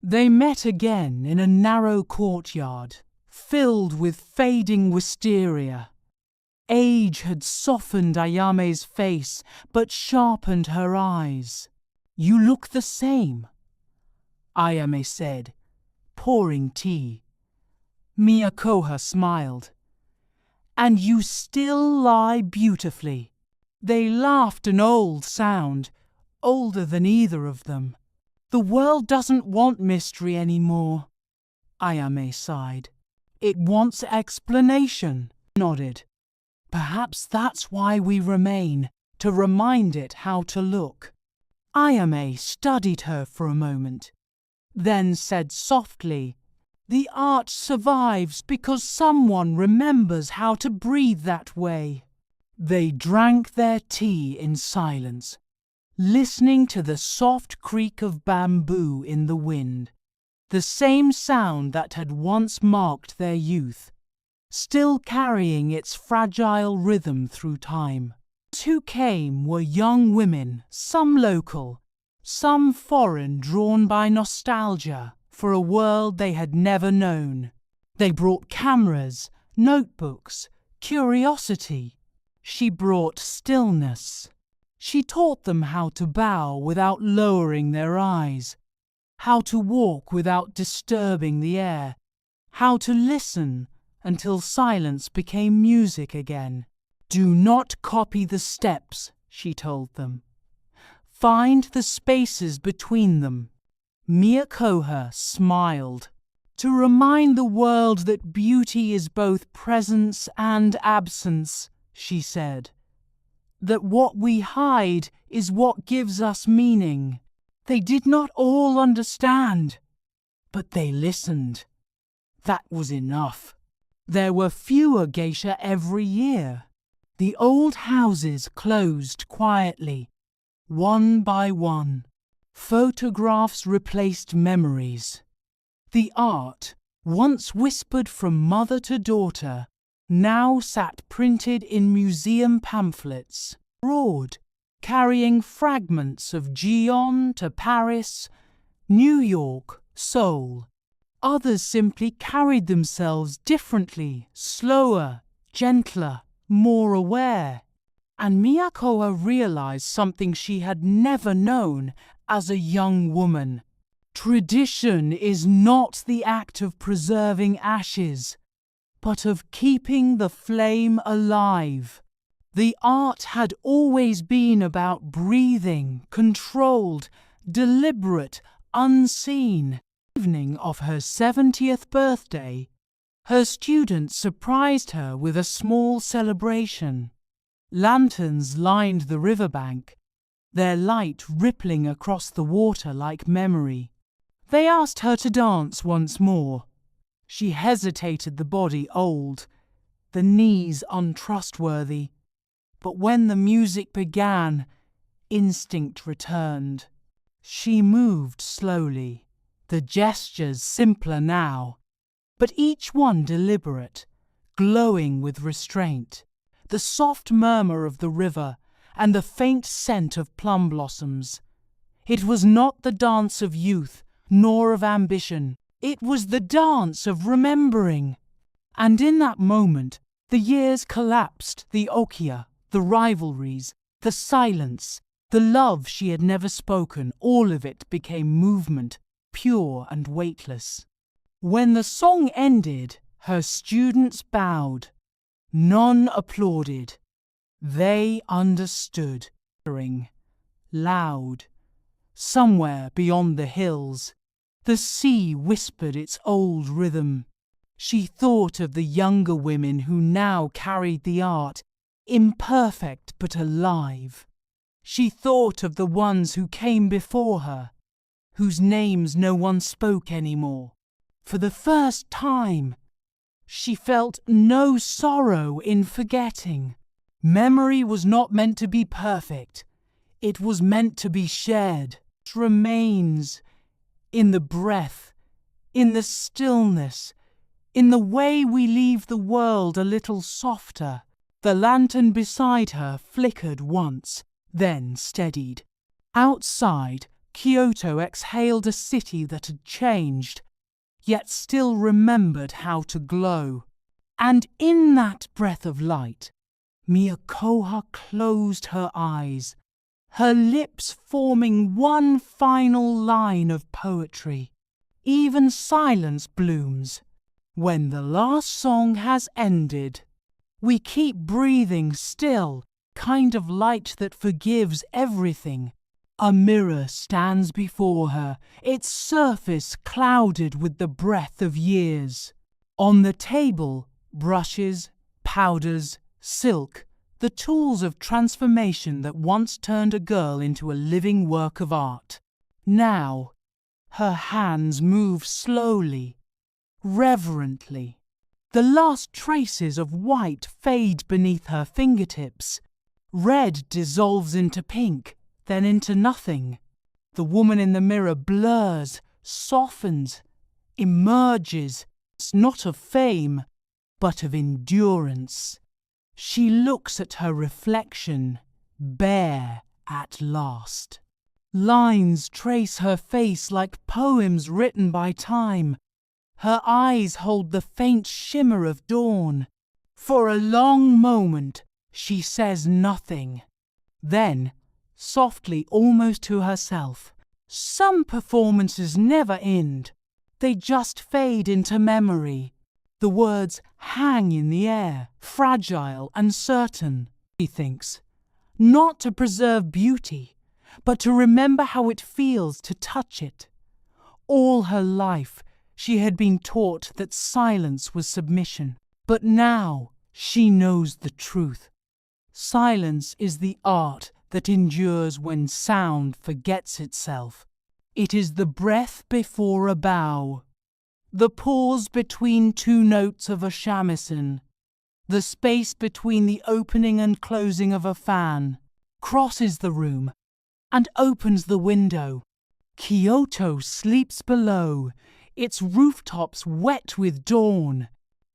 [SPEAKER 1] They met again in a narrow courtyard, filled with fading wisteria. Age had softened Ayame's face, but sharpened her eyes. "You look the same," Ayame said, pouring tea. Miyakoha smiled. "And you still lie beautifully." They laughed an old sound, older than either of them. "The world doesn't want mystery anymore," Ayame sighed. It wants explanation. Nodded. Perhaps that's why we remain, to remind it how to look. Ayame studied her for a moment, then said softly, "The art survives because someone remembers how to breathe that way." They drank their tea in silence, listening to the soft creak of bamboo in the wind, the same sound that had once marked their youth, still carrying its fragile rhythm through time. Those who came were young women, some local, some foreign, drawn by nostalgia for a world they had never known. They brought cameras, notebooks, curiosity. She brought stillness. She taught them how to bow without lowering their eyes, how to walk without disturbing the air, how to listen until silence became music again. "Do not copy the steps," she told them. "Find the spaces between them." Miyakoha smiled. "To remind the world that beauty is both presence and absence," she said. "That what we hide is what gives us meaning." They did not all understand, but they listened. That was enough. There were fewer geisha every year. The old houses closed quietly, one by one. Photographs replaced memories. The art, once whispered from mother to daughter, now sat printed in museum pamphlets, abroad, carrying fragments of Gion to Paris, New York, Seoul. Others simply carried themselves differently, slower, gentler, more aware. And Miyakoa realized something she had never known as a young woman. Tradition is not the act of preserving ashes, but of keeping the flame alive. The art had always been about breathing, controlled, deliberate, unseen. The evening of her 70th birthday, her students surprised her with a small celebration. Lanterns lined the riverbank, their light rippling across the water like memory. They asked her to dance once more. She hesitated, the body old, the knees untrustworthy. But when the music began, instinct returned. She moved slowly, the gestures simpler now, but each one deliberate, glowing with restraint. The soft murmur of the river and the faint scent of plum blossoms. It was not the dance of youth nor of ambition. It was the dance of remembering. And in that moment, the years collapsed, the okia, the rivalries, the silence, the love she had never spoken, all of it became movement, pure and weightless. When the song ended, her students bowed. None applauded. They understood. Loud. Somewhere beyond the hills, the sea whispered its old rhythm. She thought of the younger women who now carried the art, imperfect but alive. She thought of the ones who came before her, whose names no one spoke anymore. For the first time, she felt no sorrow in forgetting. Memory was not meant to be perfect. It was meant to be shared. It remains in the breath, in the stillness, in the way we leave the world a little softer. The lantern beside her flickered once, then steadied. Outside, Kyoto exhaled a city that had changed, yet still remembered how to glow. And in that breath of light, Miyakoha closed her eyes, her lips forming one final line of poetry. Even silence blooms. When the last song has ended, we keep breathing still, kind of light that forgives everything. A mirror stands before her, its surface clouded with the breath of years. On the table, brushes, powders, silk, the tools of transformation that once turned a girl into a living work of art. Now, her hands move slowly, reverently. The last traces of white fade beneath her fingertips. Red dissolves into pink, then into nothing. The woman in the mirror blurs, softens, emerges, not of fame, but of endurance. She looks at her reflection, bare at last. Lines trace her face like poems written by time. Her eyes hold the faint shimmer of dawn. For a long moment, she says nothing. Then, softly, almost to herself, some performances never end. They just fade into memory. The words hang in the air, fragile, uncertain, she thinks, not to preserve beauty, but to remember how it feels to touch it. All her life, she had been taught that silence was submission, but now she knows the truth. Silence is the art that endures when sound forgets itself. It is the breath before a bow, the pause between two notes of a shamisen, the space between the opening and closing of a fan, crosses the room and opens the window. Kyoto sleeps below, its rooftops wet with dawn.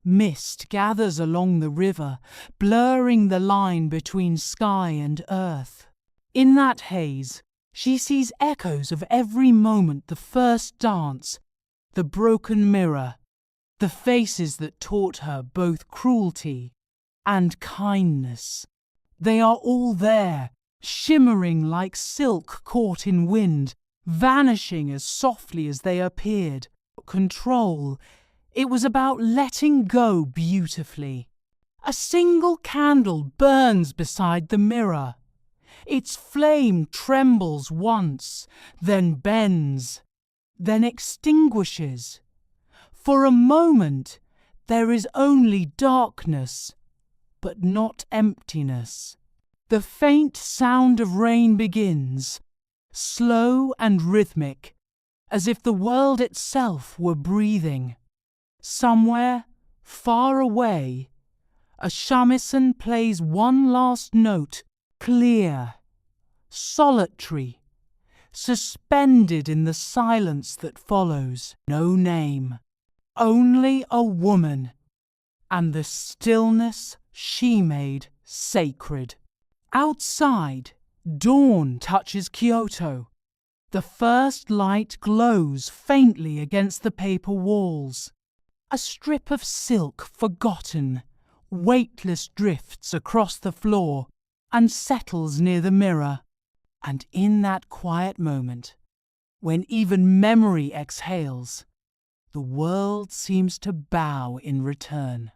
[SPEAKER 1] Mist gathers along the river, blurring the line between sky and earth. In that haze, she sees echoes of every moment: the first dance, the broken mirror, the faces that taught her both cruelty and kindness. They are all there, shimmering like silk caught in wind, vanishing as softly as they appeared. Control. It was about letting go beautifully. A single candle burns beside the mirror. Its flame trembles once, then bends, then extinguishes. For a moment, there is only darkness, but not emptiness. The faint sound of rain begins, slow and rhythmic, as if the world itself were breathing. Somewhere, far away, a shamisen plays one last note, clear, solitary, suspended in the silence that follows. No name, only a woman, and the stillness she made sacred. Outside, dawn touches Kyoto. The first light glows faintly against the paper walls. A strip of silk, forgotten, weightless, drifts across the floor and settles near the mirror. And in that quiet moment, when even memory exhales, the world seems to bow in return.